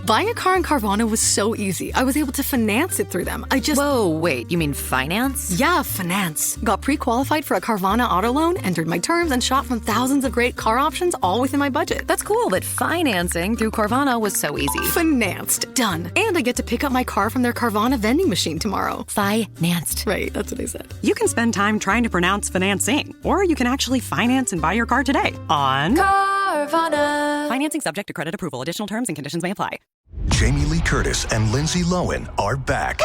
Buying a car in Carvana was so easy. I was able to finance it through them. Whoa, wait, you mean finance? Yeah, finance. Got pre-qualified for a Carvana auto loan, entered my terms, and shot from thousands of great car options all within my budget. That's cool that financing through Carvana was so easy. Financed. Done. And I get to pick up my car from their Carvana vending machine tomorrow. Financed. Right, that's what I said. You can spend time trying to pronounce financing, or you can actually finance and buy your car today on Carvana. Financing subject to credit approval. Additional terms and conditions may apply. Jamie Lee Curtis and Lindsay Lohan are back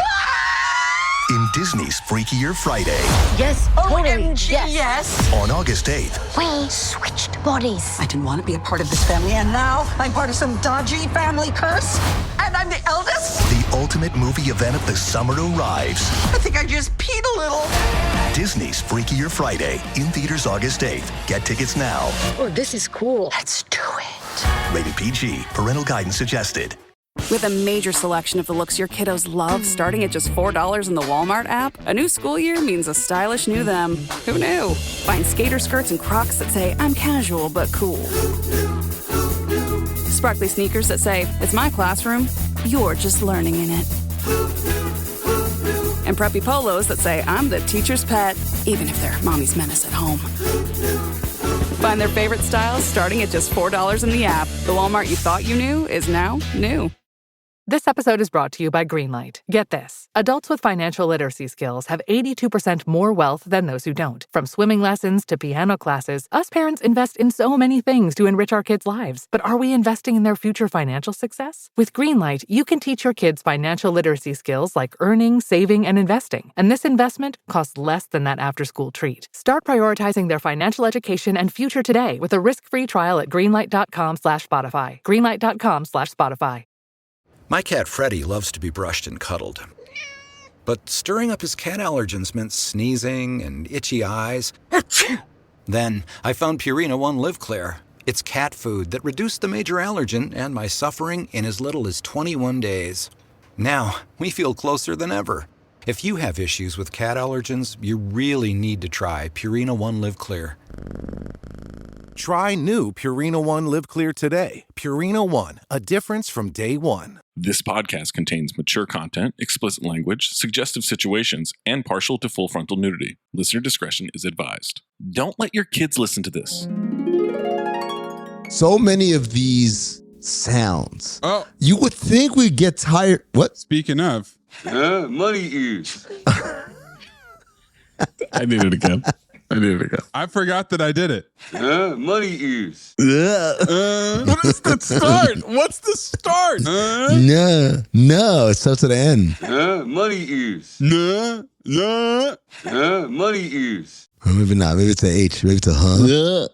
in Disney's Freakier Friday. Yes, totally. OMG, yes. On August 8th. We switched bodies. I didn't want to be a part of this family, and now I'm part of some dodgy family curse, and I'm the eldest. The ultimate movie event of the summer arrives. I think I just peed a little. Disney's Freakier Friday, in theaters August 8th. Get tickets now. Oh, this is cool. Let's do it. Rated PG. Parental guidance suggested. With a major selection of the looks your kiddos love starting at just $4 in the Walmart app, a new school year means a stylish new them. Who knew? Find skater skirts and Crocs that say, I'm casual but cool. Sparkly sneakers that say, it's my classroom, you're just learning in it. And preppy polos that say, I'm the teacher's pet, even if they're mommy's menace at home. Find their favorite styles starting at just $4 in the app. The Walmart you thought you knew is now new. This episode is brought to you by Greenlight. Get this. Adults with financial literacy skills have 82% more wealth than those who don't. From swimming lessons to piano classes, us parents invest in so many things to enrich our kids' lives. But are we investing in their future financial success? With Greenlight, you can teach your kids financial literacy skills like earning, saving, and investing. And this investment costs less than that after-school treat. Start prioritizing their financial education and future today with a risk-free trial at greenlight.com/Spotify. Greenlight.com/Spotify. My cat Freddie loves to be brushed and cuddled. But stirring up his cat allergens meant sneezing and itchy eyes. Then I found Purina One Live Clear. It's cat food that reduced the major allergen and my suffering in as little as 21 days. Now, we feel closer than ever. If you have issues with cat allergens, you really need to try Purina One Live Clear. Try new Purina One Live Clear today. Purina One, a difference from day one. This podcast contains mature content, explicit language, suggestive situations, and partial to full frontal nudity. Listener discretion is advised. Don't let your kids listen to this. So many of these sounds. Oh. You would think we'd get tired. What? Speaking of. Money ears. I did it again. I forgot that I did it. Money ears. What is the start? What's the start? No, it starts at an N. Money ears. No. Money ears. Or maybe not. Maybe it's an H. Maybe it's a huh.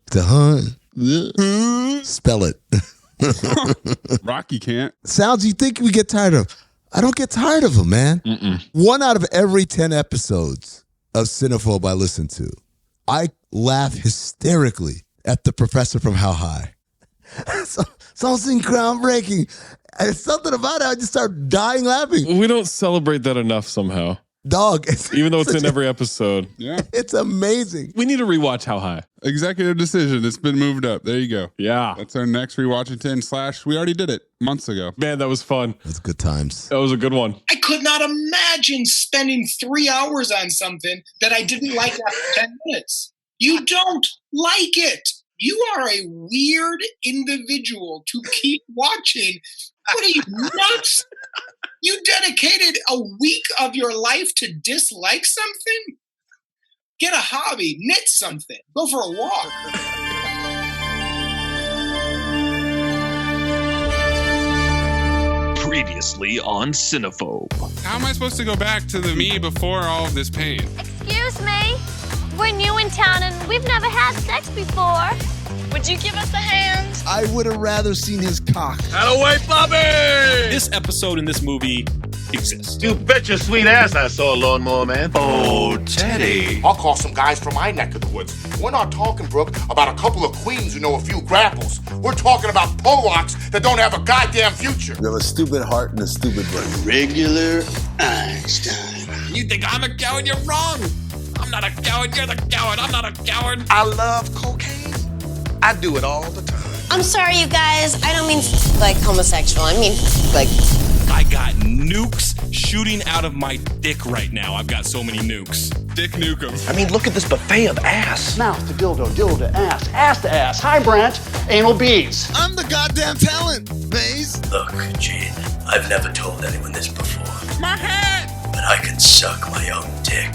It's a huh. Spell it. Rocky can't. Sounds you think we get tired of. I don't get tired of them, man. 1 out of every 10 episodes of Cinephobe I listen to, I laugh hysterically at the professor from How High. Something groundbreaking. And something about it, I just start dying laughing. We don't celebrate that enough somehow. Dog. Even though it's in every episode. Yeah. It's amazing. We need to rewatch How High. Executive decision. It's been moved up. There you go. Yeah. That's our next Rewatchington / we already did it months ago. Man, that was fun. That's good times. That was a good one. I could not imagine spending 3 hours on something that I didn't like after 10 minutes. You don't like it. You are a weird individual to keep watching. What are you, nuts? You dedicated a week of your life to dislike something? Get a hobby, knit something, go for a walk. Previously on Cinephobe. How am I supposed to go back to the me before all of this pain? Excuse me? We're new in town and we've never had sex before. Would you give us a hand? I would have rather seen his cock. Away, Bobby! This episode in this movie exists. You bet your sweet ass I saw a lawnmower man. Oh, Teddy. I'll call some guys from my neck of the woods. We're not talking, Brooke, about a couple of queens who know a few grapples. We're talking about Polacks that don't have a goddamn future. You have a stupid heart and a stupid brain. Regular Einstein. You think I'm a coward? You're wrong. I'm not a coward. You're the coward. I'm not a coward. I love cocaine. I do it all the time. I'm sorry, you guys. I don't mean like homosexual. I mean like... I got nukes shooting out of my dick right now. I've got so many nukes. Dick nukem. I mean, look at this buffet of ass. Mouth to dildo, dildo to ass to ass. Hi, Brent. Anal bees. I'm the goddamn talent, Mayes. Look, Gene, I've never told anyone this before. My hat! But I can suck my own dick.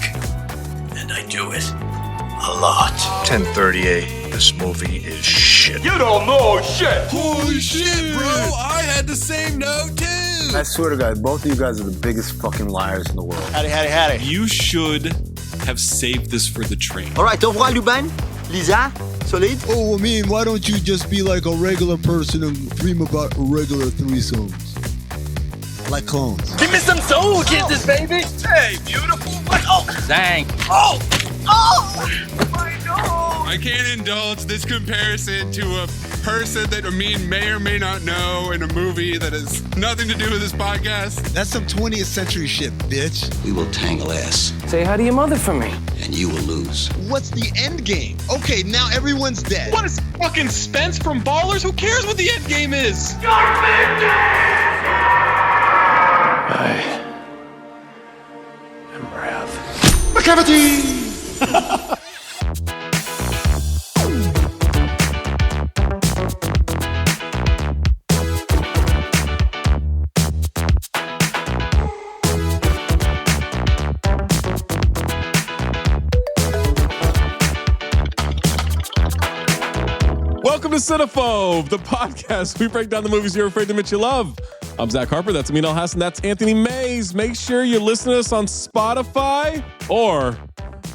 And I do it a lot. 1038. This movie is shit. You don't know shit. Holy shit, bro. I had the same note, too. I swear to God, both of you guys are the biggest fucking liars in the world. Howdy. You should have saved this for the train. All right, au revoir, Lubin. Lisa, solid. Oh, I mean, why don't you just be like a regular person and dream about regular threesomes? Like clones. Give me some soul kisses, baby. Hey, beautiful. What? Oh, dang. Oh. My nose. I can't indulge this comparison to a person that Amin may or may not know in a movie that has nothing to do with this podcast. That's some 20th century shit, bitch. We will tangle ass. Say hi to your mother for me. And you will lose. What's the end game? Okay, now everyone's dead. What is fucking Spence from Ballers? Who cares what the end game is? I am wrath. McCavity! Welcome to Cinephobe, the podcast. We break down the movies you're afraid to admit you love. I'm Zach Harper. That's Amin and that's Anthony Mayes. Make sure you listen to us on Spotify, or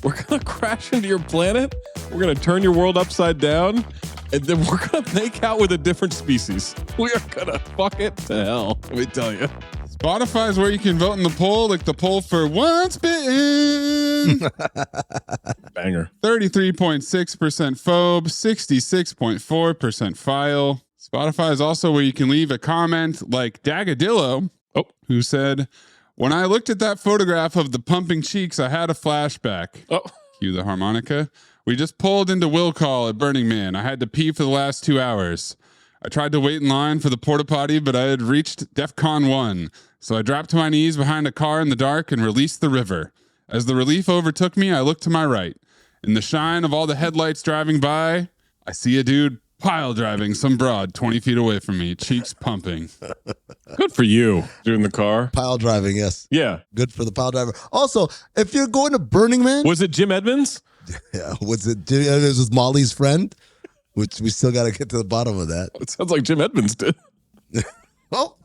we're going to crash into your planet. We're going to turn your world upside down, and then we're going to make out with a different species. We are going to fuck it to hell, let me tell you. Spotify is where you can vote in the poll, like the poll for What's Bitten. Banger. 33.6% phobe, 66.4% file. Spotify is also where you can leave a comment like Dagadillo, who said, when I looked at that photograph of the pumping cheeks, I had a flashback. Cue the harmonica. We just pulled into Will Call at Burning Man. I had to pee for the last 2 hours. I tried to wait in line for the porta potty, but I had reached DEFCON 1. So I dropped to my knees behind a car in the dark and released the river. As the relief overtook me, I looked to my right. In the shine of all the headlights driving by, I see a dude pile driving some broad 20 feet away from me, cheeks pumping. Good for you, dude in the car. Pile driving, yes. Yeah. Good for the pile driver. Also, if you're going to Burning Man. Was it Jim Edmonds? Yeah. Was it Jim Edmonds was Molly's friend? Which we still got to get to the bottom of that. It sounds like Jim Edmonds did. Oh.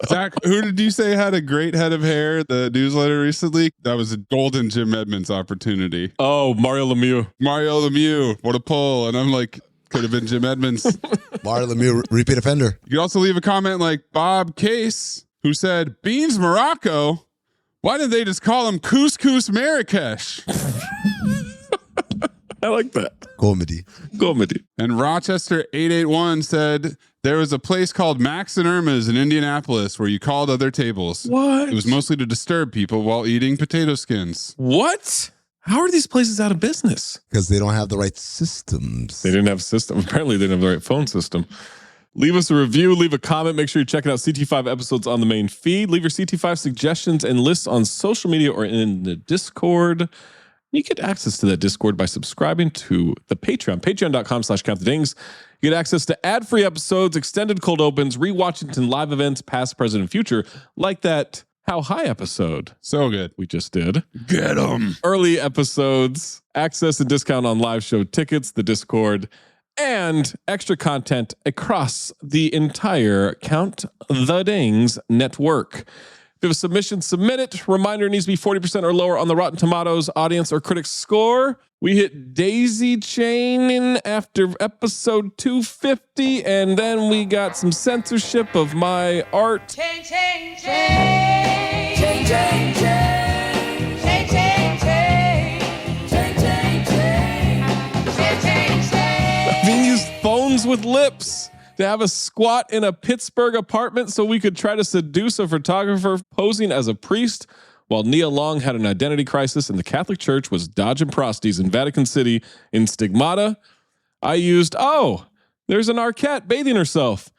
Zach, who did you say had a great head of hair, the newsletter recently? That was a golden Jim Edmonds opportunity. Oh, Mario Lemieux. Mario Lemieux. What a pull. And I'm like, could have been Jim Edmonds. Mario Lemieux, repeat offender. You could also leave a comment like Bob Case, who said, Beans Morocco? Why didn't they just call him Couscous Marrakesh? I like that. Comedy. And Rochester 881 said there was a place called Max and Irma's in Indianapolis where you called other tables. What? It was mostly to disturb people while eating potato skins. What? How are these places out of business? Because they don't have the right systems. They didn't have systems. Apparently they didn't have the right phone system. Leave us a review, leave a comment. Make sure you're checking out CT5 episodes on the main feed. Leave your CT5 suggestions and lists on social media or in the Discord. You get access to that Discord by subscribing to the Patreon, patreon.com/countthedings. You get access to ad-free episodes, extended cold opens, rewatching live events, past, present, and future, like that How High episode. So good. We just did. Get them. Early episodes, access and discount on live show tickets, the Discord, and extra content across the entire Count the Dings network. If you have a submission, submit it. Reminder, it needs to be 40% or lower on the Rotten Tomatoes audience or critics score. We hit Daisy Chain after episode 250, and then we got some censorship of my art. Chain, chain, chain. Chain, chain, chain. Chain, chain, chain. Chain, chain, chain. Chain, chain, chain. We used phones with lips to have a squat in a Pittsburgh apartment so we could try to seduce a photographer posing as a priest, while Nia Long had an identity crisis and the Catholic Church was dodging prosties in Vatican City in Stigmata. I used, There's an Arquette bathing herself.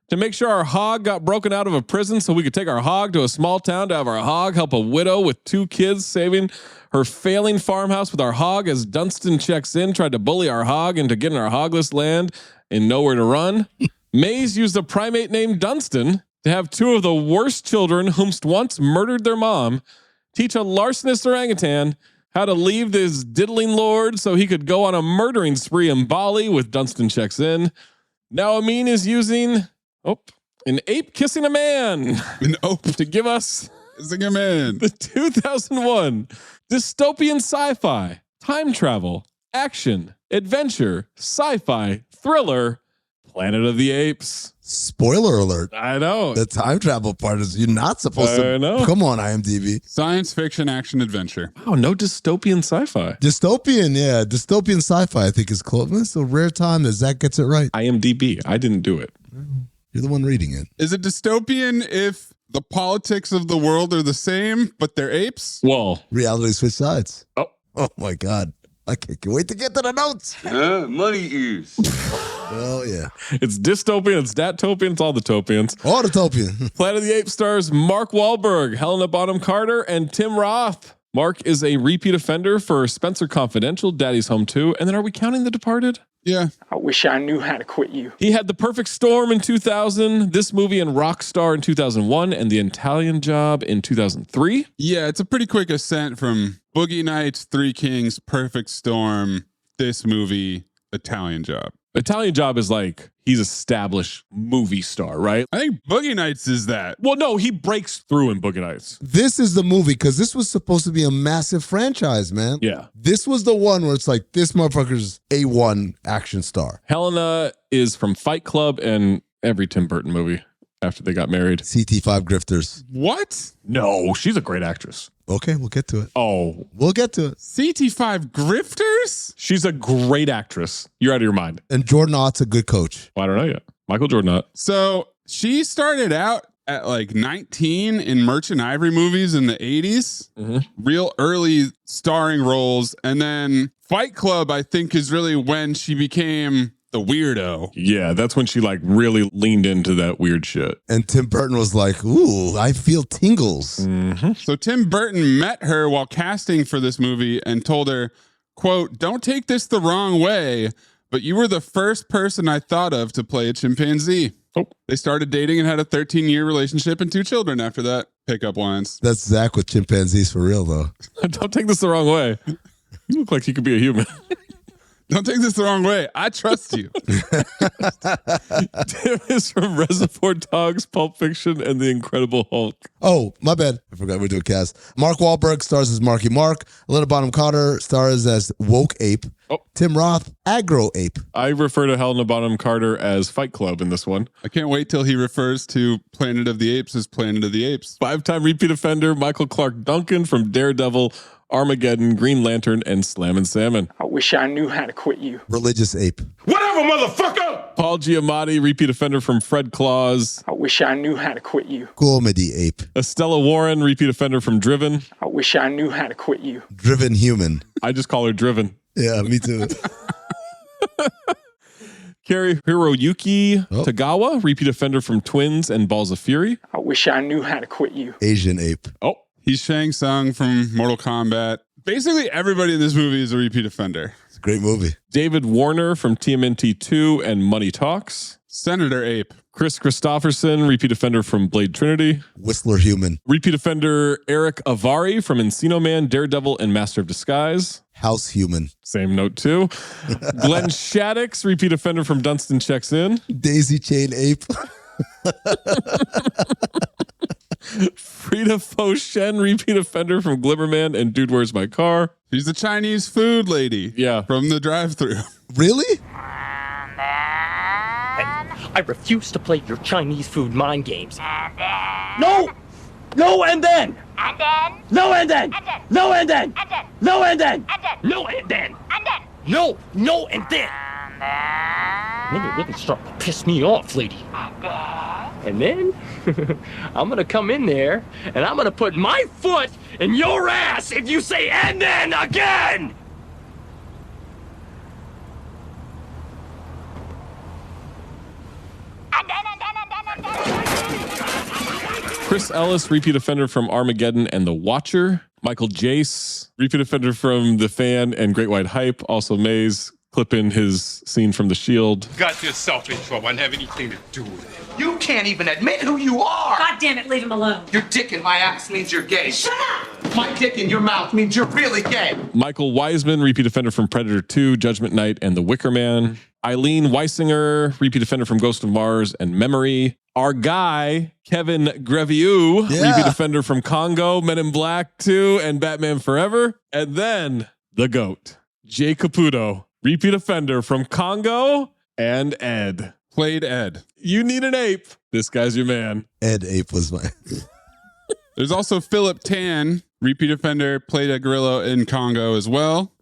To make sure our hog got broken out of a prison so we could take our hog to a small town to have our hog help a widow with 2 kids saving her failing farmhouse with our hog as Dunstan checks in, tried to bully our hog into getting our hogless land and nowhere to run. Mays used a primate named Dunstan to have 2 of the worst children whomst once murdered their mom teach a larcenous orangutan how to leave this diddling lord so he could go on a murdering spree in Bali with Dunstan checks in. Now Amin is using... an ape kissing a man. An ope to give us kissing a man. The 2001 dystopian sci-fi, time travel, action, adventure, sci-fi, thriller, Planet of the Apes. Spoiler alert. I know. The time travel part is you're not supposed to. I know. Come on, IMDb. Science fiction, action, adventure. Oh, no dystopian sci-fi. Dystopian, yeah. Dystopian sci-fi, I think, is close. It's a rare time that Zach gets it right. IMDb. I didn't do it. You're the one reading it. Is it dystopian if the politics of the world are the same, but they're apes? Well, reality switch sides. Oh my God. I can't wait to get to the notes. Money ears. Oh, yeah. It's dystopian, it's datopian, it's all the topians. All the topian. Planet of the Apes stars Mark Wahlberg, Helena Bonham Carter, and Tim Roth. Mark is a repeat offender for Spencer Confidential, Daddy's Home 2. And then are we counting The Departed? Yeah. I wish I knew how to quit you. He had The Perfect Storm in 2000, this movie and Rockstar in 2001, and The Italian Job in 2003. Yeah, it's a pretty quick ascent from Boogie Nights, Three Kings, Perfect Storm, this movie, Italian Job. Italian Job is like, he's established movie star, right? I think Boogie Nights is that. Well, no, he breaks through in Boogie Nights. This is the movie because this was supposed to be a massive franchise, man. Yeah. This was the one where it's like, this motherfucker's A1 action star. Helena is from Fight Club and every Tim Burton movie after they got married. CT5 Grifters. What? No, she's a great actress. Okay, we'll get to it. Oh. We'll get to it. CT5 Grifters? She's a great actress. You're out of your mind. And Jordan Ott's a good coach. Well, I don't know yet. Michael Jordan Ott. So she started out at like 19 in Merchant Ivory movies in the 80s. Real early starring roles. And then Fight Club, I think, is really when she became the weirdo. Yeah, that's when she like really leaned into that weird shit. And Tim Burton was like, ooh, I feel tingles. So Tim Burton met her while casting for this movie and told her, quote, "Don't take this the wrong way, but you were the first person I thought of to play a chimpanzee." Oh. They started dating and had a 13-year relationship and 2 children after that. Pickup lines. That's Zach with chimpanzees for real, though. Don't take this the wrong way. You look like you could be a human. Don't take this the wrong way. I trust you. Tim is from Reservoir Dogs, Pulp Fiction, and The Incredible Hulk. Oh, my bad. I forgot we're doing cast. Mark Wahlberg stars as Marky Mark. Helena Bonham Carter stars as Woke Ape. Oh. Tim Roth, Aggro Ape. I refer to Helena Bonham Carter as Fight Club in this one. I can't wait till he refers to Planet of the Apes as Planet of the Apes. 5-time repeat offender Michael Clark Duncan from Daredevil, Armageddon, Green Lantern, and Slammin' Salmon. I wish I knew how to quit you. Religious Ape. Whatever, motherfucker! Paul Giamatti, repeat offender from Fred Claus. I wish I knew how to quit you. Comedy Ape. Estella Warren, repeat offender from Driven. I wish I knew how to quit you. Driven Human. I just call her Driven. Yeah, me too. Carrie Hiroyuki Tagawa, repeat offender from Twins and Balls of Fury. I wish I knew how to quit you. Asian Ape. Oh. He's Shang Tsung from Mortal Kombat. Basically, everybody in this movie is a repeat offender. It's a great movie. David Warner from TMNT 2 and Money Talks. Senator Ape. Chris Christopherson, repeat offender from Blade Trinity. Whistler Human. Repeat offender Eric Avari from Encino Man, Daredevil, and Master of Disguise. House Human. Same note too. Glenn Shaddix, repeat offender from Dunstan Checks In. Daisy Chain Ape. Frida Foshen, repeat offender from Glimmerman and Dude, Where's My Car? She's the Chinese food lady. Yeah. From the drive-thru. Really? I refuse to play your Chinese food mind games. No! No and then! And then? No and then! And then? No and then! And then? No and then! And then? No and then! And then? No! No and then! Then you're really starting to piss me off, lady. And then I'm gonna come in there and I'm gonna put my foot in your ass if you say and then again! Chris Ellis, repeat offender from Armageddon and The Watcher. Michael Jace, repeat offender from The Fan and Great White Hype. Also Mayes, clip in his scene from The Shield. Got yourself in trouble and have anything to do with it. You can't even admit who you are. God damn it, leave him alone. Your dick in my ass means you're gay. Shut up! My dick in your mouth means you're really gay. Michael Wiseman, repeat offender from Predator 2, Judgment Night, and The Wicker Man. Eileen Weisinger, repeat offender from Ghost of Mars and Memory. Our guy, Kevin Grevieux, repeat offender from Congo, Men in Black 2, and Batman Forever. And then the GOAT, Jay Caputo, repeat offender from Congo and Ed. Played Ed. You need an ape. This guy's your man. Ed Ape was my... There's also Philip Tan, repeat offender, played a gorilla in Congo as well.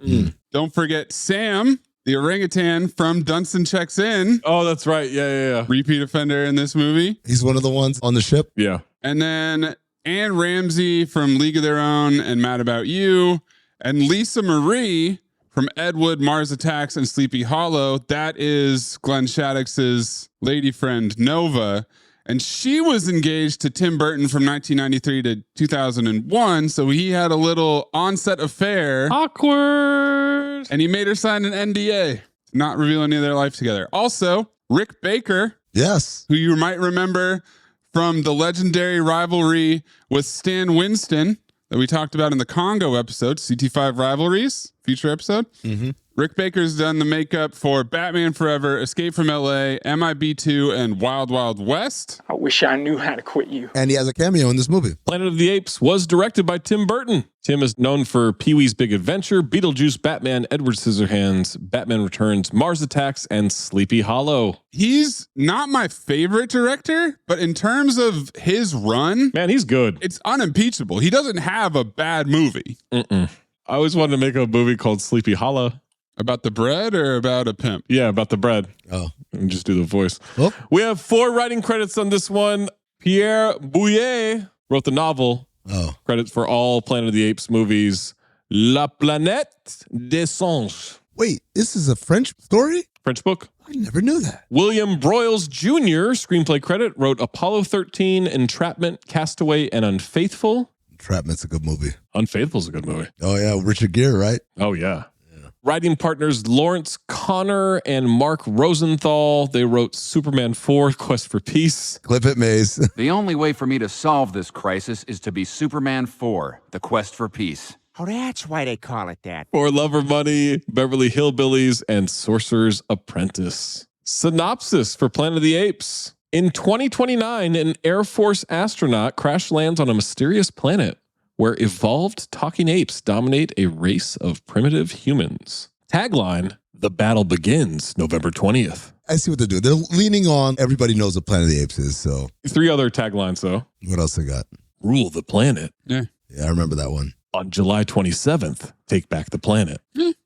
Don't forget Sam, the orangutan from Dunstan Checks In. Oh, that's right. Yeah. Repeat offender in this movie. He's one of the ones on the ship. Yeah. And then Anne Ramsey from League of Their Own and Mad About You. And Lisa Marie from Ed Wood, Mars Attacks, and Sleepy Hollow. That is Glenn Shaddix's lady friend, Nova. And she was engaged to Tim Burton from 1993 to 2001. So he had a little on-set affair. Awkward. And he made her sign an NDA, not reveal any of their life together. Also, Rick Baker. Yes. Who you might remember from the legendary rivalry with Stan Winston that we talked about in the Congo episode, CT5 Rivalries, future episode. Rick Baker's done the makeup for Batman Forever, Escape from LA, MIB2, and Wild Wild West. I wish I knew how to quit you. And he has a cameo in this movie. Planet of the Apes was directed by Tim Burton. Tim is known for Pee-wee's Big Adventure, Beetlejuice, Batman, Edward Scissorhands, Batman Returns, Mars Attacks, and Sleepy Hollow. He's not my favorite director, but in terms of his run, man, he's good. It's unimpeachable. He doesn't have a bad movie. I always wanted to make a movie called Sleepy Hollow. About the bread or about a pimp? Yeah, about the bread. Oh. Let me just do the voice. We have 4 writing credits on this one. Pierre Bouillet wrote the novel. Credits for all Planet of the Apes movies. La Planète des Singes. Wait, this is a French story? French book. I never knew that. William Broyles Jr., screenplay credit, wrote Apollo 13, Entrapment, Castaway, and Unfaithful. Entrapment's a good movie. Unfaithful's a good movie. Oh, yeah. Richard Gere, right? Oh, yeah. Writing partners Lawrence Connor and Mark Rosenthal. They wrote Superman 4, Quest for Peace. Clip it, Maze. The only way for me to solve this crisis is to be Superman 4, The Quest for Peace. Oh, that's why they call it that. For Love or Money, Beverly Hillbillies, and Sorcerer's Apprentice. Synopsis for Planet of the Apes. In 2029, an Air Force astronaut crash lands on a mysterious planet where evolved talking apes dominate a race of primitive humans. Tagline, the battle begins November 20th. I see what they're doing. They're leaning on everybody knows what Planet of the Apes is, so. 3 other taglines, though. What else they got? Rule the planet. Yeah, I remember that one. On July 27th, take back the planet.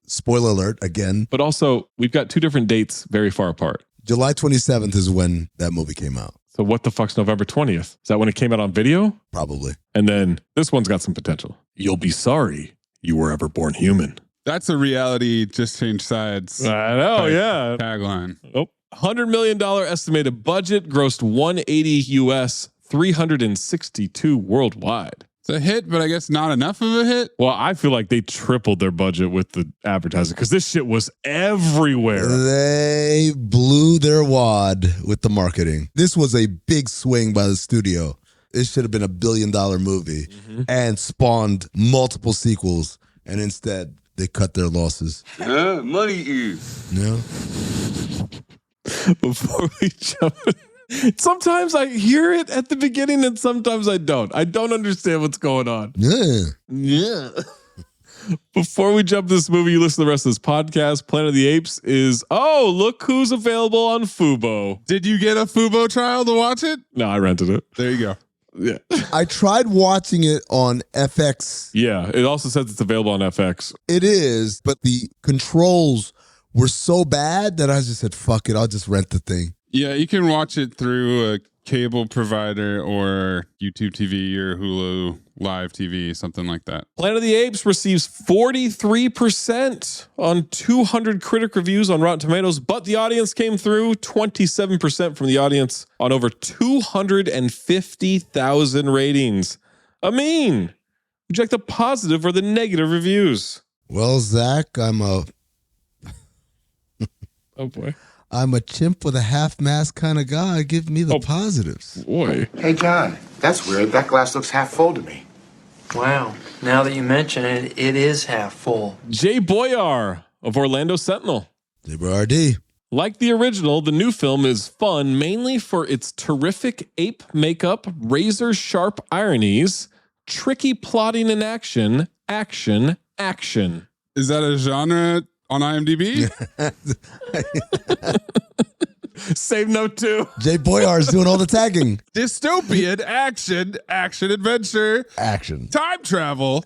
Spoiler alert, again. But also, we've got 2 different dates very far apart. July 27th is when that movie came out. So what the fuck's November 20th? Is that when it came out on video? Probably. And then this one's got some potential. You'll be sorry you were ever born human. That's a reality, just change sides. I know, yeah. Tagline. Oh, $100 million estimated budget, grossed 180 US, 362 worldwide. It's a hit, but I guess not enough of a hit. Well, I feel like they tripled their budget with the advertising because this shit was everywhere. They blew their wad with the marketing. This was a big swing by the studio. It should have been $1 billion movie and spawned multiple sequels. And instead, they cut their losses. Money is. No. Before we jump in. Sometimes I hear it at the beginning and sometimes I don't. I don't understand what's going on. Yeah. Before we jump this movie, you listen to the rest of this podcast. Planet of the Apes is, look who's available on Fubo. Did you get a Fubo trial to watch it? No, I rented it. There you go. Yeah. I tried watching it on FX. Yeah, it also says it's available on FX. It is, but the controls were so bad that I just said, fuck it, I'll just rent the thing. Yeah, you can watch it through a cable provider or YouTube TV or Hulu Live TV, something like that. Planet of the Apes receives 43% on 200 critic reviews on Rotten Tomatoes, but the audience came through 27% from the audience on over 250,000 ratings. Amin, would you like the positive or the negative reviews? Well, Zach, Oh boy. I'm a chimp with a half-mast kind of guy. Give me the positives. Boy. Hey, John, that's weird. That glass looks half full to me. Wow. Now that you mention it, it is half full. Jay Boyar of Orlando Sentinel. JBRD. Like the original, the new film is fun mainly for its terrific ape makeup, razor-sharp ironies, tricky plotting and action. Is that a genre on IMDb? Save note 2. Jay Boyar is doing all the tagging. Dystopian action, adventure, time travel,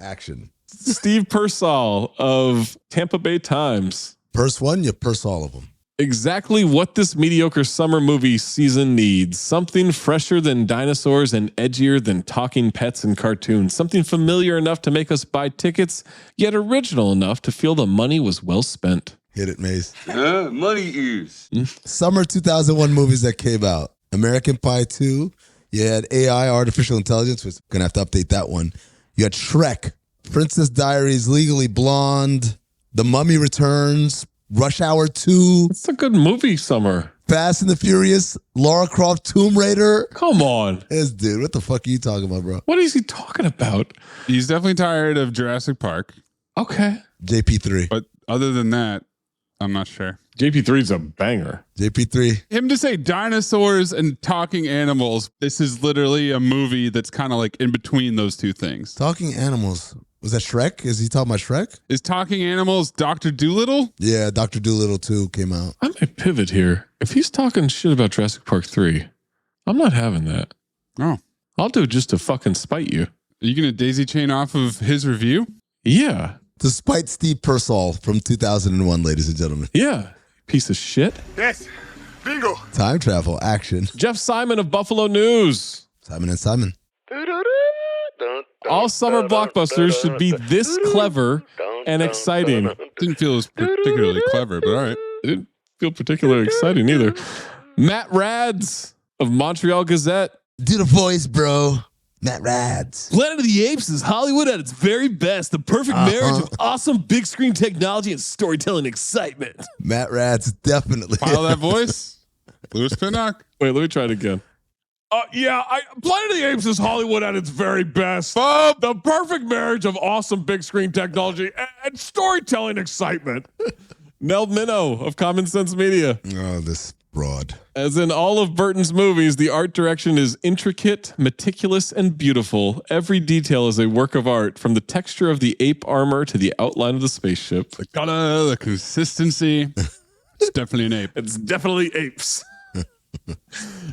Steve Persall of Tampa Bay Times. Purse one, you purse all of them. Exactly what this mediocre summer movie season needs. Something fresher than dinosaurs and edgier than talking pets and cartoons. Something familiar enough to make us buy tickets, yet original enough to feel the money was well spent. Hit it, Maze. Money ears. Summer 2001 movies that came out. American Pie 2. You had AI, artificial intelligence, which I'm going to have to update that one. You had Shrek, Princess Diaries, Legally Blonde, The Mummy Returns, Rush Hour 2. It's a good movie summer. Fast and the Furious, Lara Croft, Tomb Raider. Come on. This dude, what the fuck are you talking about, bro? What is he talking about? He's definitely tired of Jurassic Park. Okay. JP3. But other than that, I'm not sure. JP3 is a banger. JP3. Him to say dinosaurs and talking animals, this is literally a movie that's kind of like in between those two things. Talking animals. Was that Shrek? Is he talking about Shrek? Is Talking Animals Dr. Dolittle? Yeah, Dr. Dolittle 2 came out. I might pivot here. If he's talking shit about Jurassic Park 3, I'm not having that. Oh. I'll do it just to fucking spite you. Are you going to daisy chain off of his review? Yeah. To spite Steve Persall from 2001, ladies and gentlemen. Yeah. Piece of shit. Yes. Bingo. Time travel, action. Jeff Simon of Buffalo News. Simon and Simon. All summer blockbusters should be this clever and exciting. Didn't feel as particularly clever, but all right. It didn't feel particularly exciting either. Matt Rads of Montreal Gazette. Do the voice, bro. Matt Rads. Planet of the Apes is Hollywood at its very best. The perfect marriage of awesome big screen technology and storytelling excitement. Matt Rads, definitely. Follow that voice. Louis Pinnock. Wait, let me try it again. Planet of the Apes is Hollywood at its very best. The perfect marriage of awesome big screen technology and storytelling excitement. Nell Minow of Common Sense Media. Oh, this broad. As in all of Burton's movies, the art direction is intricate, meticulous, and beautiful. Every detail is a work of art, from the texture of the ape armor to the outline of the spaceship. The color, the consistency. It's definitely an ape. It's definitely apes.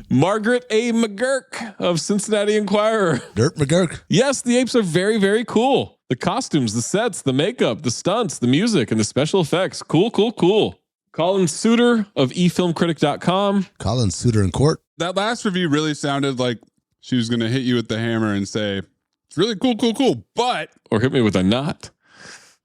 Margaret A. McGurk of Cincinnati Enquirer. Dirt McGurk. Yes, the apes are very, very cool. The costumes, the sets, the makeup, the stunts, the music, and the special effects. Cool. Colin Suter of eFilmCritic.com. Colin Suter in court. That last review really sounded like she was going to hit you with the hammer and say, it's really cool, but... Or hit me with a knot.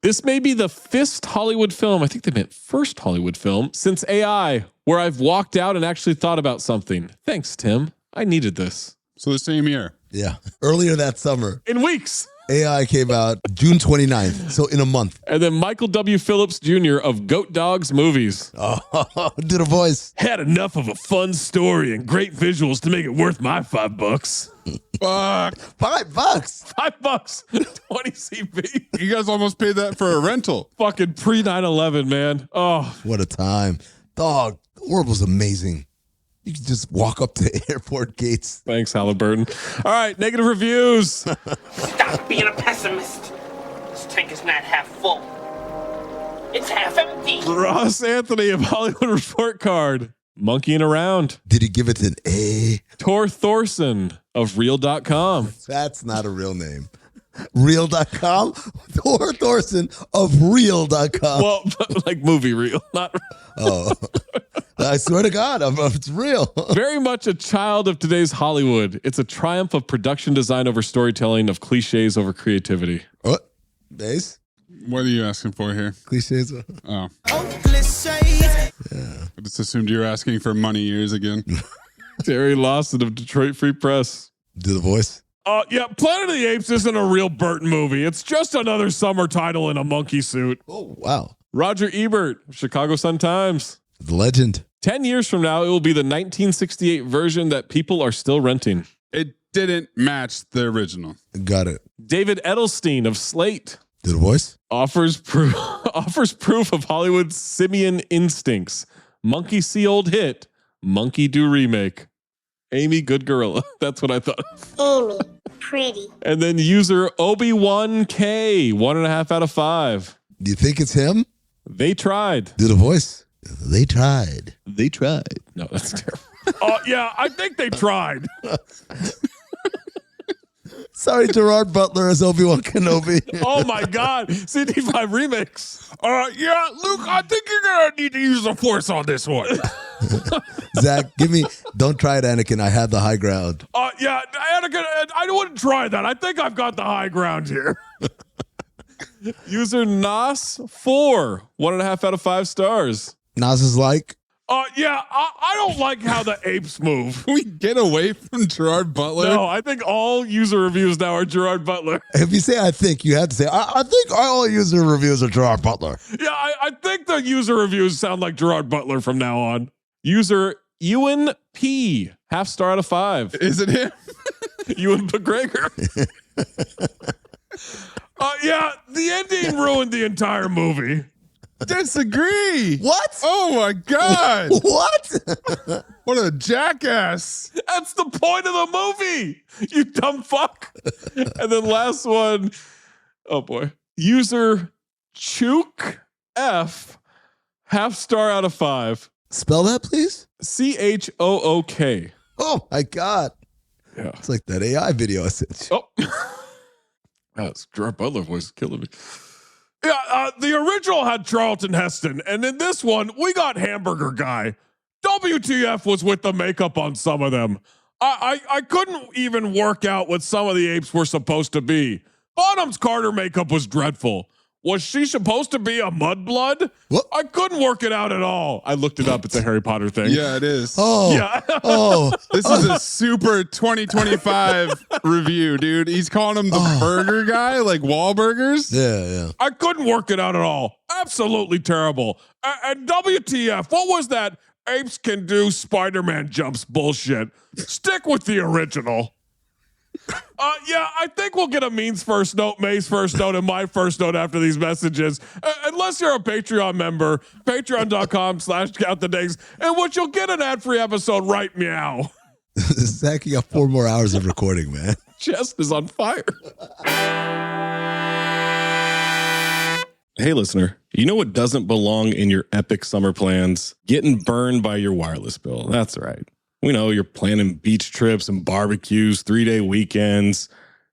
This may be the fifth Hollywood film, I think they meant first Hollywood film, since AI, where I've walked out and actually thought about something. Thanks, Tim. I needed this. So the same year. Yeah. Earlier that summer. In weeks. AI came out June 29th, so in a month. And then Michael W. Phillips Jr. of Goat Dogs Movies. Oh, did a voice. Had enough of a fun story and great visuals to make it worth my $5. Fuck. $5? $5. 20 CP. You guys almost paid that for a rental. Fucking pre 9/11, man. Oh, what a time. Dog, the world was amazing. You could just walk up to airport gates. Thanks, Halliburton. All right, negative reviews. Stop being a pessimist. This tank is not half full. It's half empty. Ross Anthony of Hollywood Report Card. Monkeying around. Did he give it an A? Tor Thorson of Real.com. That's not a real name. Real.com? Thor Thorson of Real.com. Well, like movie reel, not. Oh, I swear to God, it's real. Very much a child of today's Hollywood. It's a triumph of production design over storytelling, of cliches over creativity. What? Base? What are you asking for here? Cliches? Oh. Yeah. I just assumed you were asking for money ears again. Terry Lawson of Detroit Free Press. Do the voice? Yeah, Planet of the Apes isn't a real Burton movie. It's just another summer title in a monkey suit. Oh, wow. Roger Ebert, Chicago Sun-Times. The legend. 10 years from now, it will be the 1968 version that people are still renting. It didn't match the original. Got it. David Edelstein of Slate. Do the voice? Offers proof of Hollywood's simian instincts. Monkey see old hit, monkey do remake. Amy Good Gorilla. That's what I thought. Amy, pretty. And then user Obi-Wan K, 1.5 out of 5. Do you think it's him? They tried. Do the voice? They tried. They tried. No, that's terrible. Yeah, I think they tried. Sorry, Gerard Butler as Obi-Wan Kenobi. Oh my God. CD5 remix. Yeah, Luke, I think you're going to need to use the Force on this one. Zach, don't try it, Anakin. I had the high ground. Yeah, Anakin, I wouldn't try that. I think I've got the high ground here. User Nas4, 1.5 out of 5 stars. Nas is like? Yeah, I don't like how the apes move. Can we get away from Gerard Butler? No, I think all user reviews now are Gerard Butler. If you say I think, you have to say, I think all user reviews are Gerard Butler. Yeah, I think the user reviews sound like Gerard Butler from now on. User Ewan P, 0.5 star out of 5. Is it him? Ewan McGregor. Yeah, the ending ruined the entire movie. Disagree. What? Oh my God. What? What a jackass. That's the point of the movie, you dumb fuck. And then last one, oh boy. User Chook F, 0.5 star out of 5. Spell that, please. CHOOK. Oh my God. Yeah. It's like that AI video I sent you. Oh. That's Gerard Butler voice killing me. Yeah, the original had Charlton Heston, and in this one, we got Hamburger Guy. WTF was with the makeup on some of them. I couldn't even work out what some of the apes were supposed to be. Bonham's Carter makeup was dreadful. Was she supposed to be a mudblood? What? I couldn't work it out at all. I looked it up. It's a Harry Potter thing. Yeah, it is. Oh. Yeah. Oh. This is a super 2025 review, dude. He's calling him the burger guy, like Wahlburgers. Yeah. I couldn't work it out at all. Absolutely terrible. And WTF, what was that apes can do Spider-Man jumps bullshit? Stick with the original. Yeah, I think we'll get a Means first note, May's first note, and my first note after these messages. Unless you're a Patreon member, patreon.com/countthedings, in which you'll get an ad-free episode right meow. Zach, you got 4 more hours of recording, man. Chest is on fire. Hey, listener, you know what doesn't belong in your epic summer plans? Getting burned by your wireless bill. That's right. We know you're planning beach trips and barbecues, 3-day weekends,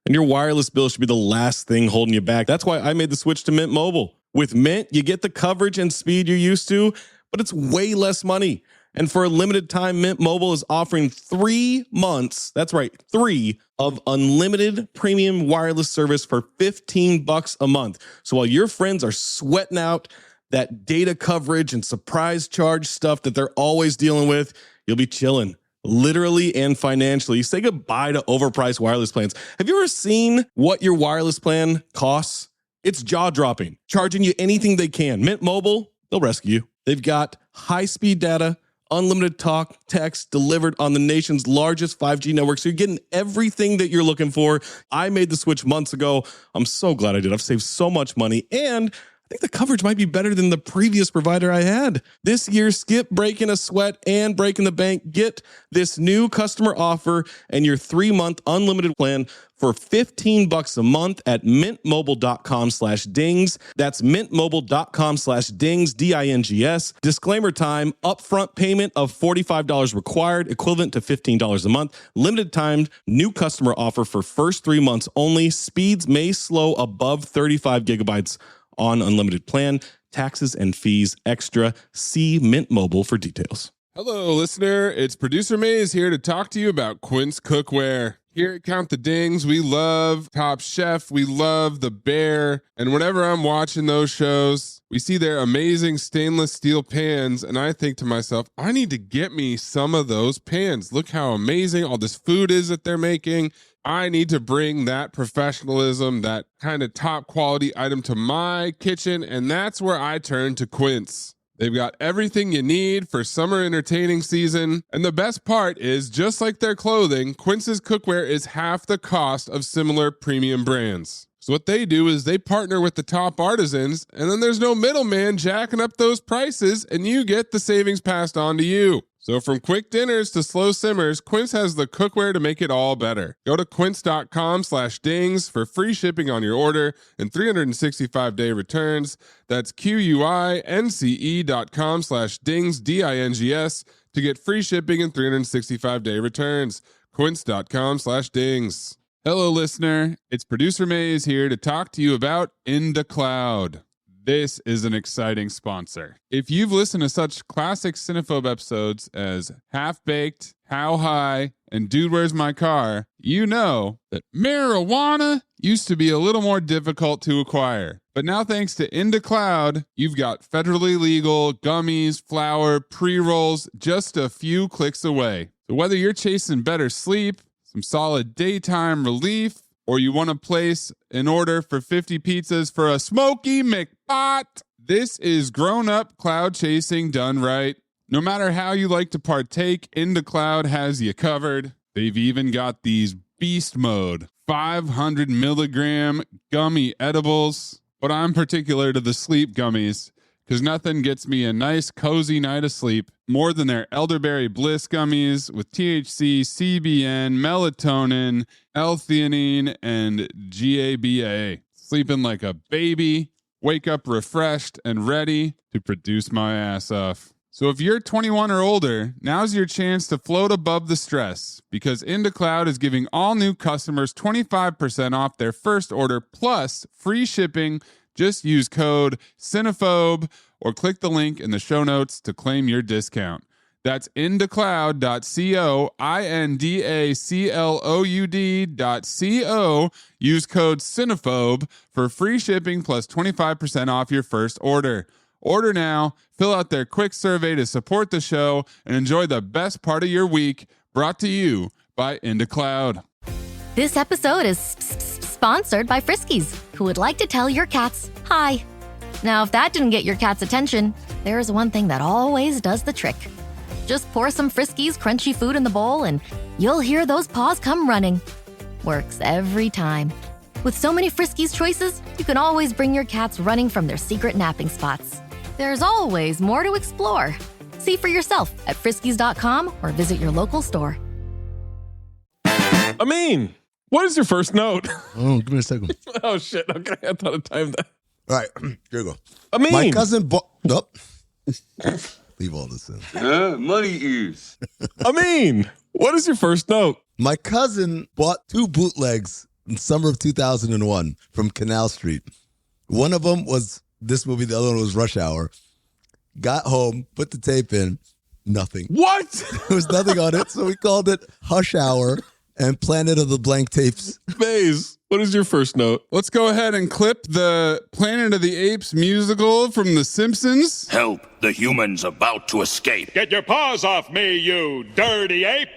and your wireless bill should be the last thing holding you back. That's why I made the switch to Mint Mobile. With Mint, you get the coverage and speed you're used to, but it's way less money. And for a limited time, Mint Mobile is offering 3 months, that's right, 3, of unlimited premium wireless service for $15 a month. So while your friends are sweating out that data coverage and surprise charge stuff that they're always dealing with, you'll be chilling, literally and financially. Say goodbye to overpriced wireless plans. Have you ever seen what your wireless plan costs? It's jaw-dropping, charging you anything they can. Mint Mobile, they'll rescue you. They've got high-speed data, unlimited talk, text delivered on the nation's largest 5G network. So you're getting everything that you're looking for. I made the switch months ago. I'm so glad I did. I've saved so much money, and I think the coverage might be better than the previous provider I had. This year, skip breaking a sweat and breaking the bank. Get this new customer offer and your 3-month unlimited plan for $15 a month at mintmobile.com/dings. That's mintmobile.com/dings, D-I-N-G-S. Disclaimer time, upfront payment of $45 required, equivalent to $15 a month. Limited time, new customer offer for first 3 months only. Speeds may slow above 35 gigabytes on unlimited plan. Taxes and fees extra. See Mint Mobile for details. Hello, listener. It's Producer Mays here to talk to you about Quince Cookware. Here at Count the Dings, we love Top Chef, we love The Bear, and whenever I'm watching those shows, we see their amazing stainless steel pans, and I think to myself, I need to get me some of those pans. Look how amazing all this food is that they're making. I need to bring that professionalism, that kind of top quality item to my kitchen, and that's where I turn to Quince. They've got everything you need for summer entertaining season. And the best part is, just like their clothing, Quince's cookware is half the cost of similar premium brands. So what they do is they partner with the top artisans, and then there's no middleman jacking up those prices, and you get the savings passed on to you. So from quick dinners to slow simmers, Quince has the cookware to make it all better. Go to quince.com/dings for free shipping on your order and 365-day returns. That's QUINCE.com/dings, D-I-N-G-S, to get free shipping and 365-day returns. Quince.com/dings. Hello, listener. It's Producer Mays here to talk to you about In the Cloud. This is an exciting sponsor. If you've listened to such classic Cinephobe episodes as Half Baked, How High, and Dude, Where's My Car, you know that marijuana used to be a little more difficult to acquire. But now, thanks to In the Cloud, you've got federally legal gummies, flour, pre-rolls, just a few clicks away. So whether you're chasing better sleep, some solid daytime relief, or you want to place an order for 50 pizzas for a Smoky McPot, this is grown-up cloud chasing done right. No matter how you like to partake, In the Cloud has you covered. They've even got these beast mode 500 milligram gummy edibles, but I'm particular to the sleep gummies because nothing gets me a nice cozy night of sleep more than their elderberry bliss gummies with THC, CBN, melatonin, L-theanine, and GABA. Sleeping like a baby, wake up refreshed and ready to produce my ass off. So if you're 21 or older, now's your chance to float above the stress, because In the Cloud is giving all new customers 25% off their first order plus free shipping. Just use code Cinephobe or click the link in the show notes to claim your discount. That's indacloud.co, indacloud.co. Use code Cinephobe for free shipping plus 25% off your first order. Order now, fill out their quick survey to support the show, and enjoy the best part of your week, brought to you by In the Cloud. This episode is sponsored by Friskies, who would like to tell your cats hi. Now, if that didn't get your cat's attention, there is one thing that always does the trick. Just pour some Friskies crunchy food in the bowl and you'll hear those paws come running. Works every time. With so many Friskies choices, you can always bring your cats running from their secret napping spots. There's always more to explore. See for yourself at friskies.com or visit your local store. Amin, what is your first note? Oh, give me a second. Oh, shit. Okay, I thought I timed that. All right, here we go. Amin. My cousin bought... Nope. Leave all this in. Money ears. Amin, what is your first note? My cousin bought 2 bootlegs in summer of 2001 from Canal Street. One of them was this movie. The other one was Rush Hour. Got home, put the tape in, nothing. What? There was nothing on it, so we called it Hush Hour and Planet of the Blank Tapes. Maze, what is your first note? Let's go ahead and clip the Planet of the Apes musical from The Simpsons. Help, the humans about to escape. Get your paws off me, you dirty ape!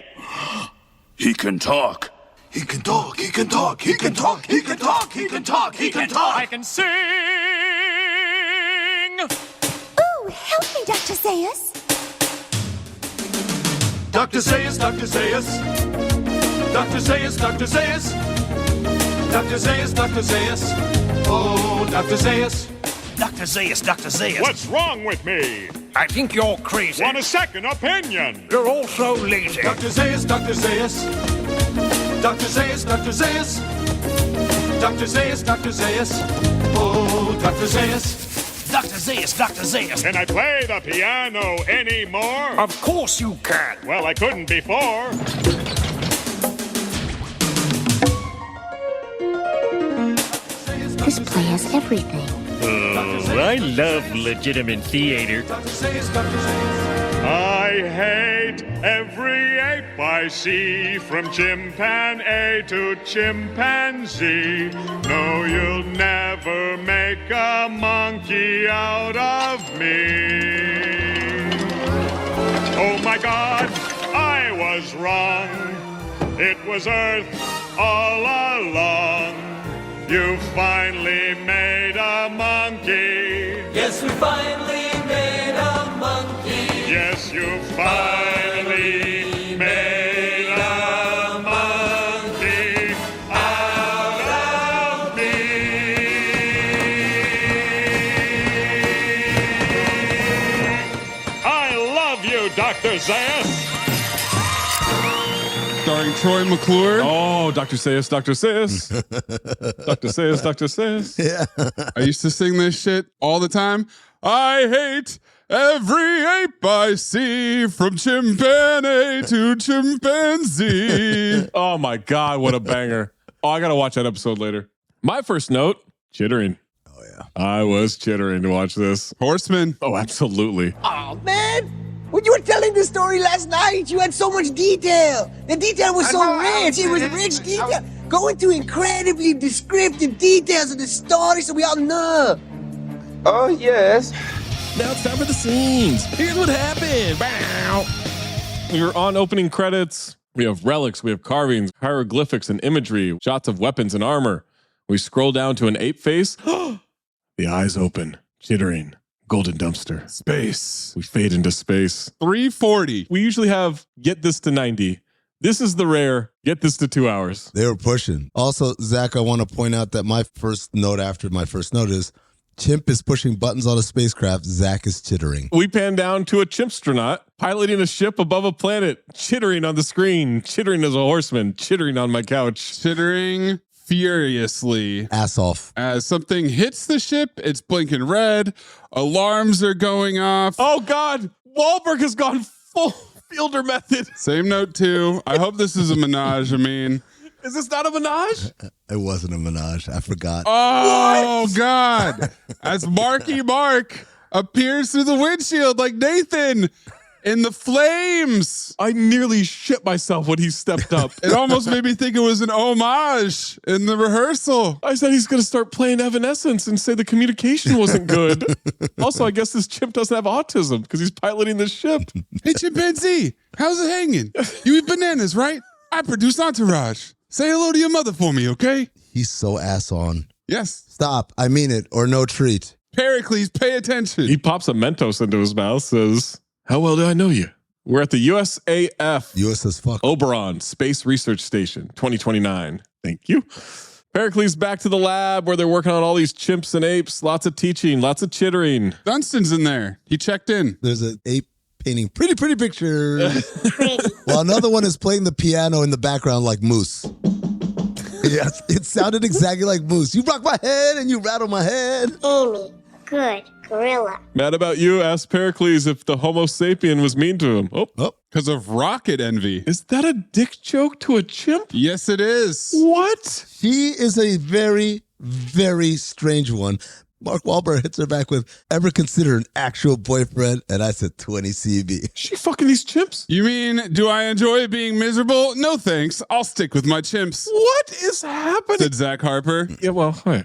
He can talk. He can talk, he can talk, he can talk, he can talk, he can talk, he can talk. I can sing! Ooh, help me, Dr. Zayas. Dr. Zayas, Dr. Zayas. Dr. Zayas, Dr. Zayas. Dr. Zayas, Dr. Zayas. Oh, Dr. Zayas. Dr. Zaius, Dr. Zaius. What's wrong with me? I think you're crazy. Want a second opinion? You're also lazy. Dr. Zaius, Dr. Zaius. Dr. Zaius, Dr. Zaius. Dr. Zaius, Dr. Zaius. Oh, Dr. Zaius. Dr. Zaius, Dr. Zaius. Can I play the piano anymore? Of course you can. Well, I couldn't before. This play has everything. Oh, I love legitimate theater. I hate every ape I see, from chimpanzee to chimpanzee. No, you'll never make a monkey out of me. Oh my God, I was wrong. It was Earth all along. You finally made a monkey. Yes, we finally made a monkey. Yes, you finally made a monkey out of me. I love you, Dr. Zaius. Starring Troy McClure. Oh, Dr. Zaius, Dr. Zaius. Dr. Zaius, Dr. Zaius. Yeah. I used to sing this shit all the time. I hate every ape I see, from chimpanzee to chimpanzee. Oh my God, what a banger. Oh, I got to watch that episode later. My first note, chittering. Oh, yeah. I was chittering to watch this. Horseman. Oh, absolutely. Oh, man. When you were telling the story last night, you had so much detail. The detail was so rich. It was rich detail. Go into incredibly descriptive details of the story so we all know. Oh, yes. Now it's time for the scenes. Here's what happened. Bow. We were on opening credits. We have relics, we have carvings, hieroglyphics and imagery, shots of weapons and armor. We scroll down to an ape face. The eyes open, chittering. Golden dumpster. Space. We fade into space. 340. We usually have get this to 90. This is the rare get this to 2 hours. They were pushing. Also, Zach, I want to point out that my first note after my first note is Chimp is pushing buttons on a spacecraft. Zach is chittering. We pan down to a chimpstronaut piloting a ship above a planet, chittering on the screen, chittering as a horseman, chittering on my couch. Chittering furiously. Ass off. As something hits the ship, it's blinking red. Alarms are going off. Oh God, Wahlberg has gone full Fielder method. Same note too. I hope this is a menage. I mean, is this not a menage? It wasn't a menage. I forgot. Oh God! As Marky Mark appears through the windshield like Nathan in the flames. I nearly shit myself when he stepped up. It almost made me think it was an homage in the rehearsal. I said he's going to start playing Evanescence and say the communication wasn't good. Also, I guess this chimp doesn't have autism because he's piloting this ship. Hey, chimpanzee, how's it hanging? You eat bananas, right? I produce Entourage. Say hello to your mother for me, okay? He's so ass on. Yes. Stop. I mean it, or no treat. Pericles, pay attention. He pops a Mentos into his mouth, says, how well do I know you? We're at the USAF. US as fuck. Oberon Space Research Station, 2029. Thank you. Pericles back to the lab where they're working on all these chimps and apes. Lots of teaching, lots of chittering. Dunston's in there. He checked in. There's an ape painting pretty pictures. While another one is playing the piano in the background like Moose. Yes, it sounded exactly like Moose. You rock my head and you rattle my head. Amy, good gorilla. Mad about you? Asked Pericles if the Homo sapien was mean to him. Oh, because of rocket envy. Is that a dick joke to a chimp? Yes, it is. What? She is a very, very strange one. Mark Wahlberg hits her back with, ever consider an actual boyfriend? And I said 20 CB. She fucking these chimps? You mean, do I enjoy being miserable? No thanks. I'll stick with my chimps. What is happening? Said Zach Harper. Yeah, well, hi.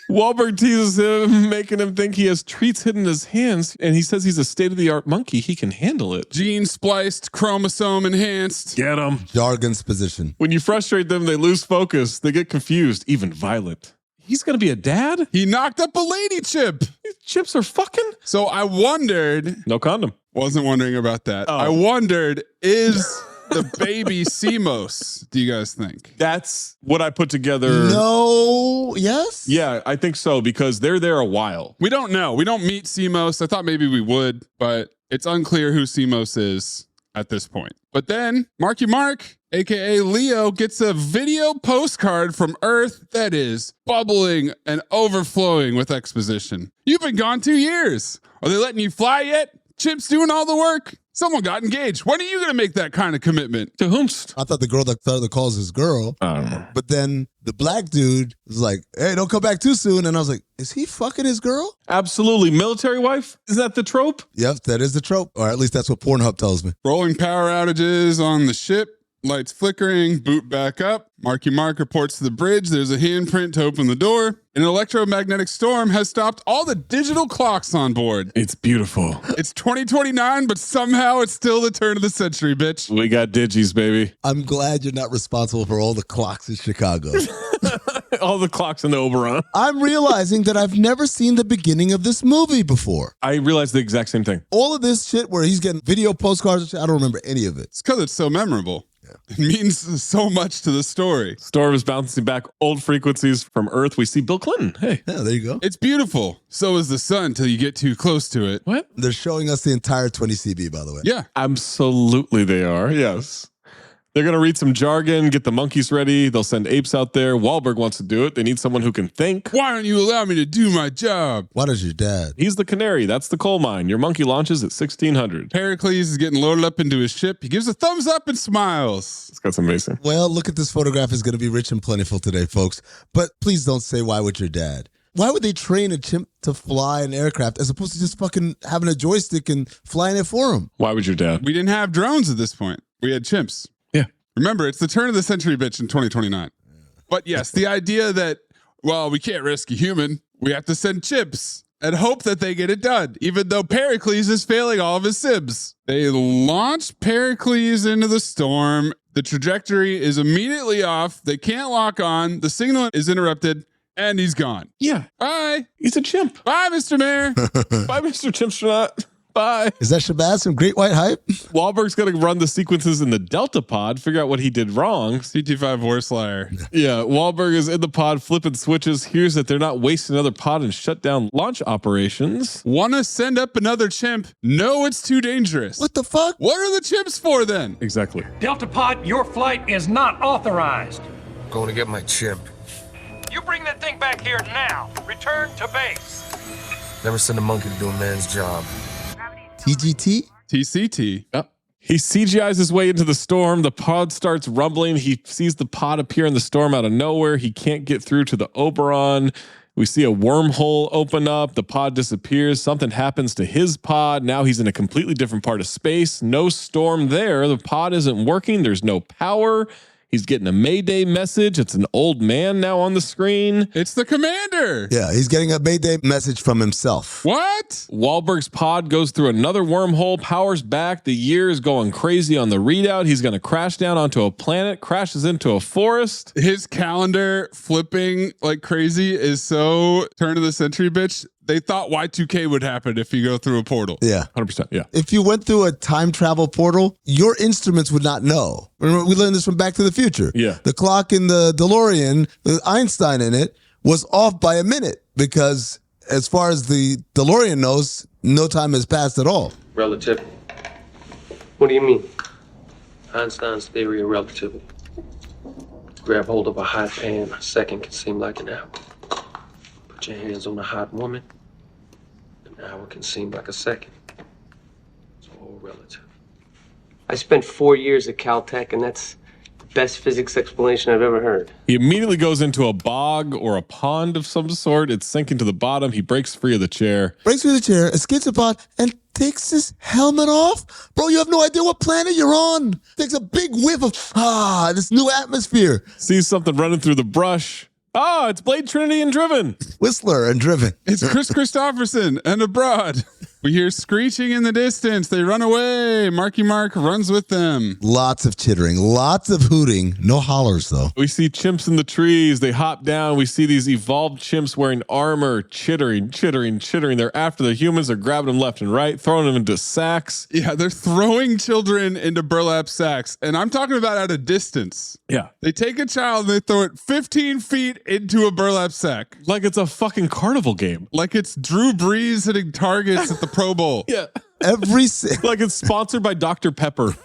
Wahlberg teases him, making him think he has treats hidden in his hands, and he says he's a state-of-the-art monkey. He can handle it. Gene spliced, chromosome enhanced. Get him. Jargon's position. When you frustrate them, they lose focus. They get confused, even violent. He's going to be a dad? He knocked up a lady chip. These chips are fucking? So I wondered. No condom. Wasn't wondering about that. Oh. I wondered, is the baby CMOS, do you guys think? That's what I put together. No, yes? Yeah, I think so, because they're there a while. We don't know. We don't meet CMOS. I thought maybe we would, but it's unclear who CMOS is at this point. But then Marky Mark, aka Leo, gets a video postcard from Earth that is bubbling and overflowing with exposition. You've been gone 2 years. Are they letting you fly yet? Chip's doing all the work. Someone got engaged. When are you going to make that kind of commitment? To whomst? I thought the girl that thought the calls his girl. I don't know. But then the black dude was like, hey, don't come back too soon. And I was like, is he fucking his girl? Absolutely. Military wife? Is that the trope? Yep, that is the trope. Or at least that's what Pornhub tells me. Rolling power outages on the ship. Lights flickering, boot back up. Marky Mark reports to the bridge. There's a handprint to open the door. An electromagnetic storm has stopped all the digital clocks on board. It's beautiful. It's 2029, but somehow it's still the turn of the century, bitch. We got digis, baby. I'm glad you're not responsible for all the clocks in Chicago. All the clocks in the Oberon. I'm realizing that I've never seen the beginning of this movie before. I realized the exact same thing. All of this shit where he's getting video postcards and shit, I don't remember any of it. It's because it's so memorable. It means so much to the story. Storm is bouncing back old frequencies from Earth. We see Bill Clinton. Hey. Yeah, there you go. It's beautiful. So is the sun till you get too close to it. What? They're showing us the entire 20CB, by the way. Yeah. Absolutely they are. Yes. They're going to read some jargon, get the monkeys ready. They'll send Apes out there. Wahlberg wants to do it. They need someone who can think. Why don't you allow me to do my job? Why does your dad? He's the canary. That's the coal mine. Your monkey launches at 1600. Pericles is getting loaded up into his ship. He gives a thumbs up and smiles. That's amazing. Well, look at this photograph. Is going to be rich and plentiful today, folks. But please don't say, why would your dad? Why would they train a chimp to fly an aircraft as opposed to just fucking having a joystick and flying it for him? Why would your dad? We didn't have drones at this point. We had chimps. Yeah. Remember, it's the turn of the century, bitch, in 2029. But yes, the idea that, well, we can't risk a human. We have to send chips and hope that they get it done, even though Pericles is failing all of his sibs. They launch Pericles into the storm. The trajectory is immediately off. They can't lock on. The signal is interrupted. And he's gone. Yeah. Bye. He's a chimp. Bye, Mr. Mayor. Bye, Mr. Chimpstronaut. Bye. Is that Shabazz from Great White Hype? Wahlberg's going to run the sequences in the Delta pod, figure out what he did wrong. CT5 Horslayer. Yeah, Wahlberg is in the pod flipping switches, hears that they're not wasting another pod and shut down launch operations. Want to send up another chimp? No, it's too dangerous. What the fuck? What are the chimps for then? Exactly. Delta pod, your flight is not authorized. Going to get my chimp. You bring that thing back here now. Return to base. Never send a monkey to do a man's job. TGT? TCT. Yep. He CGIs his way into the storm. The pod starts rumbling. He sees the pod appear in the storm out of nowhere. He can't get through to the Oberon. We see a wormhole open up. The pod disappears. Something happens to his pod. Now he's in a completely different part of space. No storm there. The pod isn't working. There's no power. He's getting a Mayday message. It's an old man now on the screen. It's the commander. Yeah, he's getting a Mayday message from himself. What? Wahlberg's pod goes through another wormhole, powers back. The year is going crazy on the readout. He's going to crash down onto a planet, crashes into a forest. His calendar flipping like crazy is so turn of the century, bitch. They thought Y2K would happen if you go through a portal. Yeah. 100%. Yeah. If you went through a time travel portal, your instruments would not know. Remember, we learned this from Back to the Future. Yeah. The clock in the DeLorean, the Einstein in it, was off by a minute because as far as the DeLorean knows, no time has passed at all. Relativity. What do you mean? Einstein's theory of relativity. Grab hold of a hot pan, a second can seem like an hour. Put your hands on a hot woman, an hour can seem like a second. It's all relative. I spent 4 years at Caltech, and that's the best physics explanation I've ever heard. He immediately goes into a bog or a pond of some sort. It's sinking to the bottom. He breaks free of the chair. Breaks through the chair, escapes the pod, and takes his helmet off. Bro, you have no idea what planet you're on. Takes a big whiff of, this new atmosphere. Sees something running through the brush. It's Blade Trinity and Driven. Whistler and Driven. It's Chris Christopherson and Abroad. We hear screeching in the distance. They run away. Marky Mark runs with them. Lots of chittering, lots of hooting. No hollers, though. We see chimps in the trees. They hop down. We see these evolved chimps wearing armor, chittering. They're after the humans. They're grabbing them left and right, throwing them into sacks. Yeah, they're throwing children into burlap sacks. And I'm talking about at a distance. Yeah. They take a child and they throw it 15 feet into a burlap sack. Like it's a fucking carnival game. Like it's Drew Brees hitting targets at the Pro Bowl. Yeah. Like it's sponsored by Dr. Pepper.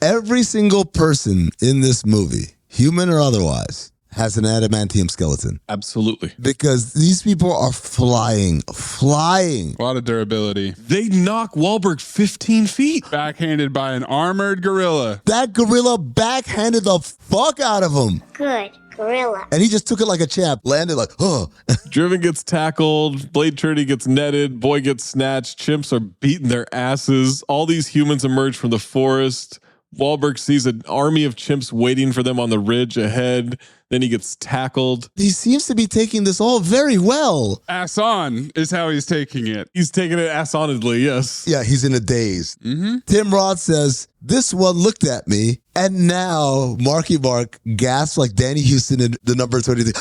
Every single person in this movie, human or otherwise, has an adamantium skeleton. Absolutely. Because these people are flying. A lot of durability. They knock Wahlberg 15 feet. Backhanded by an armored gorilla. That gorilla backhanded the fuck out of him. Good gorilla. And he just took it like a champ. Landed like, oh. Driven gets tackled. Blade Trinity gets netted. Boy gets snatched. Chimps are beating their asses. All these humans emerge from the forest. Wahlberg sees an army of chimps waiting for them on the ridge ahead. Then he gets tackled. He seems to be taking this all very well. Ass on is how he's taking it. He's taking it ass-onedly, yes. Yeah, he's in a daze. Tim Roth says, this one looked at me, and now Marky Mark gasps like Danny Houston in the number 23.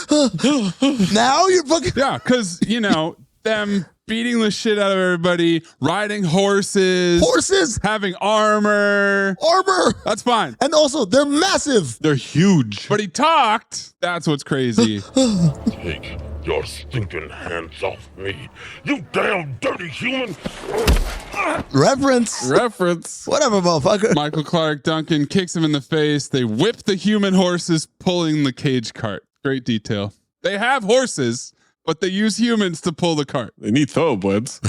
Now you're fucking... Yeah, because, them beating the shit out of everybody, riding horses, having armor. That's fine. And also, they're massive. They're huge. But he talked. That's what's crazy. Take your stinking hands off me, you damn dirty human. Reference. Whatever, motherfucker. Michael Clark Duncan kicks him in the face. They whip the human horses, pulling the cage cart. Great detail. They have horses, but they use humans to pull the cart. They need thoroughbreds.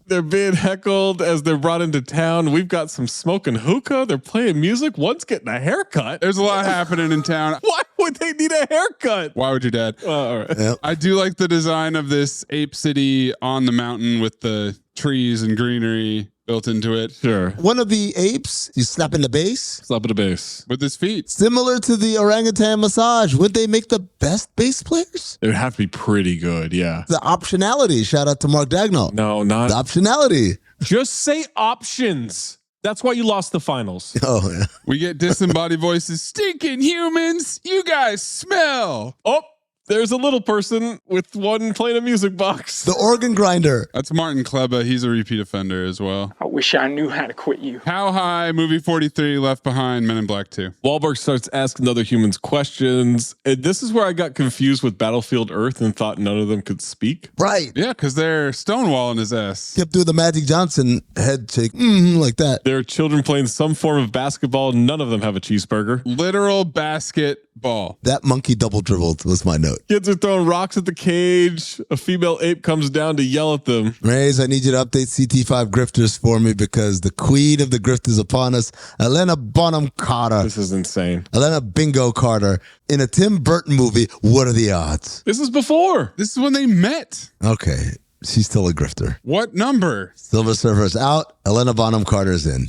They're being heckled as they're brought into town. We've got some smoking hookah. They're playing music. One's getting a haircut. There's a lot happening in town. Why would they need a haircut? Why would your dad? All right. Yep. I do like the design of this ape city on the mountain with the trees and greenery built into it. Sure. One of the apes, he's slapping the bass. Slap at the base. With his feet. Similar to the orangutan massage. Would they make the best bass players? It would have to be pretty good, yeah. The optionality. Shout out to Mark Dagnall. No, not. The optionality. Just say options. That's why you lost the finals. Oh, yeah. We get disembodied voices. Stinking humans, you guys smell. Oh, there's a little person with one playing a music box. The organ grinder. That's Martin Kleba. He's a repeat offender as well. I wish I knew how to quit you. How High, movie 43, Left Behind, Men in Black 2. Wahlberg starts asking other humans questions. And this is where I got confused with Battlefield Earth and thought none of them could speak. Right. Yeah, because they're stonewalling his ass. Kept doing the Magic Johnson head shake. Like that. There are children playing some form of basketball. None of them have a cheeseburger. Literal basketball. That monkey double dribbled was my note. Kids are throwing rocks at the cage. A female ape comes down to yell at them. Mays, I need you to update CT5 grifters for me because the queen of the grift is upon us. Elena Bonham Carter. This is insane. Elena Bingo Carter. In a Tim Burton movie, what are the odds? This is before. This is when they met. Okay. She's still a grifter. What number? Silver Surfer's out. Elena Bonham Carter's in.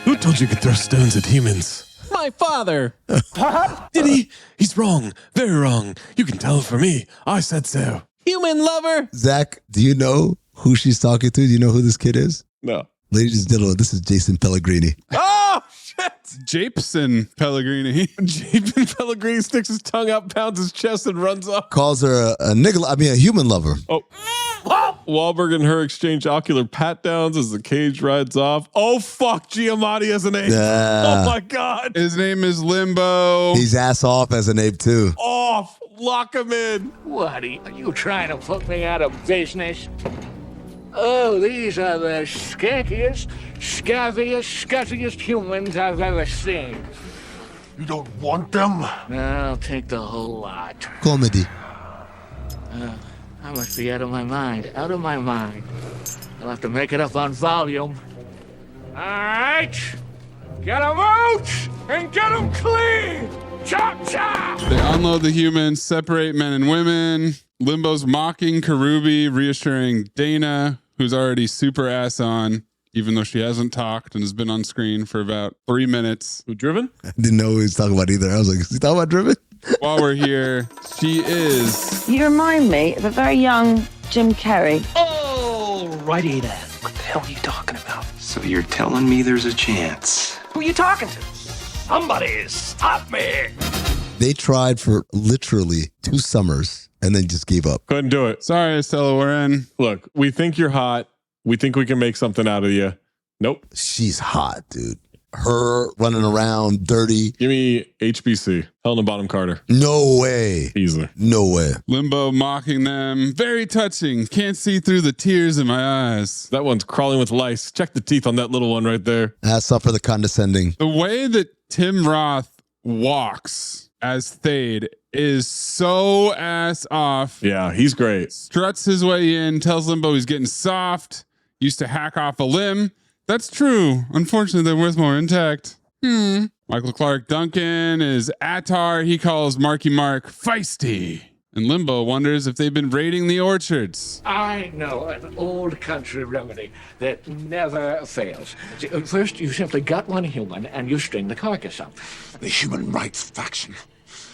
Who told you could throw stones at humans? My father. Did he? He's wrong. Very wrong. You can tell for me. I said so. Human lover. Zach, do you know who she's talking to? Do you know who this kid is? No. Ladies and gentlemen, this is Jason Pellegrini. Oh, shit. Japeson Pellegrini. Jason Pellegrini sticks his tongue out, pounds his chest, and runs off. Calls her a human lover. Oh. Wahlberg and her exchange ocular pat downs as the cage rides off. Oh, fuck. Giamatti as an ape. Oh, my God. His name is Limbo. He's ass off as an ape, too. Off. Lock him in. What, are you trying to put me out of business? Oh, these are the skankiest, scabbiest, scuzziest humans I've ever seen. You don't want them? I'll take the whole lot. Comedy. I must be out of my mind. Out of my mind. I'll have to make it up on volume. All right. Get them out and get them clean. Chop, chop. They unload the humans, separate men and women. Limbo's mocking Karubi, reassuring Dana, who's already super ass on, even though she hasn't talked and has been on screen for about 3 minutes. Who, Driven? I didn't know what he was talking about either. I was like, is he talking about Driven? While we're here, she is... You remind me of a very young Jim Carrey. Oh, righty then. What the hell are you talking about? So you're telling me there's a chance? Who you talking to? Somebody stop me! They tried for literally 2 summers and then just gave up. Couldn't do it. Sorry, Estella Warren. Look, we think you're hot. We think we can make something out of you. Nope. She's hot, dude. Her running around dirty. Give me HBC. Helena Bonham Carter. No way. Easily. No way. Limbo mocking them. Very touching. Can't see through the tears in my eyes. That one's crawling with lice. Check the teeth on that little one right there. That's up for the condescending. The way that Tim Roth walks as Thade is so ass off. Yeah, he's great. Struts his way in, tells Limbo he's getting soft, used to hack off a limb. That's true. Unfortunately, they're worth more intact. Michael Clark Duncan is Attar. He calls Marky Mark feisty. And Limbo wonders if they've been raiding the orchards. I know an old country remedy that never fails. First, you simply gut one human and you string the carcass up. The human rights faction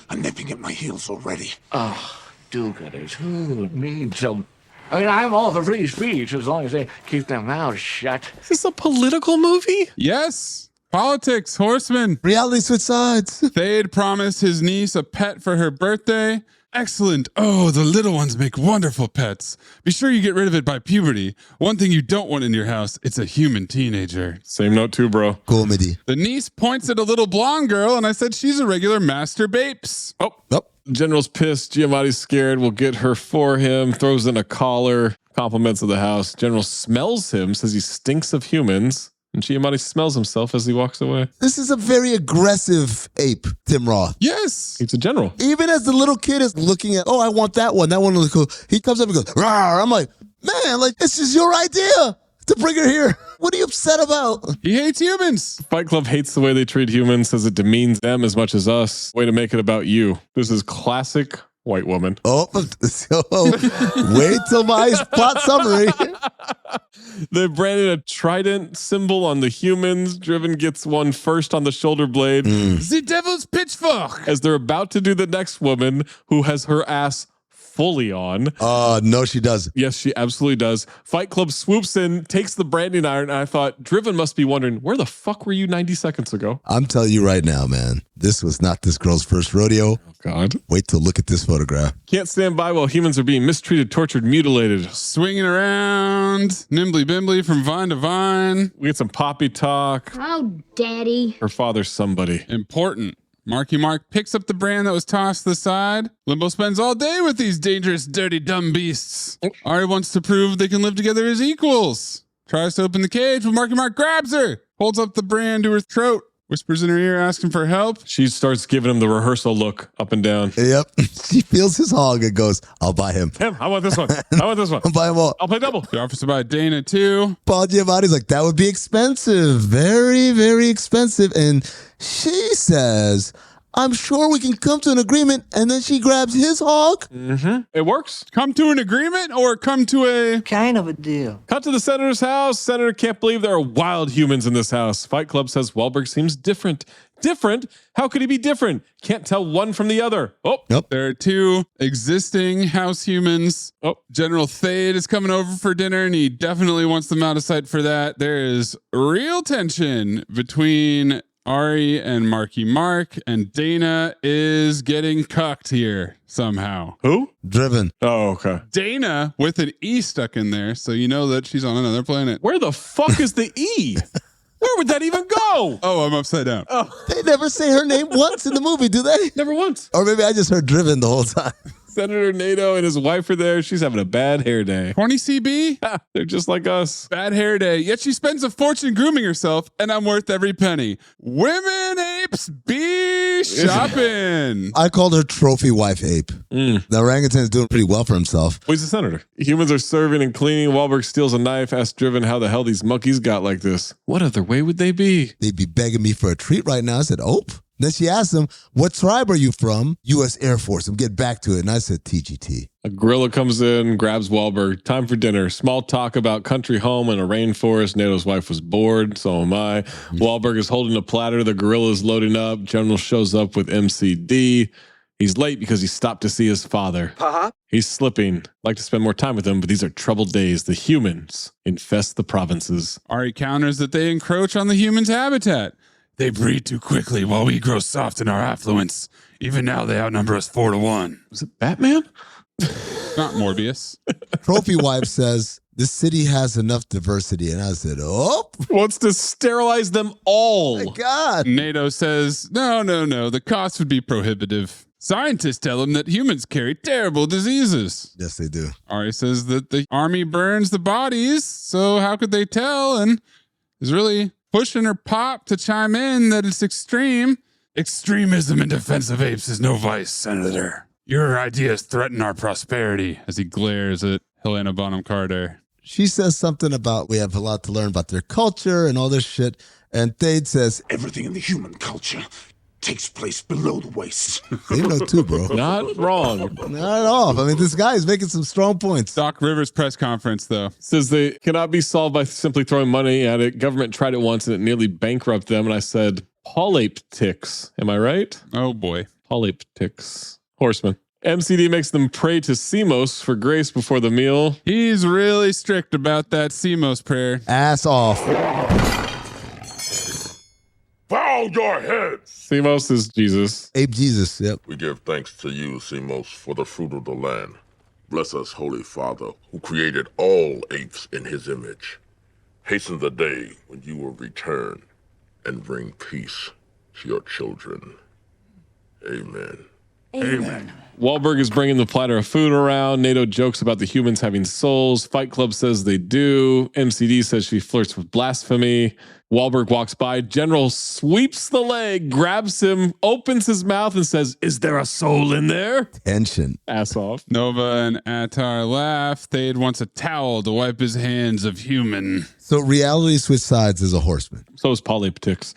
are nipping at my heels already. Oh, do-gooders, who needs them? I mean, I'm all for free speech as long as they keep their mouths shut. Is this a political movie? Yes. Politics, horsemen. Reality switch sides. Thade promised his niece a pet for her birthday. Excellent. Oh, the little ones make wonderful pets. Be sure you get rid of it by puberty. One thing you don't want in your house, it's a human teenager. Same note too, bro. Comedy. The niece points at a little blonde girl, and I said she's a regular master Bapes. Oh. General's pissed. Giamatti's scared. We'll get her for him. Throws in a collar. Compliments of the house. General smells him. Says he stinks of humans. And Giamatti smells himself as he walks away. This is a very aggressive ape, Tim Roth. Yes. He's a general. Even as the little kid is looking at, I want that one. That one looks cool. He comes up and goes, rawr. I'm like, man, like, this is your idea to bring her here. What are you upset about? He hates humans. Fight Club hates the way they treat humans. Says it demeans them as much as us. Way to make it about you. This is classic white woman. Oh, so wait till my plot summary. They branded a trident symbol on the humans. Driven gets one first on the shoulder blade. The devil's pitchfork. As they're about to do the next woman who has her ass fully on. No, she doesn't. Yes, she absolutely does. Fight Club swoops in, takes the branding iron, and I thought, Driven must be wondering, where the fuck were you 90 seconds ago? I'm telling you right now, man, this was not this girl's first rodeo. Oh, God. Wait till look at this photograph. Can't stand by while humans are being mistreated, tortured, mutilated. Swinging around, nimbly bimbly from vine to vine. We get some poppy talk. Oh, Daddy. Her father's somebody. Important. Marky Mark picks up the brand that was tossed to the side. Limbo spends all day with these dangerous, dirty, dumb beasts. Ari wants to prove they can live together as equals. Tries to open the cage, but Marky Mark grabs her. Holds up the brand to her throat. Whispers in her ear, asking for help. She starts giving him the rehearsal look up and down. Yep. She feels his hog and goes, I'll buy him. I want this one. I want this one. I'll buy them all. I'll play double. She offers to buy Dana too. Paul Giamatti's like, that would be expensive. Very, very expensive. And she says, I'm sure we can come to an agreement. And then she grabs his hog. It works. Come to an agreement or come to a Kind of a deal. Cut to the senator's house. Senator can't believe there are wild humans in this house. Fight Club says Wahlberg seems different. Different? How could he be different? Can't tell one from the other. Oh, Nope. There are two existing house humans. General Thade is coming over for dinner, and he definitely wants them out of sight for that. There is real tension between Ari and Marky Mark, and Dana is getting cucked here somehow. Who? Driven. Oh, okay. Dana with an E stuck in there, so you know that she's on another planet. Where the fuck is the E? Where would that even go? Oh, I'm upside down. They never say her name once in the movie, do they? Never once. Or maybe I just heard Driven the whole time. Senator NATO and his wife are there. She's having a bad hair day. 20 CB? They're just like us. Bad hair day. Yet she spends a fortune grooming herself, and I'm worth every penny. Women apes be shopping. I called her trophy wife ape. The orangutan is doing pretty well for himself. Well, he's a senator. Humans are serving and cleaning. Wahlberg steals a knife, asks Driven how the hell these monkeys got like this. What other way would they be? They'd be begging me for a treat right now. I said, Ope. Then she asked him, what tribe are you from? U.S. Air Force. I'm getting back to it. And I said, TGT. A gorilla comes in, grabs Wahlberg. Time for dinner. Small talk about country home and a rainforest. NATO's wife was bored. So am I. Wahlberg is holding a platter. The gorilla's loading up. General shows up with MCD. He's late because he stopped to see his father. He's slipping. Like to spend more time with them, but these are troubled days. The humans infest the provinces. Ari counters that they encroach on the humans' habitat. They breed too quickly while we grow soft in our affluence. Even now, they outnumber us 4-1. Was it Batman? Not Morbius. Trophy Wife says, the city has enough diversity. And I said, oh. Wants to sterilize them all. My God. NATO says, no. The cost would be prohibitive. Scientists tell him that humans carry terrible diseases. Yes, they do. Ari says that the army burns the bodies, so how could they tell? And is really pushing her pop to chime in that it's extreme. Extremism in defense of apes is no vice, Senator. Your ideas threaten our prosperity, as he glares at Helena Bonham Carter. She says something about we have a lot to learn about their culture and all this shit. And Thade says, everything in the human culture takes place below the waist. They know too, bro. Not wrong. Not at all. I mean, this guy is making some strong points. Doc Rivers' press conference, though. Says they cannot be solved by simply throwing money at it. Government tried it once and it nearly bankrupted them. And I said, polyp ticks. Am I right? Oh, boy. Polyp ticks. Horsemen. MCD makes them pray to Semos for grace before the meal. He's really strict about that Semos prayer. Ass off. Bow your heads. Semos is Jesus. Ape Jesus, yep. We give thanks to you, Semos, for the fruit of the land. Bless us, Holy Father, who created all apes in his image. Hasten the day when you will return and bring peace to your children. Amen. Amen. Wahlberg is bringing the platter of food around. NATO jokes about the humans having souls. Fight Club says they do. MCD says she flirts with blasphemy. Wahlberg walks by. General sweeps the leg, grabs him, opens his mouth, and says, is there a soul in there? Tension. Ass off. Nova and Attar laugh. Thade wants a towel to wipe his hands of human. So reality switch sides is a horseman. So is Polyptix.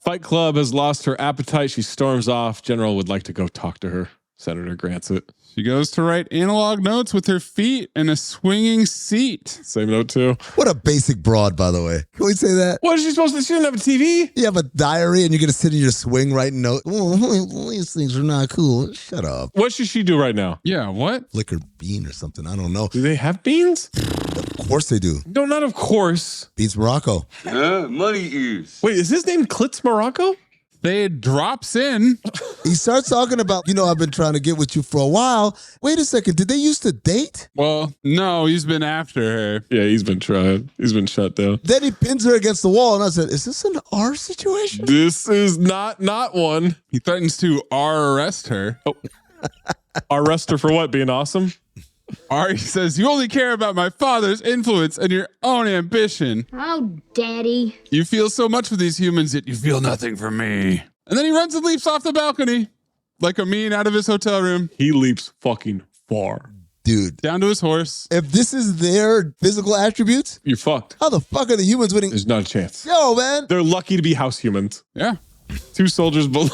Fight Club has lost her appetite. She storms off. General would like to go talk to her. Senator grants it. She goes to write analog notes with her feet in a swinging seat. Same note too. What a basic broad, by the way. Can we say that? What is she supposed to? She doesn't have a TV? You have a diary and you're going to sit in your swing writing notes. Oh, these things are not cool. Shut up. What should she do right now? Yeah, what? Flick her bean or something. I don't know. Do they have beans? Of course they do. No, not of course. Beans Morocco. Money ears. Wait, is his name Klitz Morocco? Thade drops in. He starts talking about, I've been trying to get with you for a while. Wait a second. Did they used to date? Well, no, he's been after her. Yeah, he's been trying. He's been shut down. Then he pins her against the wall. And I said, is this an R situation? This is not one. He threatens to arrest her. Oh. Arrest her for what? Being awesome? Ari says, you only care about my father's influence and your own ambition. Oh, Daddy. You feel so much for these humans, yet you feel nothing for me. And then he runs and leaps off the balcony like Amin out of his hotel room. He leaps fucking far. Dude. Down to his horse. If this is their physical attributes, you're fucked. How the fuck are the humans winning? There's not a chance. Yo, man. They're lucky to be house humans. Yeah. 2 soldiers below.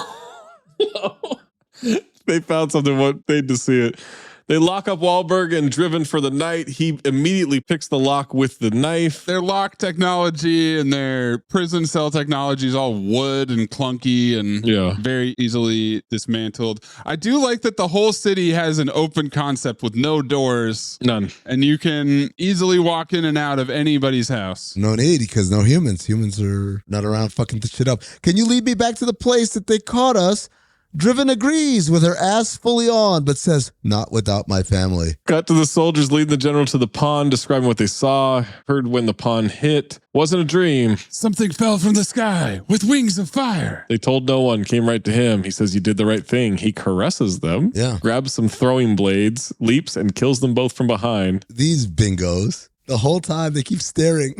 They found something, what they'd to see it. They lock up Wahlberg and Driven for the night. He immediately picks the lock with the knife. Their lock technology and their prison cell technology is all wood and clunky and very easily dismantled. I do like that the whole city has an open concept with no doors. None. And you can easily walk in and out of anybody's house. No need, because no humans. Humans are not around fucking this shit up. Can you lead me back to the place that they caught us? Driven agrees with her ass fully on, but says, not without my family. Cut to the soldiers leading the general to the pond, describing what they saw, heard when the pond hit. Wasn't a dream. Something fell from the sky with wings of fire. They told no one, came right to him. He says, you did the right thing. He caresses them, grabs some throwing blades, leaps, and kills them both from behind. These bingos. The whole time they keep staring.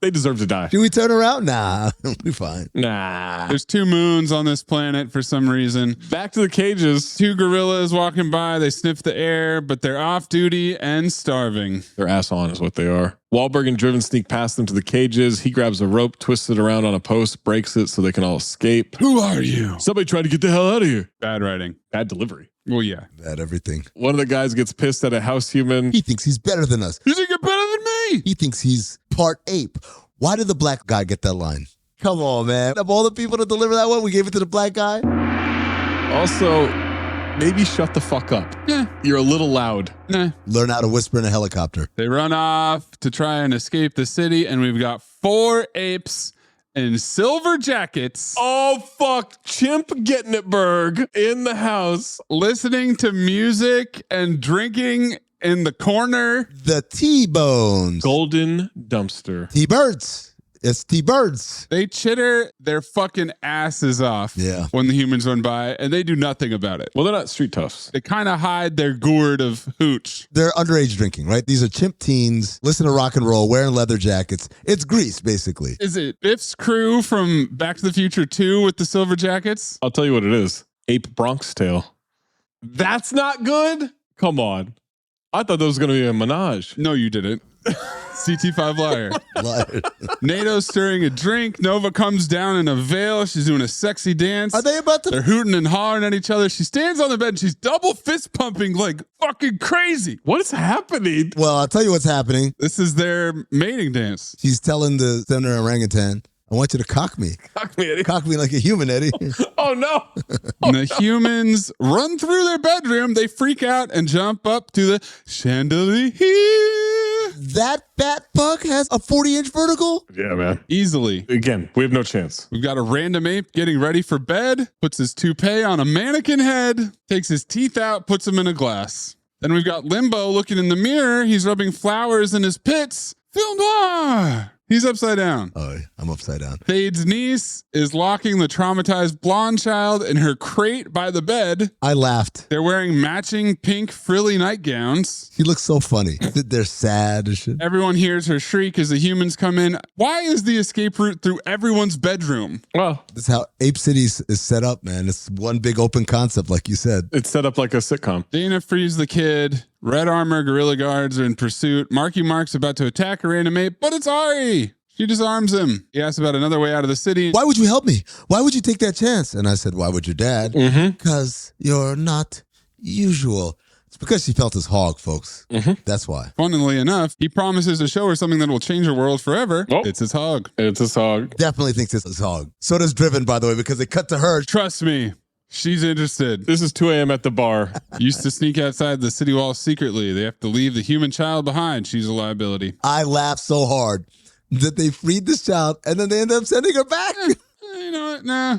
They deserve to die. Should we turn around? Nah, we're fine. Nah. There's 2 moons on this planet for some reason. Back to the cages. 2 gorillas walking by. They sniff the air, but they're off duty and starving. Their ass on is what they are. Wahlberg and Driven sneak past them to the cages. He grabs a rope, twists it around on a post, breaks it so they can all escape. Who are you? Somebody tried to get the hell out of here. Bad writing. Bad delivery. Well, yeah. Bad everything. One of the guys gets pissed at a house human. He thinks he's better than us. You think you're better than me? He thinks he's part ape. Why did the black guy get that line? Come on, man. Of all the people to deliver that one, we gave it to the black guy? Also, maybe shut the fuck up. Yeah. You're a little loud. Nah. Learn how to whisper in a helicopter. They run off to try and escape the city, and we've got 4 apes in silver jackets. Oh, fuck. Chimp getting it, Berg, in the house. Listening to music and drinking in the corner. The T-Bones. Golden dumpster. T-Birds. It's T-Birds. They chitter their fucking asses off when the humans run by, and they do nothing about it. Well, they're not street toughs. They kind of hide their gourd of hooch. They're underage drinking, right? These are chimp teens, listen to rock and roll, wearing leather jackets. It's Grease, basically. Is it Biff's crew from Back to the Future 2 with the silver jackets? I'll tell you what it is. Ape Bronx Tale. That's not good? Come on. I thought that was going to be a menage. No, you didn't. CT5 liar. NATO's stirring a drink. Nova comes down in a veil. She's doing a sexy dance. Are they about to? They're hooting and hollering at each other. She stands on the bed and she's double fist pumping like fucking crazy. What is happening? Well, I'll tell you what's happening. This is their mating dance. She's telling the center orangutan, I want you to cock me. Cock me, Eddie. Cock me like a human, Eddie. Oh, no. And the humans run through their bedroom. They freak out and jump up to the chandelier. That fat fuck has a 40-inch vertical? Yeah, man. Easily. Again, we have no chance. We've got a random ape getting ready for bed, puts his toupee on a mannequin head, takes his teeth out, puts them in a glass. Then we've got Limbo looking in the mirror. He's rubbing flowers in his pits. Film noir. He's upside down. Oh, I'm upside down. Thede's niece is locking the traumatized blonde child in her crate by the bed. I laughed. They're wearing matching pink frilly nightgowns. She looks so funny. They're sad and shit. Everyone hears her shriek as the humans come in. Why is the escape route through everyone's bedroom? Well, that's how Ape City is set up, man. It's one big open concept, like you said. It's set up like a sitcom. Dana frees the kid. Red armor gorilla guards are in pursuit. Marky Mark's about to attack a random ape, but it's Ari. She disarms him. He asks about another way out of the city. Why would you help me? Why would you take that chance? And I said, why would your dad? Because you're not usual. It's because she felt his hog, folks. That's why. Funnily enough, he promises to show her something that will change her world forever. Oh. It's his hog. It's his hog. Definitely thinks it's his hog. So does Driven, by the way, because they cut to her. Trust me. She's interested. This is 2 a.m. at the bar. Used to sneak outside the city walls secretly. They have to leave the human child behind. She's a liability. I laughed so hard that they freed this child and then they end up sending her back. You know what? Nah.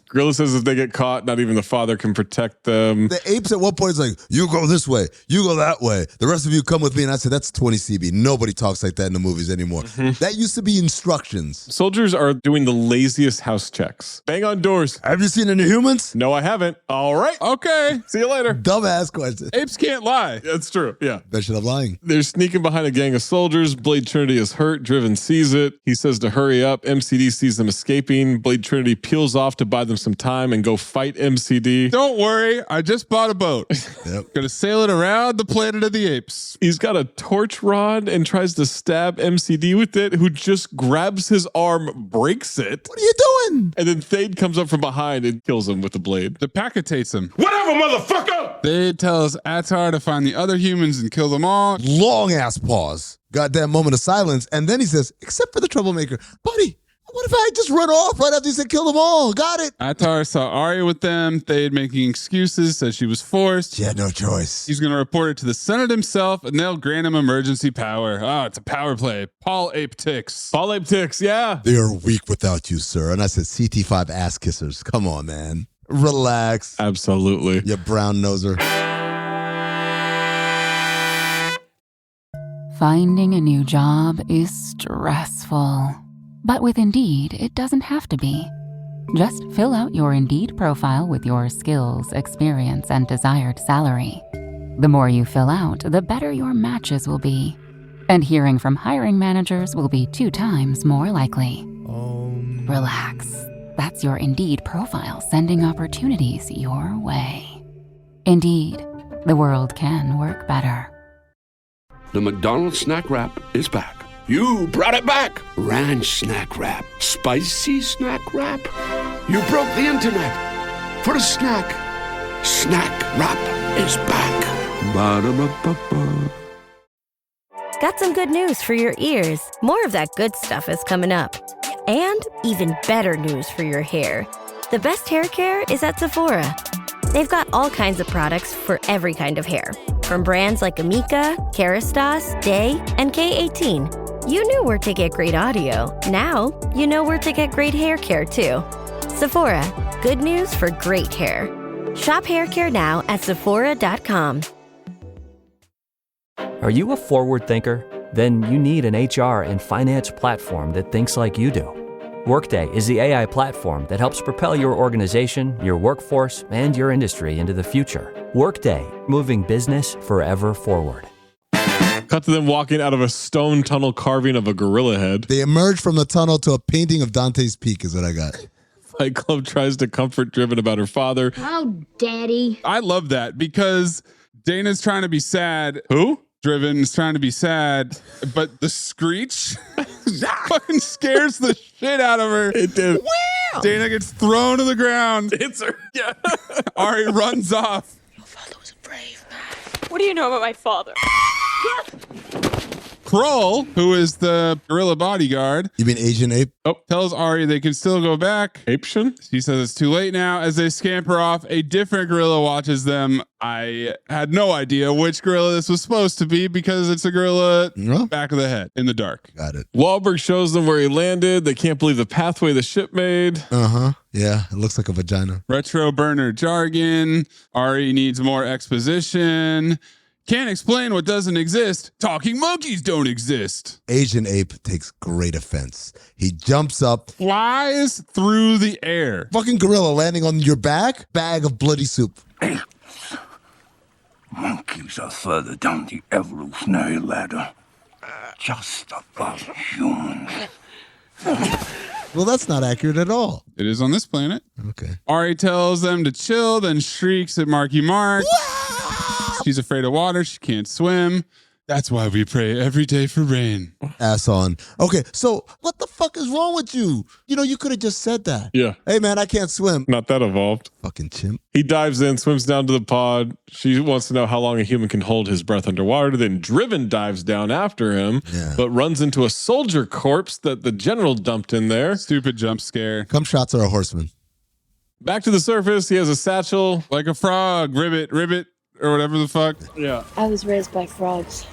Gorilla says if they get caught, not even the father can protect them. The apes at one point is like, you go this way, you go that way. The rest of you come with me. And I said, that's 20 CB. Nobody talks like that in the movies anymore. That used to be instructions. Soldiers are doing the laziest house checks. Bang on doors. Have you seen any humans? No, I haven't. All right. Okay. See you later. Dumbass question. Apes can't lie. That's true. Yeah. Bet you I'm lying. They're sneaking behind a gang of soldiers. Blade Trinity is hurt. Driven sees it. He says to hurry up. MCD sees them escaping. Blade Trinity peels off to buy them some time and go fight MCD. Don't worry. I just bought a boat. Yep. Gonna sail it around the planet of the apes. He's got a torch rod and tries to stab MCD with it, who just grabs his arm, breaks it. What are you doing? And then Thade comes up from behind and kills him with the blade. Decapitates him. Whatever, motherfucker! Thade tells Attar to find the other humans and kill them all. Long ass pause. Goddamn moment of silence. And then he says, except for the troublemaker. Buddy, what if I just run off right after you said kill them all? Got it. Attar saw Ari with them. Thade making excuses, says she was forced. She had no choice. He's going to report it to the Senate himself, and they'll grant him emergency power. Oh, it's a power play. Paul Ape Ticks. Paul Ape Ticks, yeah. They are weak without you, sir. And I said, CT5 ass kissers. Come on, man. Relax. Absolutely. You brown noser. Finding a new job is stressful. But with Indeed, it doesn't have to be. Just fill out your Indeed profile with your skills, experience, and desired salary. The more you fill out, the better your matches will be. And hearing from hiring managers will be 2 times more likely. Relax. That's your Indeed profile sending opportunities your way. Indeed, the world can work better. The McDonald's snack wrap is back. You brought it back. Ranch snack wrap. Spicy snack wrap. You broke the internet for a snack. Snack wrap is back. Ba-da-ba-ba-ba. Got some good news for your ears. More of that good stuff is coming up. And even better news for your hair. The best hair care is at Sephora. They've got all kinds of products for every kind of hair, from brands like Amika, Kerastase, Day, and K18. You knew where to get great audio. Now, you know where to get great hair care, too. Sephora, good news for great hair. Shop hair care now at Sephora.com. Are you a forward thinker? Then you need an HR and finance platform that thinks like you do. Workday is the AI platform that helps propel your organization, your workforce, and your industry into the future. Workday, moving business forever forward. Cut to them walking out of a stone tunnel carving of a gorilla head. They emerge from the tunnel to a painting of Dante's Peak is what I got. Fight Club tries to comfort Driven about her father. Oh, Daddy. I love that because Dana's trying to be sad. Who? Driven is trying to be sad, but the screech fucking scares the shit out of her. It did. Wow. Dana gets thrown to the ground. It's her. Yeah. Ari runs off. Your father was a brave man. What do you know about my father? Kroll, who is the gorilla bodyguard. You mean Asian ape? Oh, tells Ari they can still go back. Apeshun? He says it's too late now. As they scamper off, a different gorilla watches them. I had no idea which gorilla this was supposed to be because it's a gorilla back of the head in the dark. Got it. Wahlberg shows them where he landed. They can't believe the pathway the ship made. Uh-huh. Yeah, it looks like a vagina. Retro burner jargon. Ari needs more exposition. Can't explain what doesn't exist. Talking monkeys don't exist. Asian ape takes great offense. He jumps up, flies through the air. Fucking gorilla landing on your back, bag of bloody soup. Monkeys are further down the evolutionary ladder, just above humans. Well, that's not accurate at all. It is on this planet. Okay. Ari tells them to chill, then shrieks at Marky Mark. She's afraid of water. She can't swim. That's why we pray every day for rain. Ass on. Okay, so what the fuck is wrong with you? You know, you could have just said that. Yeah. Hey, man, I can't swim. Not that evolved. Fucking chimp. He dives in, swims down to the pod. She wants to know how long a human can hold his breath underwater. Then Driven dives down after him, but runs into a soldier corpse that the general dumped in there. Stupid jump scare. Come shots are a horseman. Back to the surface. He has a satchel. Like a frog. Ribbit, or whatever the fuck. Yeah. I was raised by frogs.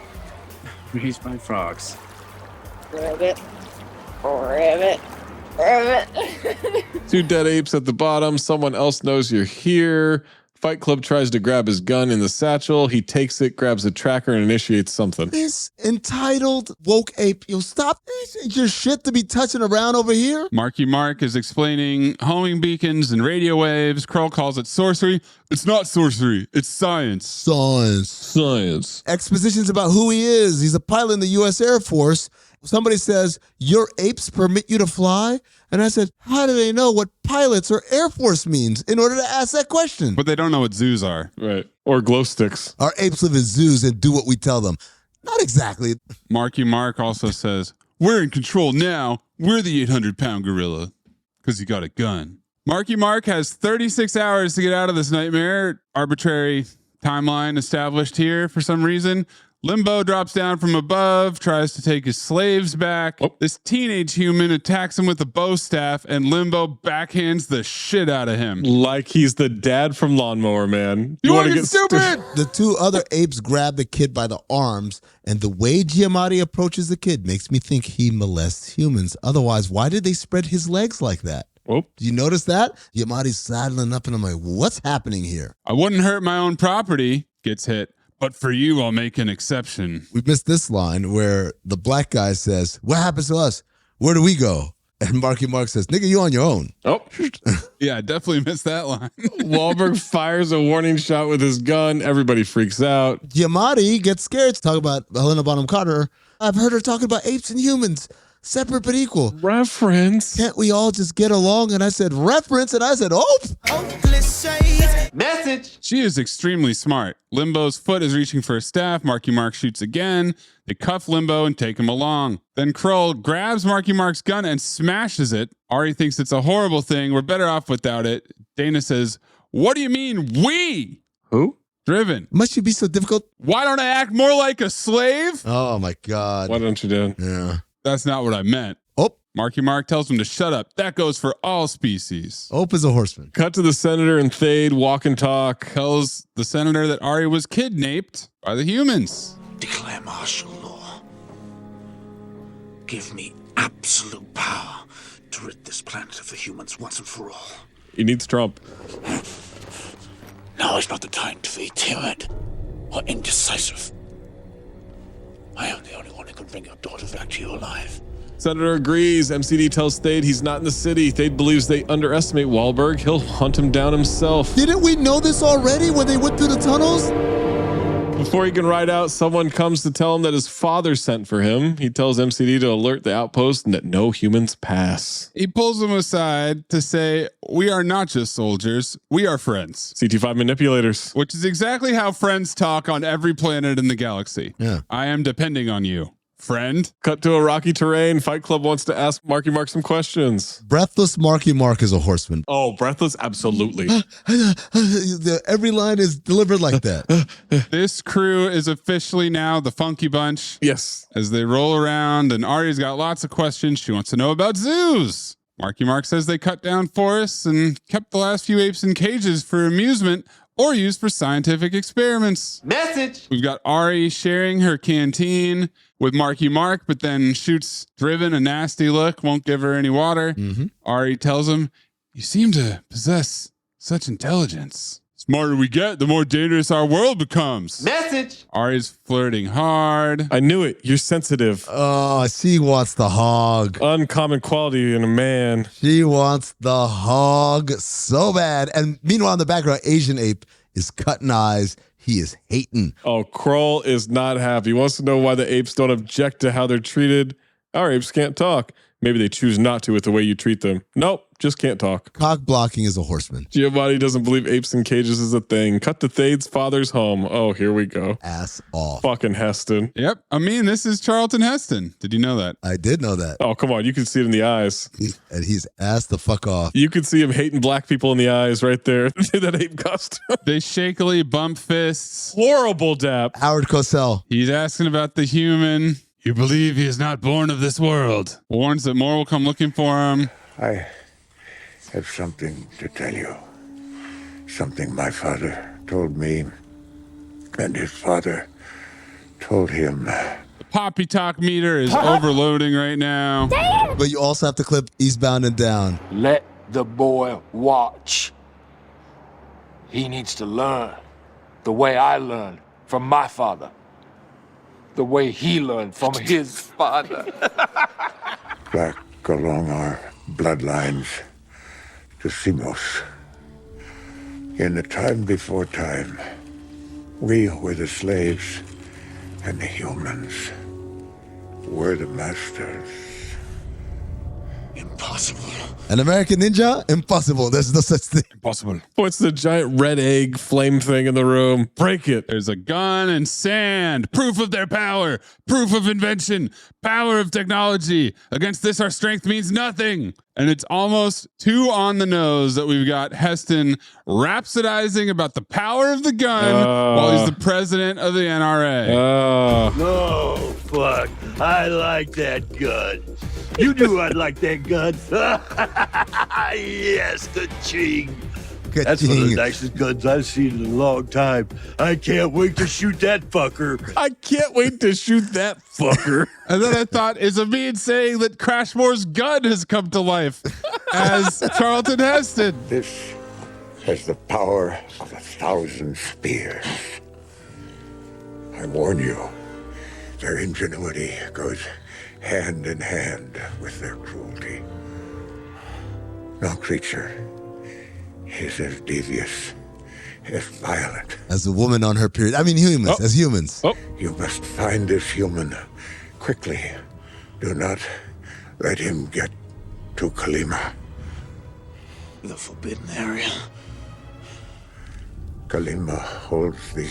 Raised by frogs. Ribbit. Ribbit. Ribbit. Two dead apes at the bottom. Someone else knows you're here. Fight Club tries to grab his gun in the satchel. He takes it, grabs the tracker, and initiates something. This entitled woke ape, you'll stop. This ain't your shit to be touching around over here. Marky Mark is explaining homing beacons and radio waves. Kroll calls it sorcery. It's not sorcery. It's science. Science. Expositions about who he is. He's a pilot in the U.S. Air Force. Somebody says, your apes permit you to fly? And I said, how do they know what pilots or Air Force means in order to ask that question? But they don't know what zoos are. Right. Or glow sticks. Our apes live in zoos and do what we tell them. Not exactly. Marky Mark also says, we're in control now. We're the 800-pound gorilla because he got a gun. Marky Mark has 36 hours to get out of this nightmare. Arbitrary timeline established here for some reason. Limbo drops down from above, tries to take his slaves back. This teenage human attacks him with a bow staff, and Limbo backhands the shit out of him. Like he's the dad from Lawnmower Man. You want to get stupid? The two other apes grab the kid by the arms, and the way Giamatti approaches the kid makes me think he molests humans. Otherwise, why did they spread his legs like that? Oh. Do you notice that? Giamatti's saddling up, and I'm like, what's happening here? I wouldn't hurt my own property. Gets hit. But for you, I'll make an exception. We missed this line where the black guy says, what happens to us? Where do we go? And Marky Mark says, nigga, you on your own. Oh. Yeah, I definitely missed that line. Wahlberg fires a warning shot with his gun. Everybody freaks out. Giamatti gets scared to talk about Helena Bonham Carter. I've heard her talking about apes and humans. Separate but equal. Reference. Can't we all just get along? And I said, reference. And I said, oh. Message. She is extremely smart. Limbo's foot is reaching for a staff. Marky Mark shoots again. They cuff Limbo and take him along. Then Kroll grabs Marky Mark's gun and smashes it. Ari thinks it's a horrible thing. We're better off without it. Dana says, what do you mean we? Who? Driven. Must you be so difficult? Why don't I act more like a slave? Oh, my God. Why don't you do? Yeah. That's not what I meant. Oh, Marky Mark tells him to shut up. That goes for all species. Ope is a horseman. Cut to the senator and Thade walk and talk. Tells the senator that Ari was kidnapped by the humans. Declare martial law. Give me absolute power to rid this planet of the humans once and for all. He needs Trump. Now is not the time to be timid or indecisive. I am the only one who can bring your daughter back to you alive. Senator agrees. MCD tells Thade he's not in the city. Thade believes they underestimate Wahlberg. He'll hunt him down himself. Didn't we know this already when they went through the tunnels? Before he can ride out, someone comes to tell him that his father sent for him. He tells MCD to alert the outpost and that no humans pass. He pulls him aside to say, we are not just soldiers, we are friends. CT5 manipulators. Which is exactly how friends talk on every planet in the galaxy. Yeah. I am depending on you, friend. Cut to a rocky terrain. Fight Club wants to ask Marky Mark some questions. Breathless Marky Mark is a horseman. Oh, breathless? Absolutely. Every line is delivered like that. This crew is officially now the Funky Bunch. Yes. As they roll around, and Ari's got lots of questions. She wants to know about zoos. Marky Mark says they cut down forests and kept the last few apes in cages for amusement or used for scientific experiments. Message! We've got Ari sharing her canteen with Marky Mark, but then shoots Driven a nasty look, won't give her any water. Ari tells him, you seem to possess such intelligence. Smarter we get, the more dangerous our world becomes. Message! Ari's flirting hard. I knew it. You're sensitive. Oh, she wants the hog. Uncommon quality in a man. She wants the hog so bad. And meanwhile, in the background, Asian ape is cutting eyes. He is hating. Oh, Kroll is not happy. He wants to know why the apes don't object to how they're treated. Our apes can't talk. Maybe they choose not to with the way you treat them. Nope, just can't talk. Cock blocking is a horseman. Giovanni doesn't believe apes in cages is a thing. Cut to Thade's father's home. Oh, here we go. Ass off. Fucking Heston. Yep. I mean, this is Charlton Heston. Did you know that? I did know that. Oh, come on. You can see it in the eyes. And he's ass the fuck off. You can see him hating black people in the eyes right there. That ape costume. They shakily bump fists. Horrible dap. Howard Cosell. He's asking about the human. You believe he is not born of this world. Warns that more will come looking for him. I have something to tell you. Something my father told me, and his father told him. The Poppy Talk meter is overloading right now. But you also have to clip Eastbound and Down. Let the boy watch. He needs to learn the way I learned from my father. The way he learned from his father. Back along our bloodlines to Simos. In the time before time, we were the slaves and the humans were the masters. Impossible. An American Ninja? Impossible. There's no such thing. Impossible. What's the giant red egg flame thing in the room? Break it. There's a gun and sand. Proof of their power. Proof of invention. Power of technology. Against this, our strength means nothing. And it's almost too on the nose that we've got Heston rhapsodizing about the power of the gun while he's the president of the NRA. No, fuck. I like that gun. You knew I'd like that gun. Yes, the ching. That's one of the nicest guns I've seen in a long time. I can't wait to shoot that fucker. I can't wait to shoot that fucker. And then I thought, is Amin saying that Crashmore's gun has come to life as Charlton Heston? This has the power of 1,000 spears. I warn you, their ingenuity goes hand in hand with their cruelty. No creature is as devious, as violent. As a woman on her period. I mean, humans. As humans. You must find this human quickly. Do not let him get to Kalima. The forbidden area. Kalima holds the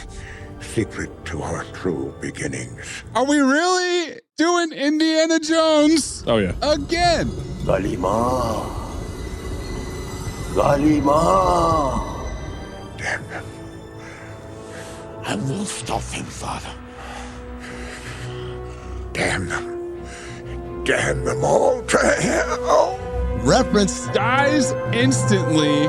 secret to our true beginnings. Are we really doing Indiana Jones? Oh, yeah. Again. Kalima. Kalima. Damn them. I will stop him, Father. Damn them. Scan them all to hell. Reference. Dies instantly.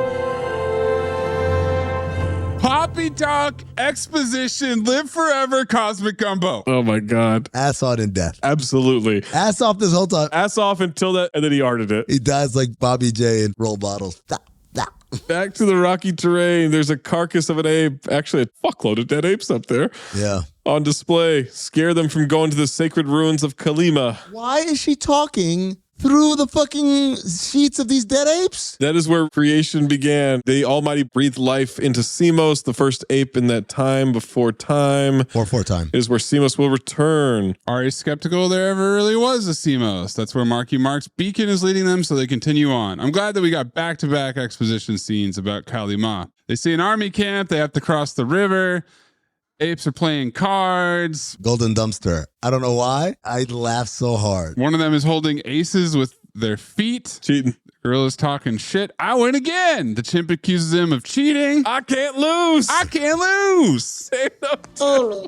Poppy talk, exposition, live forever, cosmic gumbo. Oh my God. Ass on in death. Absolutely. Ass off this whole time. Ass off until that, and then he arted it. He dies like Bobby J in role models. Back to the rocky terrain. There's a carcass of an ape. Actually, a fuckload of dead apes up there. Yeah. On display. Scare them from going to the sacred ruins of Kalima. Why is she talking through the fucking sheets of these dead apes? That is where creation began. The Almighty breathed life into Semos, the first ape in that time before time. Before time. Is where Semos will return. Ari's skeptical there ever really was a Semos. That's where Marky Mark's beacon is leading them so they continue on. I'm glad that we got back-to-back exposition scenes about Kalima. They see an army camp. They have to cross the river. Apes are playing cards. Golden dumpster. I don't know why. I laughed so hard. One of them is holding aces with their feet. Cheating. The gorilla's talking shit. I win again. The chimp accuses him of cheating. I can't lose. I can't lose. Amy,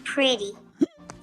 pretty.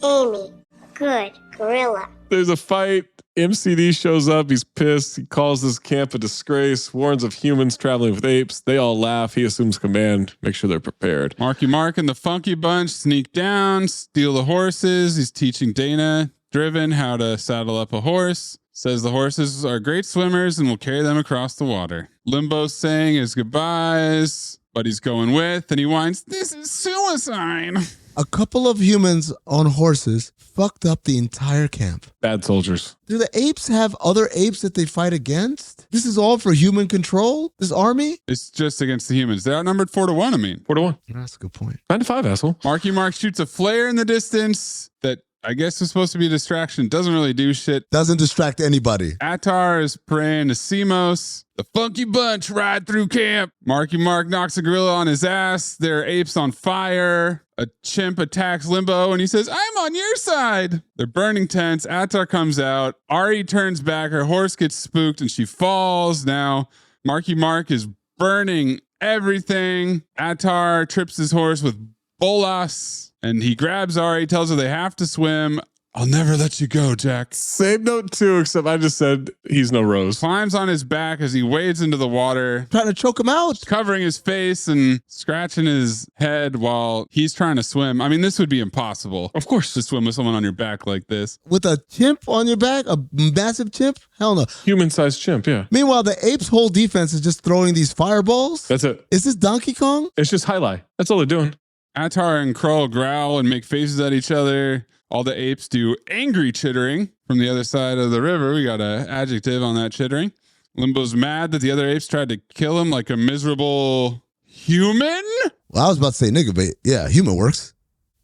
Amy, good. Gorilla. There's a fight. MCD shows up. He's pissed. He calls this camp a disgrace, warns of humans traveling with apes. They all laugh. He assumes command. Make sure they're prepared. Marky Mark and the Funky Bunch sneak down, steal the horses. He's teaching Dana, Driven, how to saddle up a horse. Says the horses are great swimmers and will carry them across the water. Limbo's saying his goodbyes, but he's going with, and he whines, "This is suicide." A couple of humans on horses fucked up the entire camp. Bad soldiers. Do the apes have other apes that they fight against? This is all for human control? This army? It's just against the humans. They're outnumbered 4-1, I mean. 4-1. That's a good point. 9-5, asshole. Marky Mark shoots a flare in the distance that I guess is supposed to be a distraction. Doesn't really do shit. Doesn't distract anybody. Attar is praying to Semos. The Funky Bunch ride through camp. Marky Mark knocks a gorilla on his ass. There are apes on fire. A chimp attacks Limbo and he says, "I'm on your side." They're burning tents. Attar comes out. Ari turns back. Her horse gets spooked and she falls. Now Marky Mark is burning everything. Attar trips his horse with bolas and he grabs Ari, tells her they have to swim. "I'll never let you go, Jack." Same note too, except I just said he's no Rose. Climbs on his back as he wades into the water. Trying to choke him out. Covering his face and scratching his head while he's trying to swim. I mean, this would be impossible. Of course. To swim with someone on your back like this. With a chimp on your back? A massive chimp? Hell no. Human-sized chimp, yeah. Meanwhile, the ape's whole defense is just throwing these fireballs. That's it. Is this Donkey Kong? It's just highlight. That's all they're doing. Attar and Krull growl and make faces at each other. All the apes do angry chittering from the other side of the river. We got an adjective on that chittering. Limbo's mad that the other apes tried to kill him like a miserable human. Well, I was about to say nigga, but yeah, human works.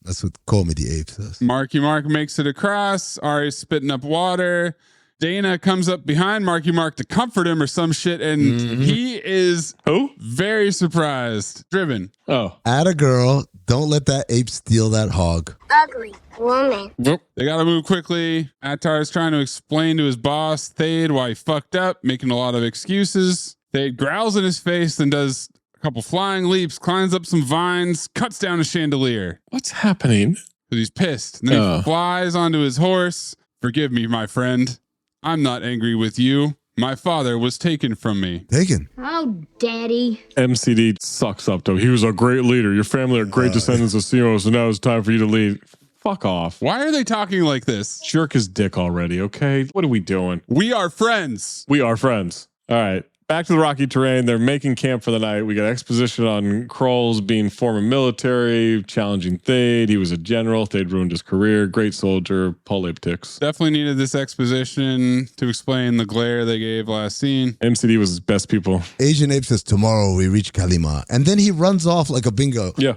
That's what Call Me the Ape says. Marky Mark makes it across. Ari's spitting up water. Dana comes up behind Marky Mark to comfort him or some shit, and he is very surprised. Driven. Oh. Atta girl, don't let that ape steal that hog. Ugly woman. They gotta move quickly. Attar is trying to explain to his boss, Thade, why he fucked up, making a lot of excuses. Thade growls in his face, then does a couple flying leaps, climbs up some vines, cuts down a chandelier. What's happening? Because he's pissed. And then he flies onto his horse. "Forgive me, my friend. I'm not angry with you. My father was taken from me." Taken? Oh, Daddy. MCD sucks up, though. He was a great leader. Your family are great descendants of Semos, so now it's time for you to lead. Fuck off. Why are they talking like this? Jerk his dick already, okay? What are we doing? We are friends. We are friends. All right. Back to the rocky terrain. They're making camp for the night. We got exposition on Krull's being former military, challenging Thade. He was a general. Thade ruined his career. Great soldier. Politics. Definitely needed this exposition to explain the glare they gave last scene. MCD was his best people. Asian Ape says, "Tomorrow we reach Kalima." And then he runs off like a bingo. Yeah.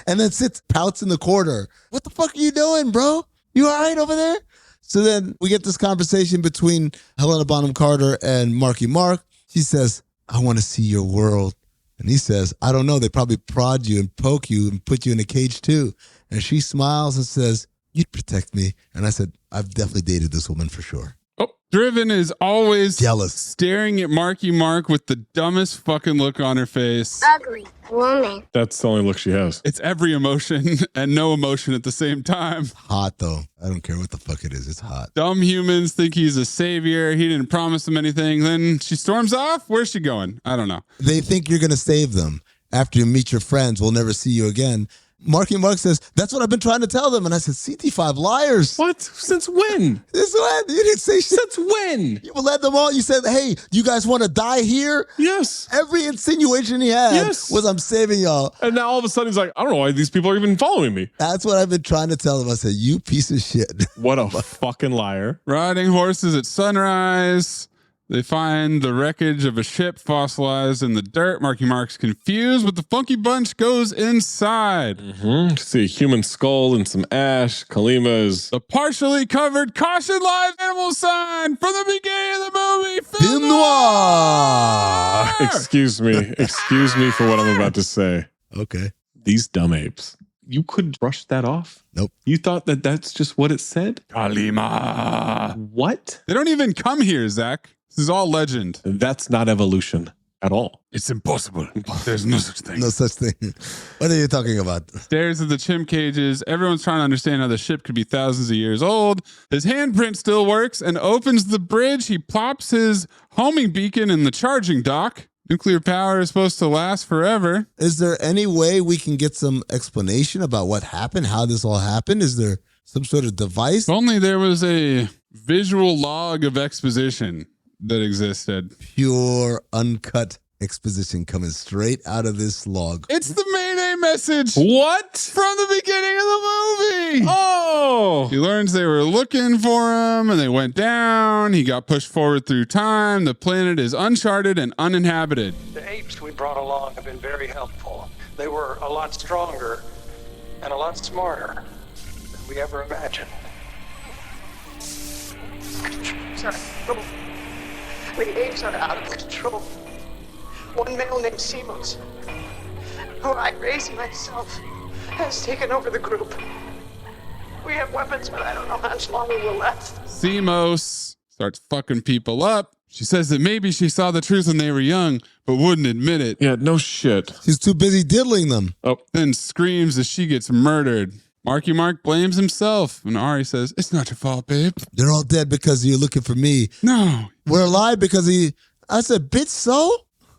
And then pouts in the corner. What the fuck are you doing, bro? You all right over there? So then we get this conversation between Helena Bonham Carter and Marky Mark. She says, "I want to see your world." And he says, "I don't know. They probably prod you and poke you and put you in a cage too." And she smiles and says, "You'd protect me." And I said, "I've definitely dated this woman for sure." Oh, Driven is always jealous, staring at Marky Mark with the dumbest fucking look on her face. Ugly woman. That's the only look she has. It's every emotion and no emotion at the same time. Hot though. I don't care what the fuck it is. It's hot. Dumb humans think he's a savior. He didn't promise them anything. Then she storms off. Where's she going? I don't know. They think you're going to save them. After you meet your friends, we'll never see you again. Marky Mark says, that's what I've been trying to tell them. And I said, CT5 liars. What? Since when? Since when? You didn't say shit. Since when? You led them all. You said, hey, you guys want to die here? Yes. Every insinuation he had was I'm saving y'all. And now all of a sudden he's like, I don't know why these people are even following me. That's what I've been trying to tell them. I said, you piece of shit. What a fucking liar. Riding horses at sunrise. They find the wreckage of a ship fossilized in the dirt. Marky Mark's confused, but the Funky Bunch goes inside. See a human skull and some ash. Kalima is the partially covered caution live animal sign from the beginning of the movie. Film noir. Excuse me for what I'm about to say. Okay. These dumb apes. You could brush that off? Nope. You thought that that's just what it said? Kalima. What? They don't even come here, Zach. This is all legend. That's not evolution at all. It's impossible. There's no such thing. No such thing. What are you talking about? Stares at the chimp cages. Everyone's trying to understand how the ship could be thousands of years old. His handprint still works and opens the bridge. He plops his homing beacon in the charging dock. Nuclear power is supposed to last forever. Is there any way we can get some explanation about what happened, how this all happened? Is there some sort of device? If only there was a visual log of exposition that existed. Pure, uncut exposition coming straight out of this log. It's the Mayday message. What? From the beginning of the movie. Oh. He learns they were looking for him and they went down. He got pushed forward through time. The planet is uncharted and uninhabited. The apes we brought along have been very helpful. They were a lot stronger and a lot smarter than we ever imagined. Sorry. The apes are out of control. One male named Simos, who I raised myself, has taken over the group. We have weapons, but I don't know how much longer we're left. Simos starts fucking people up. She says that maybe she saw the truth when they were young, but wouldn't admit it. Yeah, no shit. She's too busy diddling them. Oh, then screams as she gets murdered. Marky Mark blames himself, and Ari says, it's not your fault, babe. They're all dead because you're looking for me. No. We're alive because I said, bitch, so?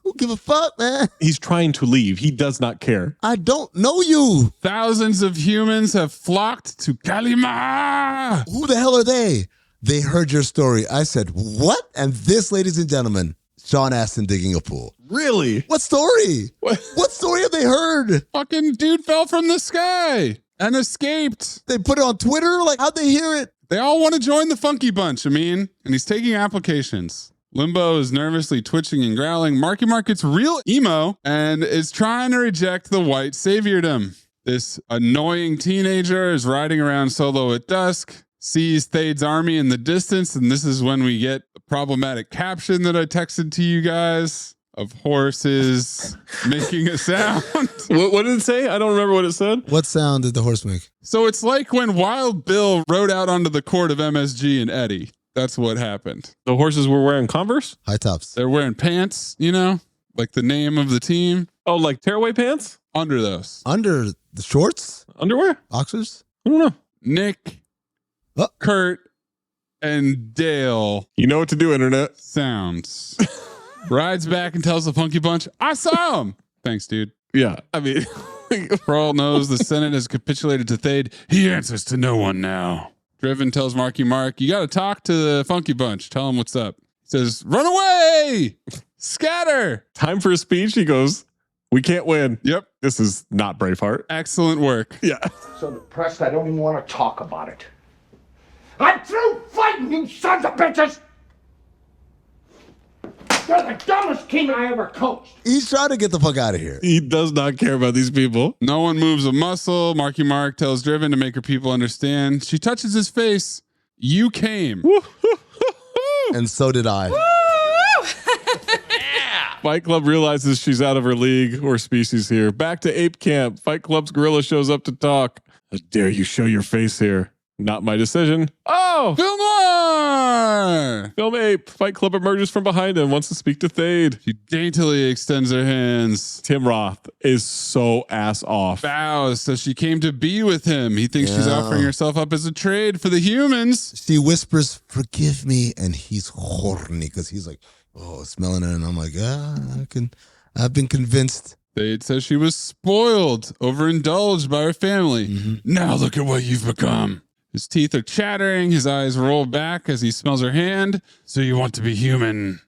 Who give a fuck, man? He's trying to leave. He does not care. I don't know you. Thousands of humans have flocked to Kalima. Who the hell are they? They heard your story. I said, what? And this, ladies and gentlemen, Sean Astin digging a pool. Really? What story? What story have they heard? Fucking dude fell from the sky and escaped. They put it on Twitter? Like, how'd they hear it? They all want to join the Funky Bunch, and he's taking applications. Limbo is nervously twitching and growling. Marky Mark gets real emo and is trying to reject the white saviordom. This annoying teenager is riding around solo at dusk, sees Thade's army in the distance, and this is when we get the problematic caption that I texted to you guys of horses making a sound. What did it say? I don't remember what it said. What sound did the horse make? So it's like when Wild Bill rode out onto the court of MSG and Eddie. That's what happened. The horses were wearing Converse? High tops. They're wearing pants, like the name of the team. Oh, like tearaway pants? Under those. Under the shorts? Underwear? Boxers? I don't know. Nick, Kurt, and Dale. You know what to do, Internet. Sounds. Rides back and tells the Funky Bunch, I saw him. Thanks, dude. Yeah, I mean... Pearl knows the Senate has capitulated to Thade. He answers to no one now. Driven tells Marky Mark, you got to talk to the Funky Bunch. Tell him what's up. He says, run away! Scatter! Time for a speech. He goes, we can't win. Yep. This is not Braveheart. Excellent work. Yeah. So depressed I don't even want to talk about it. I'm through fighting, you sons of bitches! You're the dumbest team I ever coached. He's trying to get the fuck out of here. He does not care about these people. No one moves a muscle. Marky Mark tells Driven to make her people understand. She touches his face. You came. And so did I. Fight Club realizes she's out of her league or species here. Back to ape camp. Fight Club's gorilla shows up to talk. How dare you show your face here? Not my decision. Oh! Film noir! Film Ape. Fight Club emerges from behind him, wants to speak to Thade. She daintily extends her hands. Tim Roth is so ass off. Bows, so she came to be with him. He thinks she's offering herself up as a trade for the humans. She whispers, "Forgive me," and he's horny because he's like, oh, smelling her, and I'm like, I've been convinced. Thade says she was spoiled, overindulged by her family. Now look at what you've become. His teeth are chattering. His eyes roll back as he smells her hand. So you want to be human.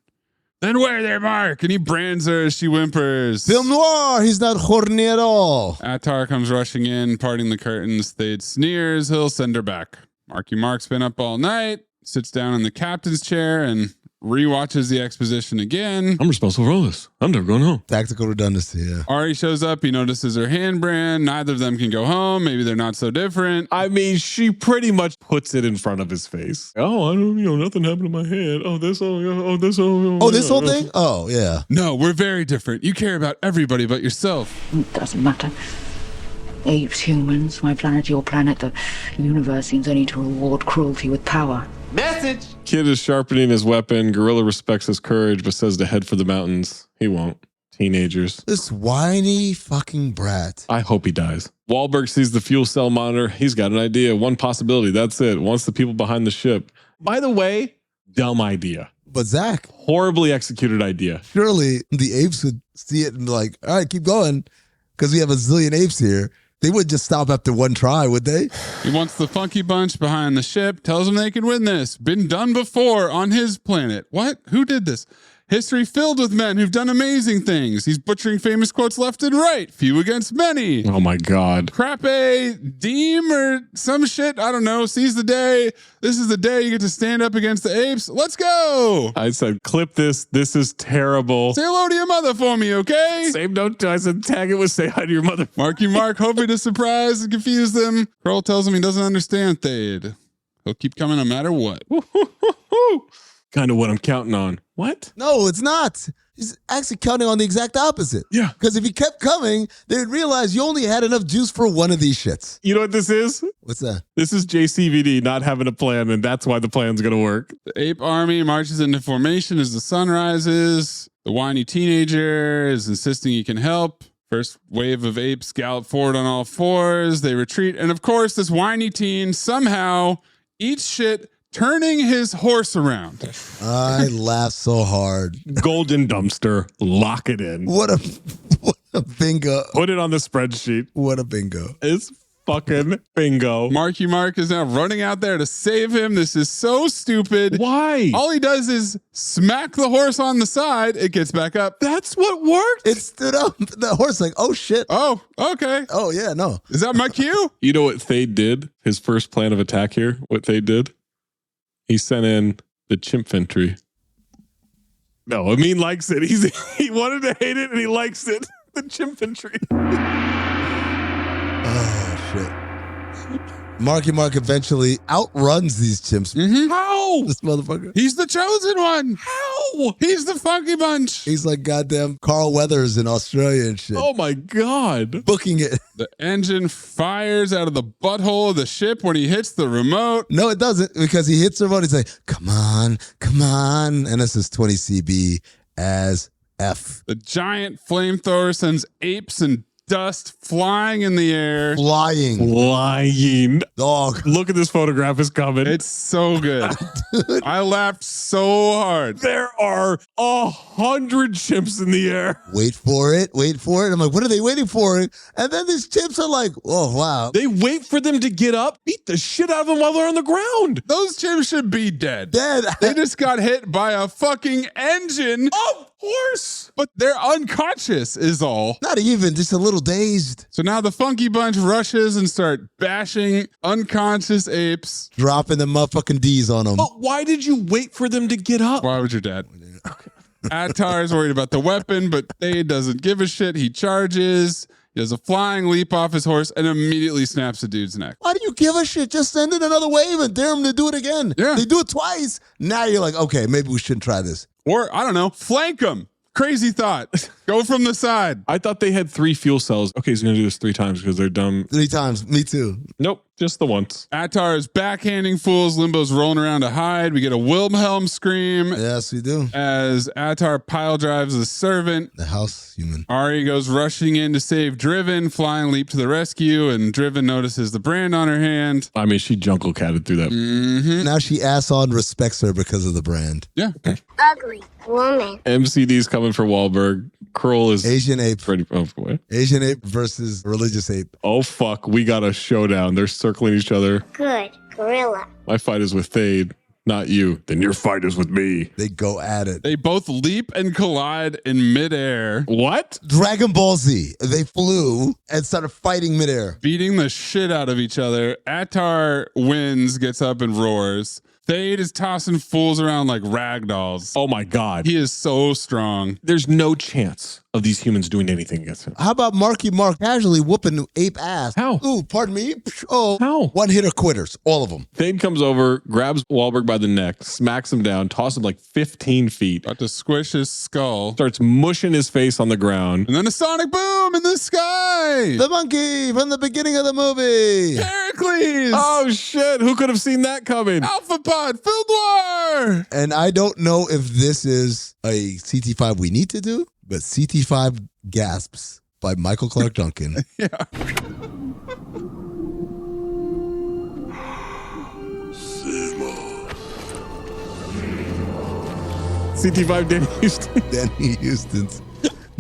Then wear their mark. And he brands her as she whimpers. Film noir. He's not horny at all. Attar comes rushing in, parting the curtains. Thade sneers. He'll send her back. Marky Mark's been up all night, sits down in the captain's chair, and rewatches the exposition again. I'm responsible for all this. I'm never going home. Tactical redundancy, yeah. Ari shows up. He notices her hand brand. Neither of them can go home. Maybe they're not so different. I mean, she pretty much puts it in front of his face. Oh, I don't, nothing happened to my hand. Oh, this, this, this whole thing? Oh, yeah. No, we're very different. You care about everybody but yourself. It doesn't matter. Apes, humans, my planet, your planet, the universe seems only to reward cruelty with power. Message! Kid is sharpening his weapon. Gorilla respects his courage, but says to head for the mountains. He won't. Teenagers. This whiny fucking brat. I hope he dies. Wahlberg sees the fuel cell monitor. He's got an idea. One possibility. That's it. Wants the people behind the ship. By the way, dumb idea. But Zach. Horribly executed idea. Surely the apes would see it and be like, all right, keep going. Because we have a zillion apes here. They wouldn't just stop after one try, would they? He wants the funky bunch behind the ship, tells them they can win this. Been done before on his planet. What? Who did this? History filled with men who've done amazing things. He's butchering famous quotes left and right. Few against many. Oh my God. Crappe Deem or some shit. I don't know. Seize the day. This is the day you get to stand up against the apes. Let's go. I said, clip this. This is terrible. Say hello to your mother for me, okay? Same note. I said, tag it with say hi to your mother. Marky Mark hoping to surprise and confuse them. Kroll tells him he doesn't understand Thade. He'll keep coming no matter what. Kind of what I'm counting on. What? No, it's not. He's actually counting on the exact opposite. Yeah. Because if he kept coming, they would realize you only had enough juice for one of these shits. You know what this is? What's that? This is JCVD not having a plan, and that's why the plan's going to work. The ape army marches into formation as the sun rises. The whiny teenager is insisting he can help. First wave of apes gallop forward on all fours. They retreat. And of course, this whiny teen somehow eats shit, turning his horse around. I laughed so hard. Golden dumpster. Lock it in. What a bingo. Put it on the spreadsheet. What a bingo. It's fucking bingo. Marky Mark is now running out there to save him. This is so stupid. Why? All he does is smack the horse on the side. It gets back up. That's what worked. It stood up. The horse like, oh shit. Oh, okay. Oh yeah, no. Is that my cue? You know what Thade did? His first plan of attack here? What Thade did? He sent in the chimp infantry. No, Amin likes it. He wanted to hate it and he likes it. The chimp infantry. Oh shit. Marky Mark eventually outruns these chimps. Mm-hmm. How? This motherfucker. He's the chosen one. How? He's the funky bunch. He's like goddamn Carl Weathers in Australia and shit. Oh my God. Booking it. The engine fires out of the butthole of the ship when he hits the remote. No, it doesn't, because he hits the remote. He's like, come on, come on. And this is 20 CB as F. The giant flamethrower sends apes and dust flying in the air. Flying. Dog. Look at this photograph is coming. It's so good. I laughed so hard. There are 100 chimps in the air. Wait for it. Wait for it. I'm like, what are they waiting for? And then these chimps are like, oh, wow. They wait for them to get up, beat the shit out of them while they're on the ground. Those chimps should be dead. Dead. They just got hit by a fucking engine. Of course. But they're unconscious is all. Not even, just a little dazed. So now the funky bunch rushes and start bashing unconscious apes. Dropping the motherfucking D's on them. But why did you wait for them to get up? Why would your dad? Attar is worried about the weapon, but Thade doesn't give a shit. He charges. He does a flying leap off his horse and immediately snaps the dude's neck. Why do you give a shit? Just send in another wave and dare him to do it again. Yeah. They do it twice. Now you're like, okay, maybe we shouldn't try this. Or, I don't know, flank him. Crazy thought. Go from the side. I thought they had 3 fuel cells. Okay, he's going to do this 3 times because they're dumb. 3 times. Me too. Nope. Just the once. Attar is backhanding fools. Limbo's rolling around to hide. We get a Wilhelm scream. Yes, we do. As Attar pile drives the servant. The house human. Ari goes rushing in to save Driven. Flying leap to the rescue, and Driven notices the brand on her hand. I mean, she jungle catted through that. Mm-hmm. Now she ass on respects her because of the brand. Yeah. Ugly woman. MCD's coming for Wahlberg. Kroll is Asian ape. ready. Oh, what? Asian ape versus religious ape. Oh, fuck. We got a showdown. They're circling each other. Good gorilla. My fight is with Thade, not you. Then your fight is with me. They go at it. They both leap and collide in midair. What? Dragon Ball Z. They flew and started fighting midair. Beating the shit out of each other. Attar wins, gets up and roars. Thade is tossing fools around like rag dolls. Oh my God. He is so strong. There's no chance of these humans doing anything against him. How about Marky Mark casually whooping ape ass? How? Ooh, pardon me. Oh, how? One hitter quitters, all of them. Thade comes over, grabs Wahlberg by the neck, smacks him down, tosses him like 15 feet. About to squish his skull. Starts mushing his face on the ground. And then a sonic boom in the sky. The monkey from the beginning of the movie. Pericles. Oh shit! Who could have seen that coming? Alpha Pod, Phil Noir. And I don't know if this is a CT5 we need to do, but CT5 gasps by Michael Clark Duncan. Yeah. CT5 Danny Houston. Danny Houston's.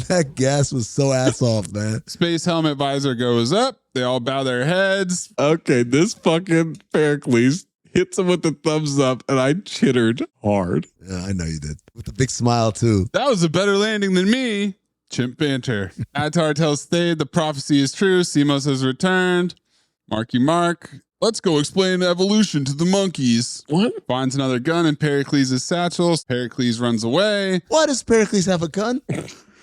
That gas was so ass off, man. Space helmet visor goes up. They all bow their heads. Okay, this fucking Pericles hits him with the thumbs up, and I chittered hard. Yeah, I know you did. With a big smile, too. That was a better landing than me. Chimp banter. Attar tells Thade the prophecy is true. Simos has returned. Marky Mark. Let's go explain evolution to the monkeys. What? Finds another gun in Pericles' satchel. Pericles runs away. Why does Pericles have a gun?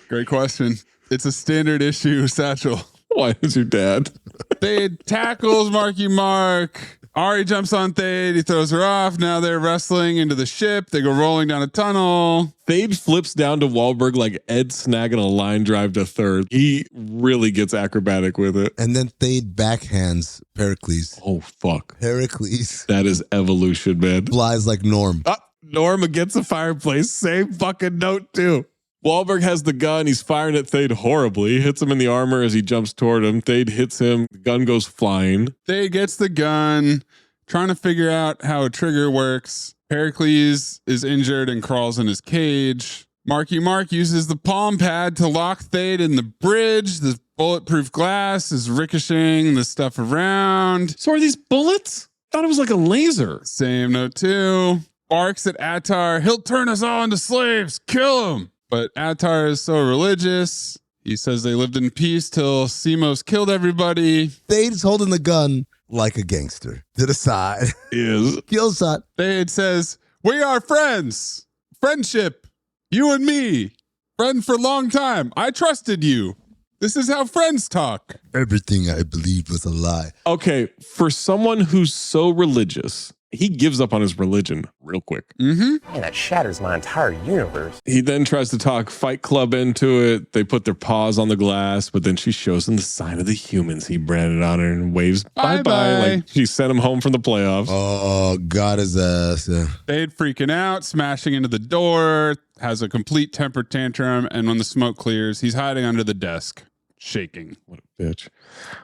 Great question. It's a standard issue satchel. Why is your dad? Thade tackles Marky Mark. Ari jumps on Thade. He throws her off. Now they're wrestling into the ship. They go rolling down a tunnel. Thade flips down to Wahlberg like Ed snagging a line drive to third. He really gets acrobatic with it. And then Thade backhands Pericles. Oh, fuck. Pericles That is evolution, man. flies like Norm. Norm against the fireplace. Same fucking note, too. Wahlberg has the gun. He's firing at Thade horribly. Hits him in the armor as he jumps toward him. Thade hits him. The gun goes flying. Thade gets the gun, trying to figure out how a trigger works. Pericles is injured and crawls in his cage. Marky Mark uses the palm pad to lock Thade in the bridge. The bulletproof glass is ricocheting the stuff around. So are these bullets? I thought it was like a laser. Same note too. Barks at Attar. He'll turn us all into slaves. Kill him. But Attar is so religious. He says they lived in peace till Simos killed everybody. Thade's holding the gun like a gangster to the side. Is. Kill shot. Thade says, we are friends. Friendship. You and me. Friend for a long time. I trusted you. This is how friends talk. Everything I believed was a lie. Okay, for someone who's so religious, he gives up on his religion real quick. Mm-hmm. Man, that shatters my entire universe. He then tries to talk Fight Club into it. They put their paws on the glass, but then she shows him the sign of the humans he branded on her and waves bye-bye. Like she sent him home from the playoffs. Oh, got his ass. Yeah. Thade freaking out, smashing into the door, has a complete temper tantrum, and when the smoke clears, he's hiding under the desk, shaking. What a bitch.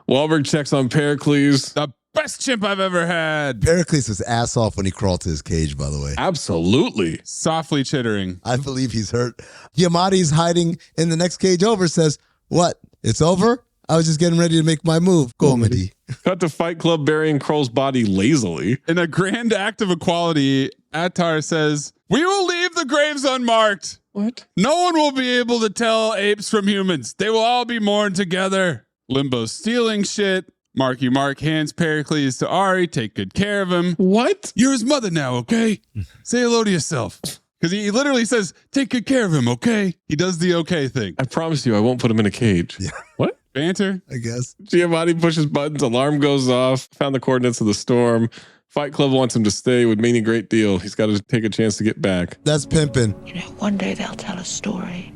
Wahlberg checks on Pericles. The best chimp I've ever had. Pericles was ass off when he crawled to his cage, by the way. Absolutely. Softly chittering. I believe he's hurt. Yamadi's hiding in the next cage over, says, what? It's over? I was just getting ready to make my move. Comedy. Cut to Fight Club burying Kroll's body lazily. In a grand act of equality, Attar says, we will leave the graves unmarked. What? No one will be able to tell apes from humans. They will all be mourned together. Limbo's stealing shit. Marky Mark hands Pericles to Ari. Take good care of him. What? You're his mother now, okay? Say hello to yourself. Because he literally says, take good care of him, okay? He does the okay thing. I promise you I won't put him in a cage. Yeah. What? Banter? I guess. Giamatti pushes buttons. Alarm goes off. Found the coordinates of the storm. Fight Club wants him to stay. Would mean a great deal. He's got to take a chance to get back. That's pimping. You know, one day they'll tell a story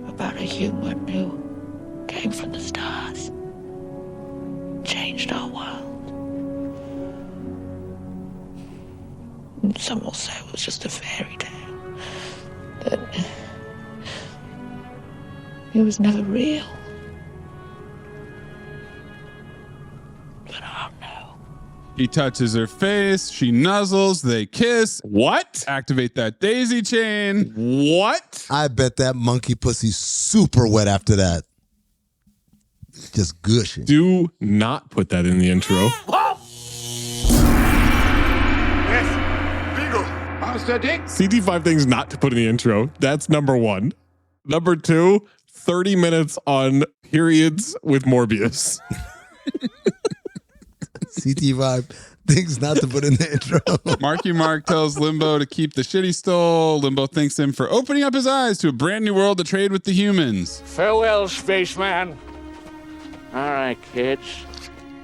about a human who came from the stars, changed changed our world. And some will say it was just a fairy tale. That it was never real. But I don't know. He touches her face. She nuzzles. They kiss. What? Activate that daisy chain. What? I bet that monkey pussy's super wet after that. Just gushing. Do not put that in the intro. Yes, Beagle. How's the dick? CT5 things not to put in the intro. That's number one. Number two, 30 minutes on periods with Morbius. CT5 things not to put in the intro. Marky Mark tells Limbo to keep the shit he stole. Limbo thanks him for opening up his eyes to a brand new world to trade with the humans. Farewell, spaceman. All right, kids.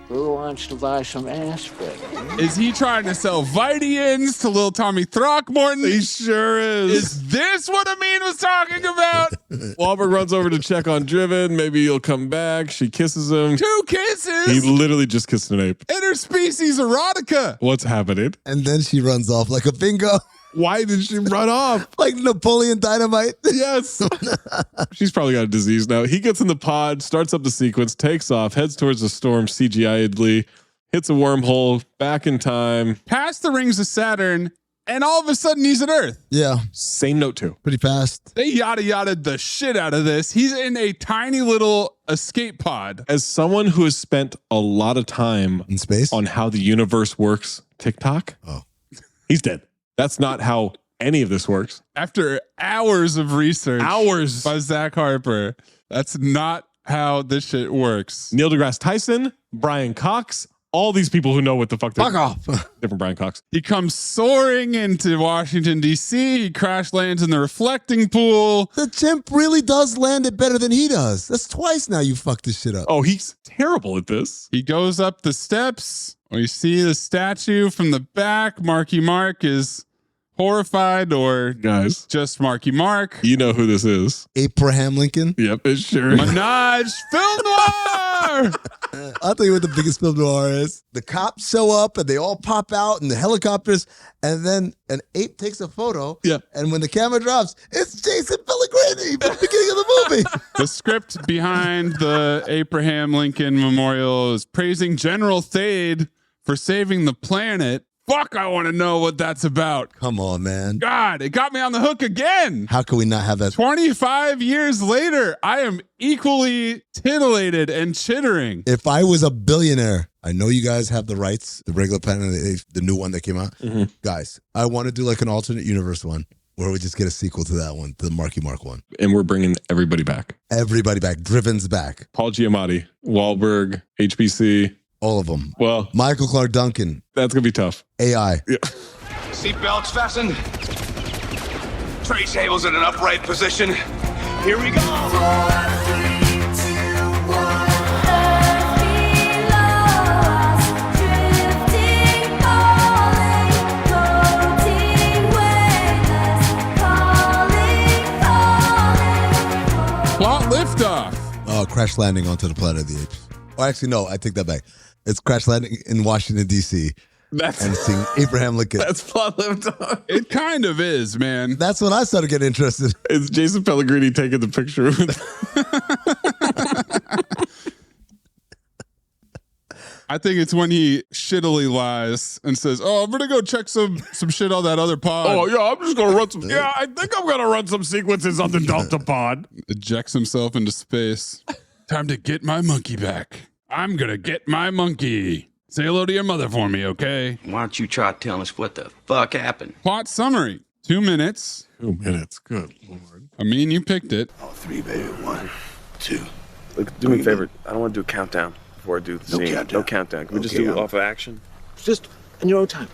Who wants to buy some aspirin? Is he trying to sell Vitians to little Tommy Throckmorton? He sure is. Is this what Amin was talking about? Wahlberg runs over to check on Driven. Maybe he'll come back. She kisses him. 2 kisses? He literally just kissed an ape. Interspecies erotica. What's happening? And then she runs off like a bingo. Why did she run off? Like Napoleon Dynamite. Yes. She's probably got a disease now. He gets in the pod, starts up the sequence, takes off, heads towards the storm CGI-edly, hits a wormhole, back in time. Past the rings of Saturn, and all of a sudden he's at Earth. Yeah. Same note too. Pretty fast. They yada-yada'd the shit out of this. He's in a tiny little escape pod. As someone who has spent a lot of time in space on how the universe works, TikTok, he's dead. That's not how any of this works. After hours of research. Hours. By Zach Harper. That's not how this shit works. Neil deGrasse Tyson, Brian Cox, all these people who know what the fuck they're... Fuck off. Different Brian Cox. He comes soaring into Washington, D.C. He crash lands in the reflecting pool. The chimp really does land it better than he does. That's twice now you fucked this shit up. Oh, he's terrible at this. He goes up the steps. We see the statue from the back. Marky Mark is horrified, or guys, just Marky Mark. You know who this is. Abraham Lincoln. Yep, it's sure. Minaj, film noir. I'll tell you what the biggest film noir is. The cops show up and they all pop out in the helicopters, and then an ape takes a photo. Yeah. And when the camera drops, it's Jason Pellegrini from the beginning of the movie. The script behind the Abraham Lincoln Memorial is praising General Thade for saving the planet. Fuck, I want to know what that's about. Come on, man. God, it got me on the hook again. How can we not have that? 25 years later, I am equally titillated and chittering. If I was a billionaire, I know you guys have the rights, the regular Planet of the Apes, the new one that came out. Mm-hmm. Guys, I want to do like an alternate universe one where we just get a sequel to that one, the Marky Mark one. And we're bringing everybody back. Everybody back. Driven's back. Paul Giamatti, Wahlberg, HBC. All of them. Well, Michael Clark Duncan. That's going to be tough. AI. Yeah. Seatbelts fastened. Tray tables in an upright position. Here we go. Plot liftoff. Oh, crash landing onto the Planet of the Apes. Oh, actually, no, I take that back. It's crash landing in Washington, D.C. And seeing Abraham Lincoln. That's plot liftoff. It kind of is, man. That's when I started getting interested. It's Jason Pellegrini taking the picture. I think it's when he shittily lies and says, "Oh, I'm gonna go check some shit on that other pod." Oh yeah, I'm just gonna run some. Yeah, I think I'm gonna run some sequences on the Delta pod. Ejects himself into space. Time to get my monkey back. I'm gonna get my monkey. Say hello to your mother for me, okay? Why don't you try telling us what the fuck happened? Plot summary. 2 minutes. 2 minutes. Good Lord. I mean, you picked it. Oh, 3, baby. 1, 2. Look, do me a favor. I don't want to do a countdown before I do the scene. No countdown. Can we just do it off of action? Just in your own time.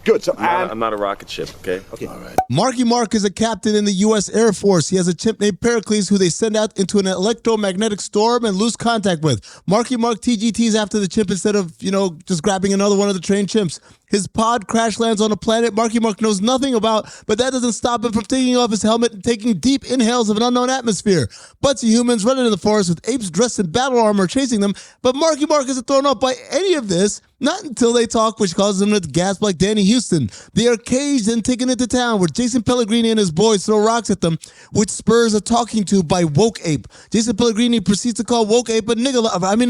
Good. So I'm not a rocket ship, okay? Okay. All right. Marky Mark is a captain in the U.S. Air Force. He has a chimp named Pericles who they send out into an electromagnetic storm and lose contact with. Marky Mark TGTs after the chimp instead of, just grabbing another one of the trained chimps. His pod crash lands on a planet Marky Mark knows nothing about, but that doesn't stop him from taking off his helmet and taking deep inhales of an unknown atmosphere. Bunch of humans running in the forest with apes dressed in battle armor chasing them, but Marky Mark isn't thrown off by any of this. Not until they talk, which causes them to gasp like Danny Houston. They are caged and taken into town, where Jason Pellegrini and his boys throw rocks at them, which spurs a talking to by Woke Ape. Jason Pellegrini proceeds to call Woke Ape a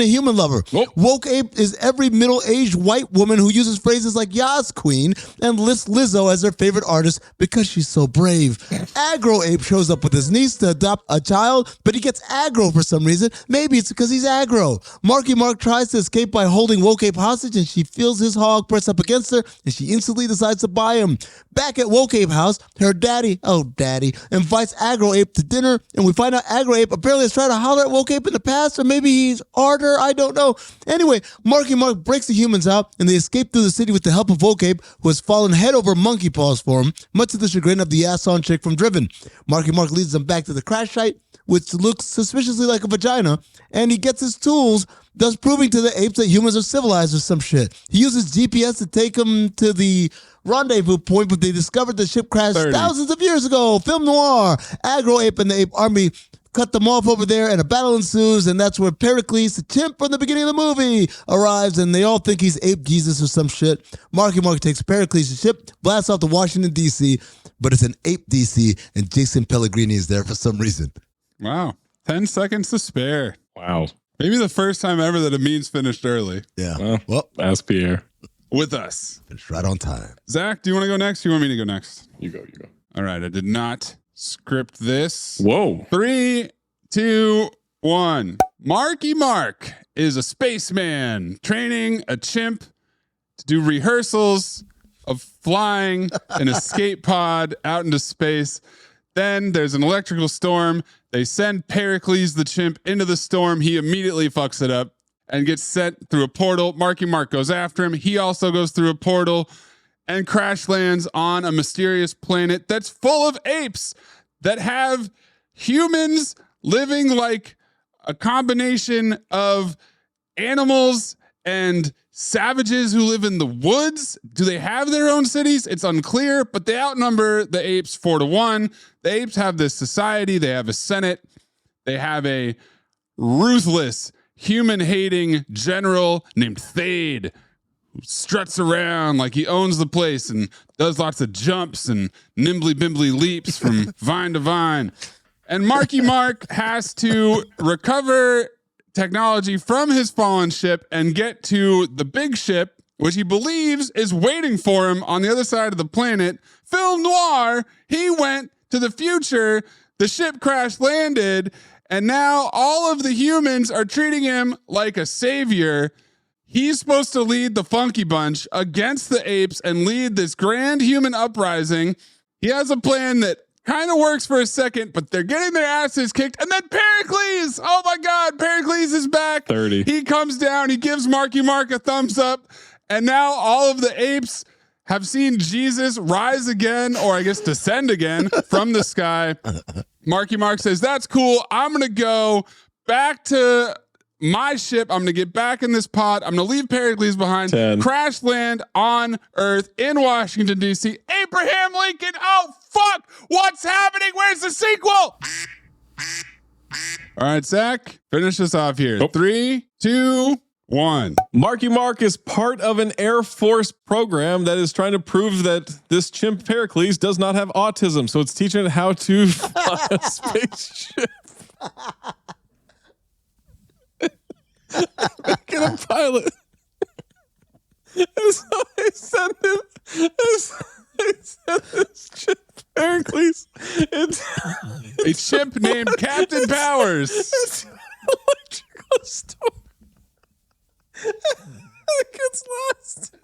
human lover. Woke Ape is every middle-aged white woman who uses phrases like Yas Queen and lists Lizzo as their favorite artist because she's so brave. Aggro Ape shows up with his niece to adopt a child, but he gets aggro for some reason. Maybe it's because he's aggro. Marky Mark tries to escape by holding Woke Ape hostage, and she feels his hog press up against her, and she instantly decides to buy him. Back at Woke Ape house, her daddy invites Aggro Ape to dinner, and we find out Aggro Ape apparently has tried to holler at Woke Ape in the past, or maybe he's harder, I don't know. Anyway, Marky Mark breaks the humans out, and they escape through the city with the help of Woke Ape, who has fallen head over monkey paws for him, much to the chagrin of the ass-on chick from Driven. Marky Mark leads them back to the crash site, which looks suspiciously like a vagina, and he gets his tools, thus proving to the apes that humans are civilized or some shit. He uses GPS to take them to the rendezvous point, but they discovered the ship crashed thousands of years ago. Film noir. Aggro Ape and the ape army cut them off over there, and a battle ensues, and that's where Pericles, the chimp from the beginning of the movie, arrives, and they all think he's Ape Jesus or some shit. Marky Mark takes Pericles' ship, blasts off to Washington, D.C., but it's an Ape D.C., and Jason Pellegrini is there for some reason. Wow. 10 seconds to spare. Wow. Maybe the first time ever that Amin's finished early. Yeah. Well, ask Pierre. With us. Finished right on time. Zach, do you want to go next? Or you want me to go next? You go. All right. I did not script this. Whoa. 3, 2, 1. Marky Mark is a spaceman training a chimp to do rehearsals of flying an escape pod out into space. Then there's an electrical storm. They send Pericles the chimp into the storm. He immediately fucks it up and gets sent through a portal. Marky Mark goes after him. He also goes through a portal and crash lands on a mysterious planet that's full of apes that have humans living like a combination of animals and savages who live in the woods. Do they have their own cities? It's unclear, but they outnumber the apes 4-1. The apes have this society. They have a senate. They have a ruthless, human-hating general named Thade, who struts around like he owns the place and does lots of jumps and nimbly-bimbly leaps from vine to vine. And Marky Mark has to recover technology from his fallen ship and get to the big ship, which he believes is waiting for him on the other side of the planet. Film noir, he went to the future, the ship crash landed, and now all of the humans are treating him like a savior. He's supposed to lead the Funky Bunch against the apes and lead this grand human uprising. He has a plan that kind of works for a second, but they're getting their asses kicked. And then Pericles, oh my God, Pericles is back. 30. He comes down, he gives Marky Mark a thumbs up, and now all of the apes have seen Jesus rise again, or I guess descend again from the sky. Marky Mark says, that's cool. I'm going to go back to my ship. I'm going to get back in this pod. I'm going to leave Pericles behind. 10. Crash land on Earth in Washington, D.C. Abraham Lincoln. Oh, fuck. What's happening? Where's the sequel? All right, Zach, finish us off here. 3, 2, 1. Marky Mark is part of an Air Force program that is trying to prove that this chimp Pericles does not have autism. So it's teaching it how to fly a spaceship. Making a pilot. And so they send him. They send this chimp Pericles. A chimp named Captain Powers. It's an electrical storm. It gets lost.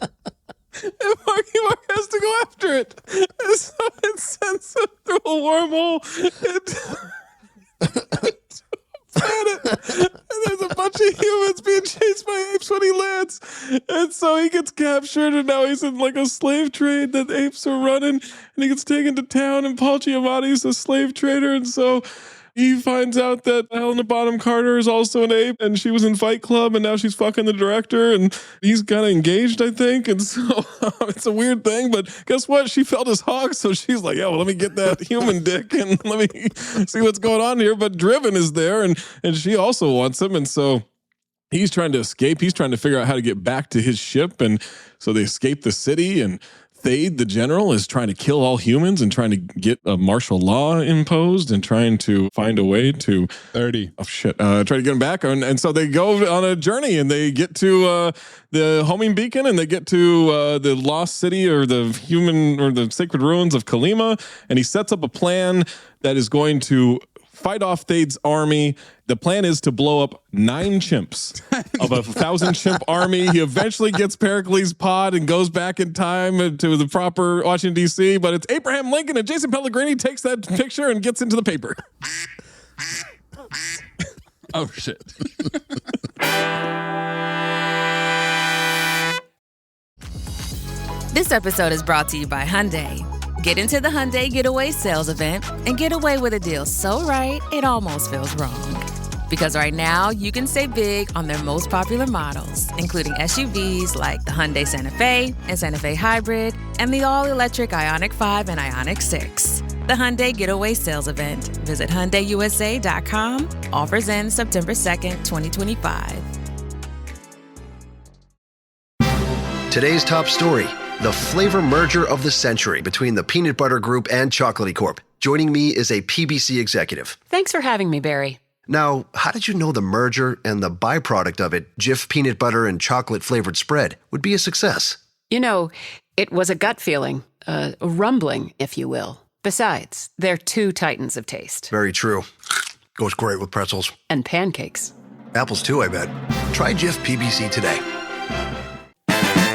And Marky Mark has to go after it. And so it sends him through a wormhole into a planet. And there's a bunch of humans being chased by apes when he lands. And so he gets captured, and now he's in like a slave trade that apes are running. And he gets taken to town, and Paul Giamatti's a slave trader. And so He finds out that Helena Bonham Carter is also an ape, and she was in Fight Club, and now she's fucking the director, and he's kind of engaged, I think. And so it's a weird thing, but guess what? She felt his hog, so she's like, yeah, well, let me get that human dick and let me see what's going on here. But Driven is there, and she also wants him, and so he's trying to escape. He's trying to figure out how to get back to his ship, and so they escape the city, and Thade, the general, is trying to kill all humans and trying to get a martial law imposed and trying to find a way to try to get him back. And so they go on a journey and they get to the homing beacon and they get to the lost city or the human or the sacred ruins of Kalima. And he sets up a plan that is going to fight off Thade's army. The plan is to blow up 9 chimps of a 1,000 chimp army. He eventually gets Pericles' pod and goes back in time to the proper Washington, D.C., but it's Abraham Lincoln, and Jason Pellegrini takes that picture and gets into the paper. Oh, shit. This episode is brought to you by Hyundai. Get into the Hyundai Getaway Sales Event and get away with a deal so right, it almost feels wrong. Because right now, you can save big on their most popular models, including SUVs like the Hyundai Santa Fe and Santa Fe Hybrid, and the all-electric Ioniq 5 and Ioniq 6. The Hyundai Getaway Sales Event. Visit HyundaiUSA.com. Offers end September 2nd, 2025. Today's top story, the flavor merger of the century between the Peanut Butter Group and Chocolatey Corp. Joining me is a PBC executive. Thanks for having me, Barry. Now, how did you know the merger and the byproduct of it, Jif peanut butter and chocolate flavored spread, would be a success? You know, it was a gut feeling, a rumbling, if you will. Besides, they're two titans of taste. Very true. Goes great with pretzels. And pancakes. Apples too, I bet. Try Jif PBC today.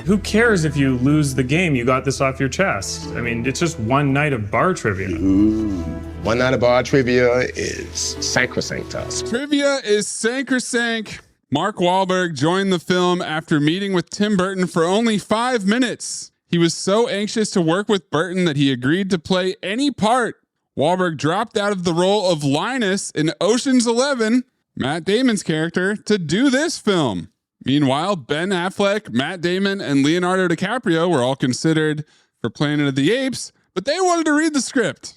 Who cares if you lose the game? You got this off your chest. I mean, it's just one night of bar trivia. Ooh. One night of bar trivia is sacrosanct to us. Trivia is sacrosanct. Mark Wahlberg joined the film after meeting with Tim Burton for only 5 minutes. He was so anxious to work with Burton that he agreed to play any part. Wahlberg dropped out of the role of Linus in Ocean's 11, Matt Damon's character, to do this film. Meanwhile, Ben Affleck, Matt Damon, and Leonardo DiCaprio were all considered for Planet of the Apes, but they wanted to read the script.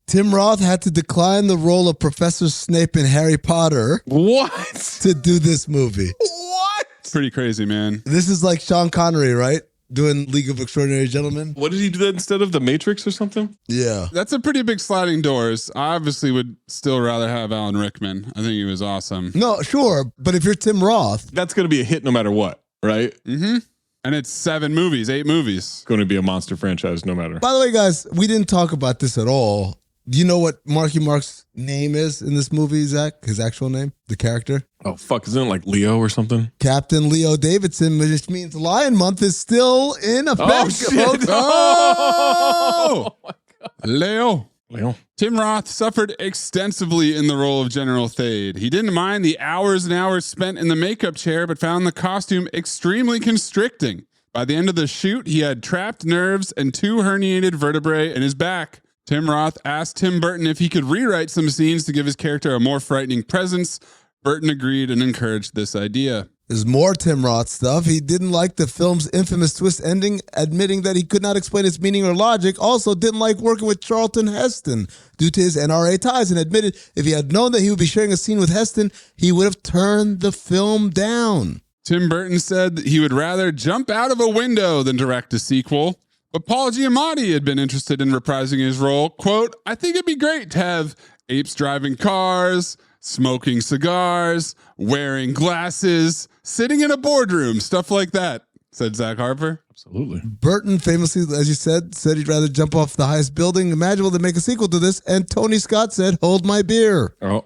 Tim Roth had to decline the role of Professor Snape in Harry Potter. What? To do this movie. What? Pretty crazy, man. This is like Sean Connery, right? Doing League of Extraordinary Gentlemen. What did he do that instead of The Matrix or something? Yeah. That's a pretty big sliding doors. I obviously would still rather have Alan Rickman. I think he was awesome. No, sure. But if you're Tim Roth. That's going to be a hit no matter what, right? Mm-hmm. And it's 8 movies. It's going to be a monster franchise no matter. By the way, guys, we didn't talk about this at all. Do you know what Marky Mark's name is in this movie, Zach? His actual name? The character? Oh, fuck. Isn't it like Leo or something? Captain Leo Davidson, which means Lion Month is still in effect. Oh, shit. Oh! Oh, my God. Leo. Tim Roth suffered extensively in the role of General Thade. He didn't mind the hours and hours spent in the makeup chair, but found the costume extremely constricting. By the end of the shoot, he had trapped nerves and 2 herniated vertebrae in his back. Tim Roth asked Tim Burton if he could rewrite some scenes to give his character a more frightening presence. Burton agreed and encouraged this idea. There's more Tim Roth stuff. He didn't like the film's infamous twist ending, admitting that he could not explain its meaning or logic. Also didn't like working with Charlton Heston due to his NRA ties, and admitted if he had known that he would be sharing a scene with Heston, he would have turned the film down. Tim Burton said that he would rather jump out of a window than direct a sequel. But Paul Giamatti had been interested in reprising his role. Quote, I think it'd be great to have apes driving cars, smoking cigars, wearing glasses, sitting in a boardroom, stuff like that, said Zach Harper. Absolutely. Burton famously, as you said he'd rather jump off the highest building imaginable than make a sequel to this. And Tony Scott said, hold my beer. Oh.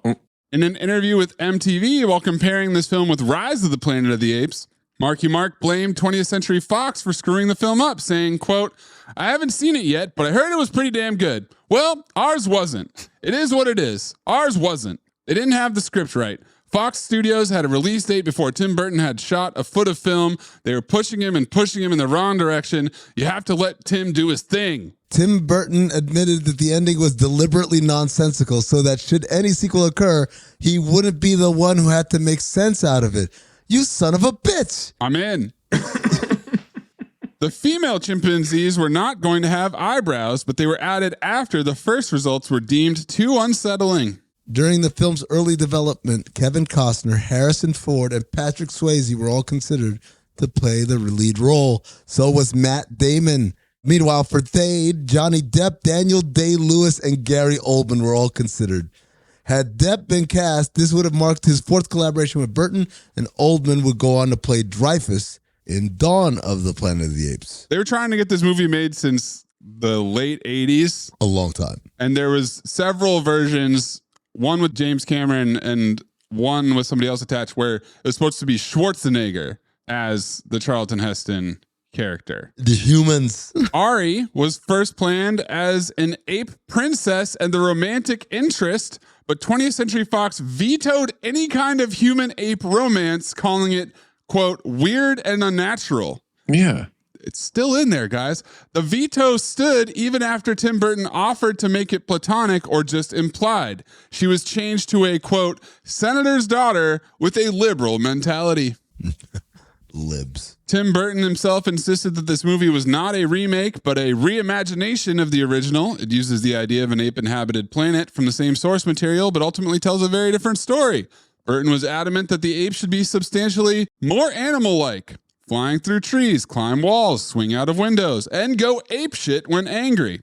In an interview with MTV while comparing this film with Rise of the Planet of the Apes, Marky Mark blamed 20th Century Fox for screwing the film up, saying, quote, I haven't seen it yet, but I heard it was pretty damn good. Well, ours wasn't. It is what it is. Ours wasn't. They didn't have the script right. Fox Studios had a release date before Tim Burton had shot a foot of film. They were pushing him in the wrong direction. You have to let Tim do his thing. Tim Burton admitted that the ending was deliberately nonsensical so that should any sequel occur, he wouldn't be the one who had to make sense out of it. You son of a bitch. I'm in. The female chimpanzees were not going to have eyebrows, but they were added after the first results were deemed too unsettling. During the film's early development, Kevin Costner, Harrison Ford, and Patrick Swayze were all considered to play the lead role. So was Matt Damon. Meanwhile, for Thade, Johnny Depp, Daniel Day-Lewis, and Gary Oldman were all considered. Had Depp been cast, this would have marked his fourth collaboration with Burton, and Oldman would go on to play Dreyfus in Dawn of the Planet of the Apes. They were trying to get this movie made since the late 80s. A long time. And there was several versions, one with James Cameron and one with somebody else attached, where it was supposed to be Schwarzenegger as the Charlton Heston character. The humans. Ari was first planned as an ape princess and the romantic interest, but 20th Century Fox vetoed any kind of human-ape romance, calling it, quote, weird and unnatural. Yeah. It's still in there, guys. The veto stood even after Tim Burton offered to make it platonic or just implied. She was changed to a, quote, senator's daughter with a liberal mentality. Libs. Tim Burton himself insisted that this movie was not a remake, but a reimagination of the original. It uses the idea of an ape-inhabited planet from the same source material, but ultimately tells a very different story. Burton was adamant that the ape should be substantially more animal-like. Flying through trees, climb walls, swing out of windows, and go apeshit when angry.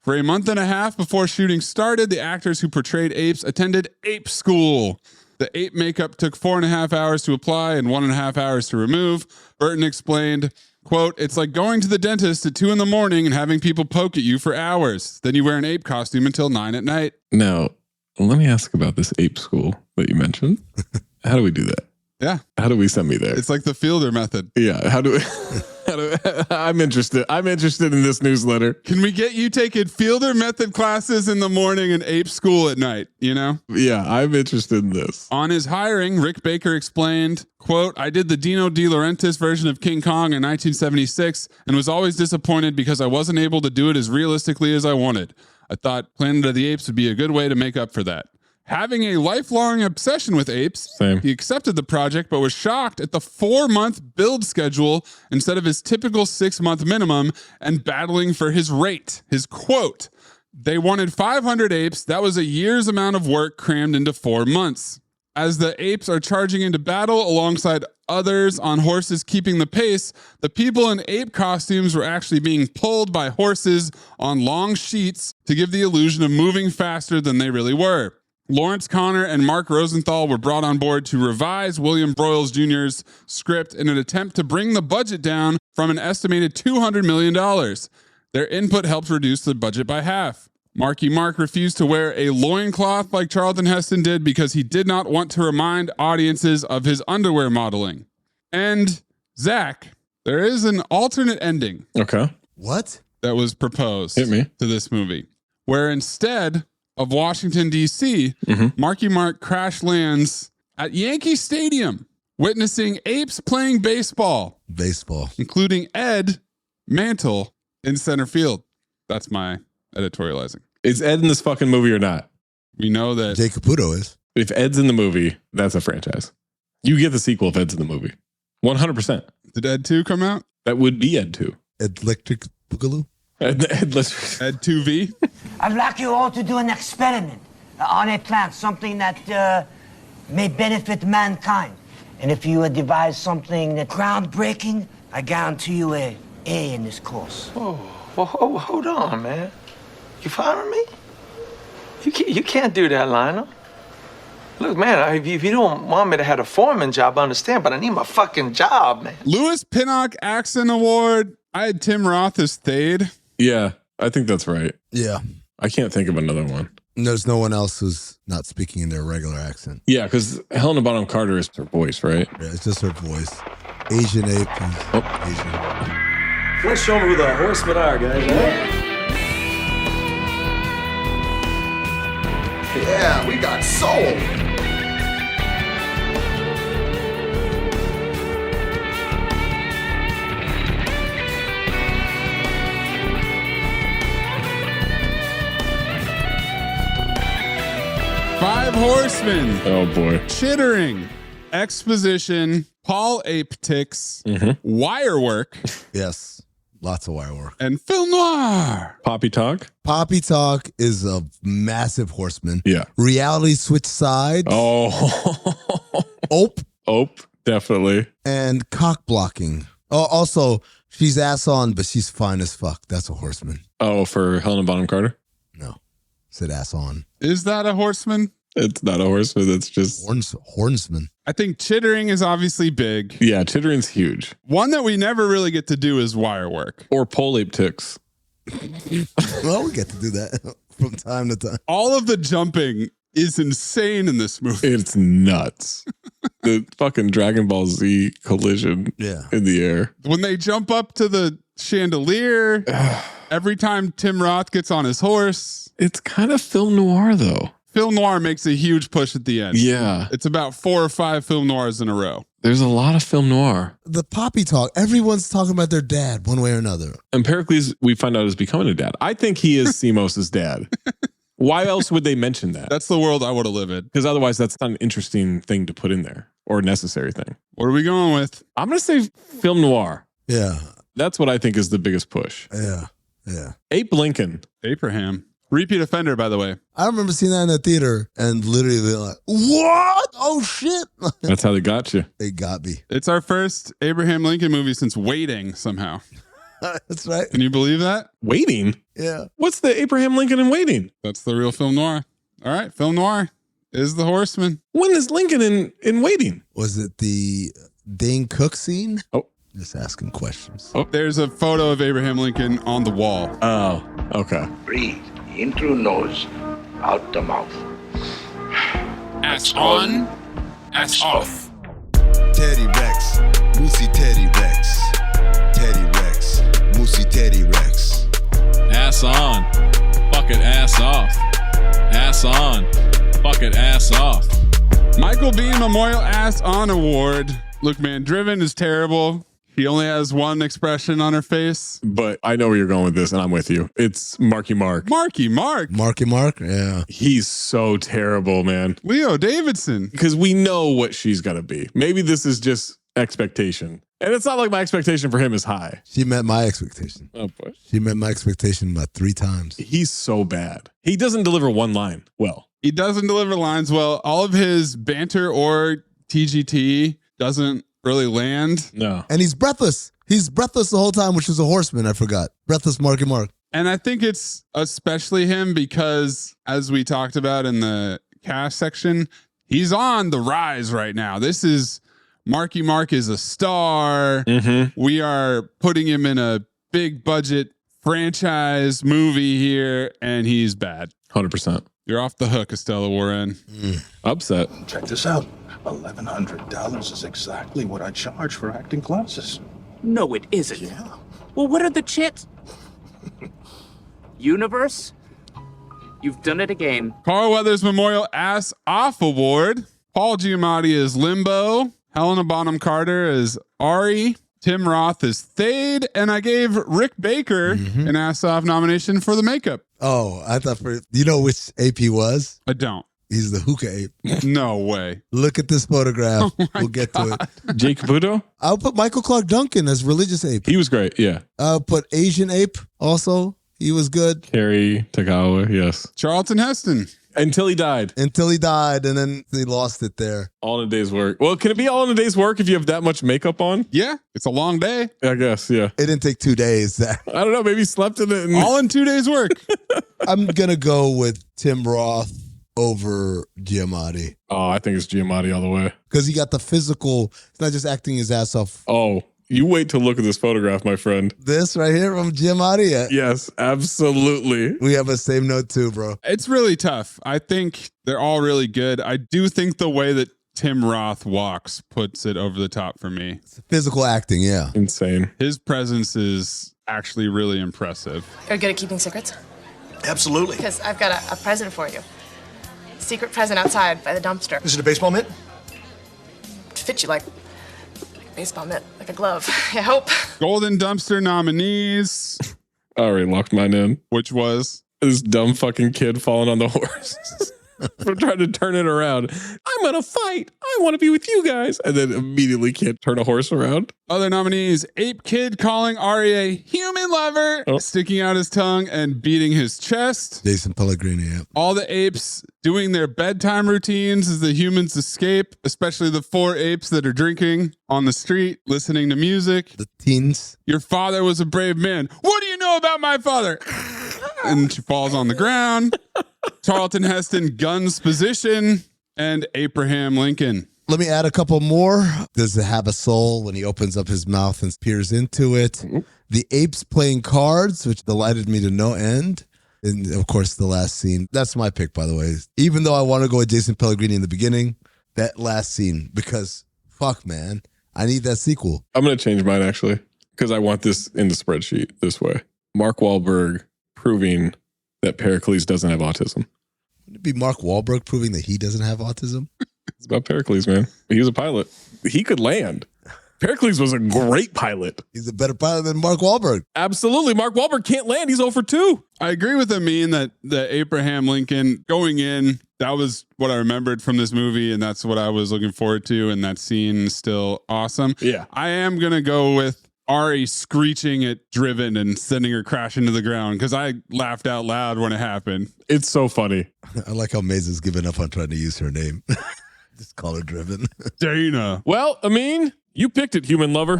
For a month and a half before shooting started, the actors who portrayed apes attended ape school. The ape makeup took 4.5 hours to apply and 1.5 hours to remove. Burton explained, quote, it's like going to the dentist at 2 a.m. and having people poke at you for hours. Then you wear an ape costume until 9 p.m. Now, let me ask about this ape school that you mentioned. How do we do that? Yeah. How do we send me there? It's like the Fielder method. Yeah. I'm interested. I'm interested in this newsletter. Can we get you taking Fielder method classes in the morning and ape school at night, you know? Yeah, I'm interested in this. On his hiring, Rick Baker explained, quote, I did the Dino De Laurentiis version of King Kong in 1976 and was always disappointed because I wasn't able to do it as realistically as I wanted. I thought Planet of the Apes would be a good way to make up for that. Having a lifelong obsession with apes, he accepted the project but was shocked at the 4-month build schedule instead of his typical 6-month minimum and battling for his rate. His quote, they wanted 500 apes. That was a year's amount of work crammed into 4 months. As the apes are charging into battle alongside others on horses keeping the pace, the people in ape costumes were actually being pulled by horses on long sheets to give the illusion of moving faster than they really were. Lawrence Connor and Mark Rosenthal were brought on board to revise William Broyles Jr.'s script in an attempt to bring the budget down from an estimated $200 million. Their input helped reduce the budget by half. Marky Mark refused to wear a loincloth like Charlton Heston did because he did not want to remind audiences of his underwear modeling. And, Zach, there is an alternate ending. Okay. What? That was proposed Hit me. to this movie, where instead of Washington, D.C., Marky Mark crash lands at Yankee Stadium, witnessing apes playing baseball. Baseball. Including Ed Mantle in center field. That's my editorializing. Is Ed in this fucking movie or not? We know that Jay Caputo is. If Ed's in the movie, that's a franchise. You get the sequel if Ed's in the movie. 100%. Did Ed 2 come out? That would be Ed 2. Electric Boogaloo? Ed 2V? I'd like you all to do an experiment on a plant, something that may benefit mankind. And if you devise something that's groundbreaking, I guarantee you a A in this course. Oh, well, hold on, man. You following me? You can't do that, Lionel. Look, man, if you don't want me to have a foreman job, I understand, but I need my fucking job, man. Lewis Pinnock Accent Award. I had Tim Roth as Thade. Yeah, I think that's right. Yeah. I can't think of another one. There's no one else who's not speaking in their regular accent. Yeah, because Helena Bonham Carter is her voice, right? Yeah, it's just her voice. Asian ape. Asian. Let's show them who the horsemen are, guys. Yeah, we got soul. 5 horsemen. Oh boy. Chittering, exposition, Paul Ape ticks, wire work. Yes. Lots of wire work. And film noir. Poppy talk. Poppy talk is a massive horseman. Yeah. Reality switch sides. Oh. Ope. Definitely. And cock blocking. Oh, also, she's ass on, but she's fine as fuck. That's a horseman. Oh, for Helena Bonham Carter? No. Said ass on. Is that a horseman? It's not a horseman. It's just hornsman. I think chittering is obviously big. Yeah, chittering's huge. One that we never really get to do is wire work. Or pole ape ticks. Well, we get to do that from time to time. All of the jumping is insane in this movie. It's nuts. The fucking Dragon Ball Z collision in the air. When they jump up to the chandelier, every time Tim Roth gets on his horse. It's kind of film noir, though. Film noir makes a huge push at the end. Yeah. It's about 4 or 5 film noirs in a row. There's a lot of film noir. The Poppy talk, everyone's talking about their dad one way or another. And Pericles, we find out, is becoming a dad. I think he is Simos' dad. Why else would they mention that? That's the world I want to live in. Because otherwise, that's not an interesting thing to put in there or a necessary thing. What are we going with? I'm going to say film noir. Yeah. That's what I think is the biggest push. Yeah. Ape Lincoln. Abraham. Repeat offender, by the way. I remember seeing that in the theater and literally being like, what? Oh, shit. That's how they got you. They got me. It's our first Abraham Lincoln movie since Waiting, somehow. That's right. Can you believe that? Waiting? Yeah. What's the Abraham Lincoln in Waiting? That's the real film noir. All right, film noir is the horseman. When is Lincoln in Waiting? Was it the Dane Cook scene? Oh. Just asking questions. Oh, there's a photo of Abraham Lincoln on the wall. Oh, okay. Breathe in through nose, out the mouth. Ass on, ass off. Teddy Rex, Moosey Teddy Rex. Teddy Rex, Moosey Teddy Rex. Ass on, fucking ass off. Ass on, fucking ass off. Michael Biehn Memorial Ass On Award. Look, man, Driven is terrible. She only has one expression on her face. But I know where you're going with this, and I'm with you. It's Marky Mark. Marky Mark. Marky Mark, yeah. He's so terrible, man. Leo Davidson. Because we know what she's going to be. Maybe this is just expectation. And it's not like my expectation for him is high. She met my expectation. Oh, boy. She met my expectation about 3 times. He's so bad. He doesn't deliver one line well. He doesn't deliver lines well. All of his banter or TGT doesn't really land. No. And he's breathless. He's breathless the whole time, which was a horseman, I forgot. Breathless Marky Mark. And I think it's especially him because, as we talked about in the cast section, he's on the rise right now. This is Marky Mark is a star. We are putting him in a big budget franchise movie here, and he's bad. 100%. You're off the hook, Estella Warren. Upset. Check this out. $1,100 is exactly what I charge for acting classes. No, it isn't. Yeah. Well, what are the chits? Universe? You've done it again. Carl Weathers Memorial Ass Off Award. Paul Giamatti is Limbo. Helena Bonham Carter is Ari. Tim Roth is Thade. And I gave Rick Baker an Ass Off nomination for the makeup. Oh, I thought you know which ape he was? I don't. He's the hookah ape. No way. Look at this photograph. We'll get to it. Jake Caputo? I'll put Michael Clark Duncan as religious ape. He was great, yeah. I'll put Asian ape also. He was good. Kerry Tagawa, yes. Charlton Heston. Until he died. Until he died, and then he lost it there. All in a day's work. Well, can it be all in a day's work if you have that much makeup on? Yeah, it's a long day. I guess, yeah. It didn't take 2 days. I don't know, maybe he slept in it. All in 2 days' work. I'm going to go with Tim Roth over Giamatti. Oh, I think it's Giamatti all the way. Because he got the physical, it's not just acting his ass off. Oh, you wait to look at this photograph, my friend. This right here from Giamatti? Yes, absolutely. We have a same note too, bro. It's really tough. I think they're all really good. I do think the way that Tim Roth walks puts it over the top for me. It's physical acting, yeah. Insane. His presence is actually really impressive. You're good at keeping secrets? Absolutely. Because I've got a present for you. Secret present outside by the dumpster. Is it a baseball mitt? To fit you like a baseball mitt, like a glove. I hope. Golden Dumpster nominees. I already locked mine in. Which was? This dumb fucking kid falling on the horse. for trying to turn it around. I'm going to fight. I want to be with you guys. And then immediately can't turn a horse around. Other nominees, Ape Kid calling Ari a human lover, sticking out his tongue and beating his chest. Jason Pellegrini, yeah. All the apes doing their bedtime routines as the humans escape, especially the 4 apes that are drinking on the street, listening to music. The teens. Your father was a brave man. What do you know about my father? And she falls on the ground. Charlton Heston guns position, and Abraham Lincoln. Let me add a couple more. Does it have a soul when he opens up his mouth and peers into it? The apes playing cards, which delighted me to no end. And of course, the last scene. That's my pick, by the way. Even though I want to go with Jason Pellegrini in the beginning, that last scene, because fuck, man, I need that sequel. I'm going to change mine, actually, because I want this in the spreadsheet this way. Mark Wahlberg proving that Pericles doesn't have autism. Would it be Mark Wahlberg proving that he doesn't have autism? It's about Pericles, man. He was a pilot. He could land. Pericles was a great pilot. He's a better pilot than Mark Wahlberg. Absolutely. Mark Wahlberg can't land. He's 0 for 2. I agree with Amin that the Abraham Lincoln going in, that was what I remembered from this movie, and that's what I was looking forward to, and that scene is still awesome. Yeah. I am going to go with Ari screeching at Driven and sending her crashing to the ground because I laughed out loud when it happened. It's so funny. I like how Mayes has given up on trying to use her name. Just call her Driven. Dana. Well, Amin, you picked it, human lover.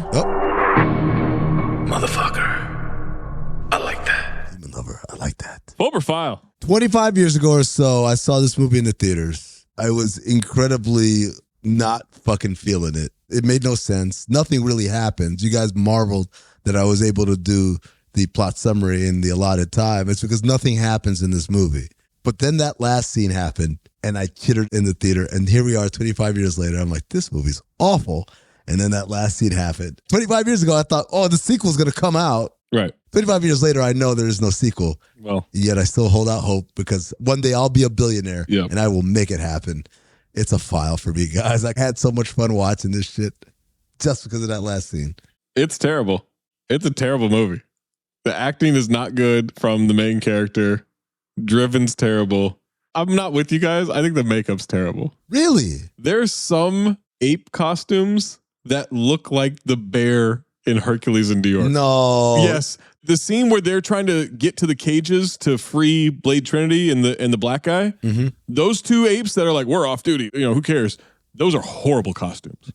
Motherfucker. I like that. Human lover. I like that. Phobe or file? 25 years ago or so, I saw this movie in the theaters. I was incredibly not fucking feeling it. It made no sense. Nothing really happens. You guys marveled that I was able to do the plot summary in the allotted time. It's because nothing happens in this movie. But then that last scene happened, and I chittered in the theater. And here we are 25 years later. I'm like, this movie's awful. And then that last scene happened. 25 years ago, I thought, oh, the sequel's going to come out. Right. 25 years later, I know there is no sequel. Well, yet I still hold out hope because one day I'll be a billionaire and I will make it happen. It's a file for me, guys. I had so much fun watching this shit just because of that last scene. It's terrible. It's a terrible movie. The acting is not good from the main character. Driven's terrible. I'm not with you guys. I think the makeup's terrible. Really? There's some ape costumes that look like the bear in Hercules in New York. No. Yes. The scene where they're trying to get to the cages to free Blade Trinity and the black guy, those 2 apes that are like, we're off duty, who cares? Those are horrible costumes.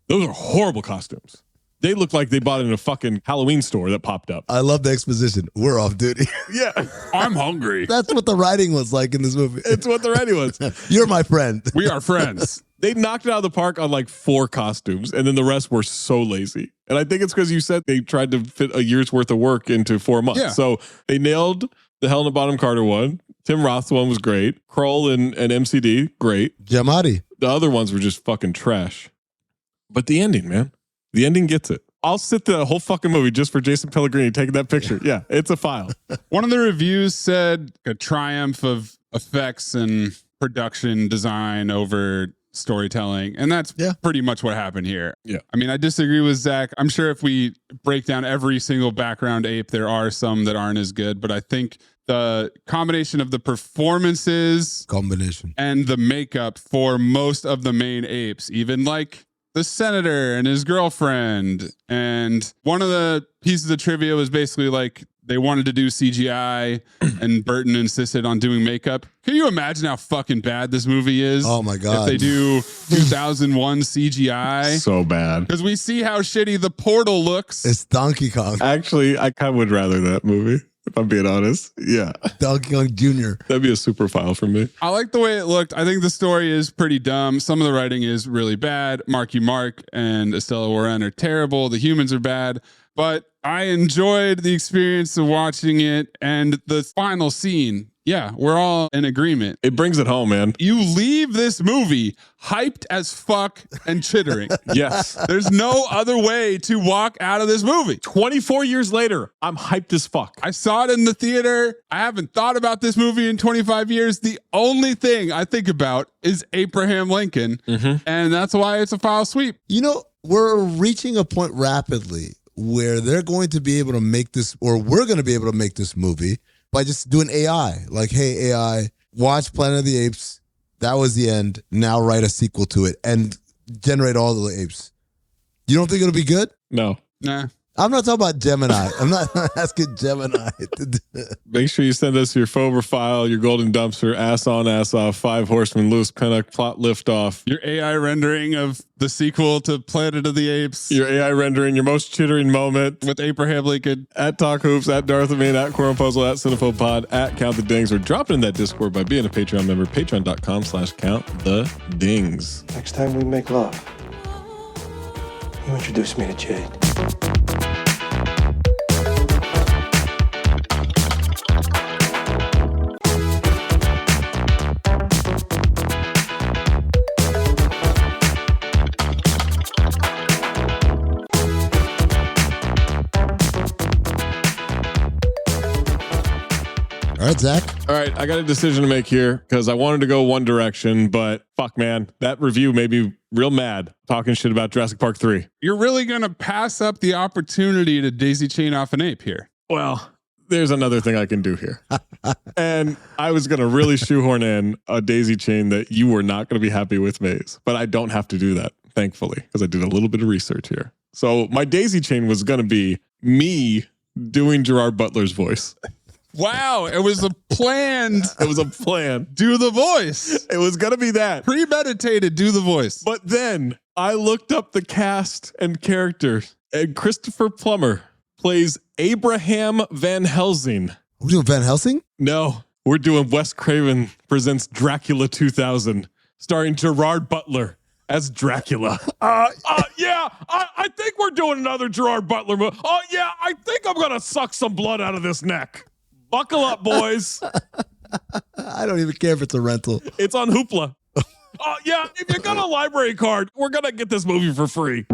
Those are horrible costumes. They look like they bought it in a fucking Halloween store that popped up. I love the exposition. We're off duty. Yeah. I'm hungry. That's what the writing was like in this movie. It's what the writing was. You're my friend. We are friends. They knocked it out of the park on like 4 costumes, and then the rest were so lazy. And I think it's because you said they tried to fit a year's worth of work into 4 months. Yeah. So they nailed the Helena Bonham Carter one. Tim Roth's one was great. Kroll and MCD, great. Giamatti. The other ones were just fucking trash. But the ending, man. The ending gets it. I'll sit the whole fucking movie just for Jason Pellegrini taking that picture. Yeah, it's a file. One of the reviews said a triumph of effects and production design over storytelling. And that's pretty much what happened here. Yeah. I mean, I disagree with Zach. I'm sure if we break down every single background ape, there are some that aren't as good. But I think the combination of the performances and the makeup for most of the main apes, even like the senator and his girlfriend. And one of the pieces of trivia was basically like they wanted to do CGI and Burton insisted on doing makeup. Can you imagine how fucking bad this movie is? Oh my God. If they do 2001 CGI. So bad. Because we see how shitty the portal looks. It's Donkey Kong. Actually, I kind of would rather that movie, if I'm being honest. Yeah. Donkey Kong Jr. That'd be a super file for me. I like the way it looked. I think the story is pretty dumb. Some of the writing is really bad. Marky Mark and Estella Warren are terrible. The humans are bad. But I enjoyed the experience of watching it. And the final scene, yeah, we're all in agreement. It brings it home, man. You leave this movie hyped as fuck and chittering. Yes. There's no other way to walk out of this movie. 24 years later, I'm hyped as fuck. I saw it in the theater. I haven't thought about this movie in 25 years. The only thing I think about is Abraham Lincoln. And that's why it's a file sweep. You know, we're reaching a point rapidly where they're going to be able to make this, or we're going to be able to make this movie by just doing AI. Like, hey, AI, watch Planet of the Apes That was the end. Now write a sequel to it and generate all the apes. You don't think it'll be good? No. Nah. I'm not talking about Gemini. I'm not asking Gemini. Make sure you send us your Phober file, your golden dumpster, ass on, ass off, 5 horsemen, loose pennock, plot lift off. Your AI rendering of the sequel to Planet of the Apes. Your AI rendering, your most chittering moment. With Abraham Lincoln. At Talk Hoops, at Darth Amin, at Quorum Puzzle, at Cinephobe Pod, at Count the Dings, or drop it in that Discord by being a Patreon member, patreon.com/countthedings. Next time we make love, you introduce me to Jade. All right, Zach. All right, I got a decision to make here because I wanted to go one direction, but fuck, man, that review made me real mad talking shit about Jurassic Park 3. You're really going to pass up the opportunity to daisy chain off an ape here. Well, there's another thing I can do here. And I was going to really shoehorn in a daisy chain that you were not going to be happy with, Maze, but I don't have to do that, thankfully, because I did a little bit of research here. So my daisy chain was going to be me doing Gerard Butler's voice. Wow, it was a planned. It was a plan. Do the voice. It was going to be that. Premeditated, do the voice. But then I looked up the cast and characters, and Christopher Plummer plays Abraham Van Helsing. We're doing Van Helsing? No, we're doing Wes Craven Presents Dracula 2000, starring Gerard Butler as Dracula. Yeah, I think we're doing another Gerard Butler movie. Oh, yeah, I think I'm going to suck some blood out of this neck. Buckle up, boys. I don't even care if it's a rental. It's on Hoopla. Yeah, if you got a library card, we're going to get this movie for free.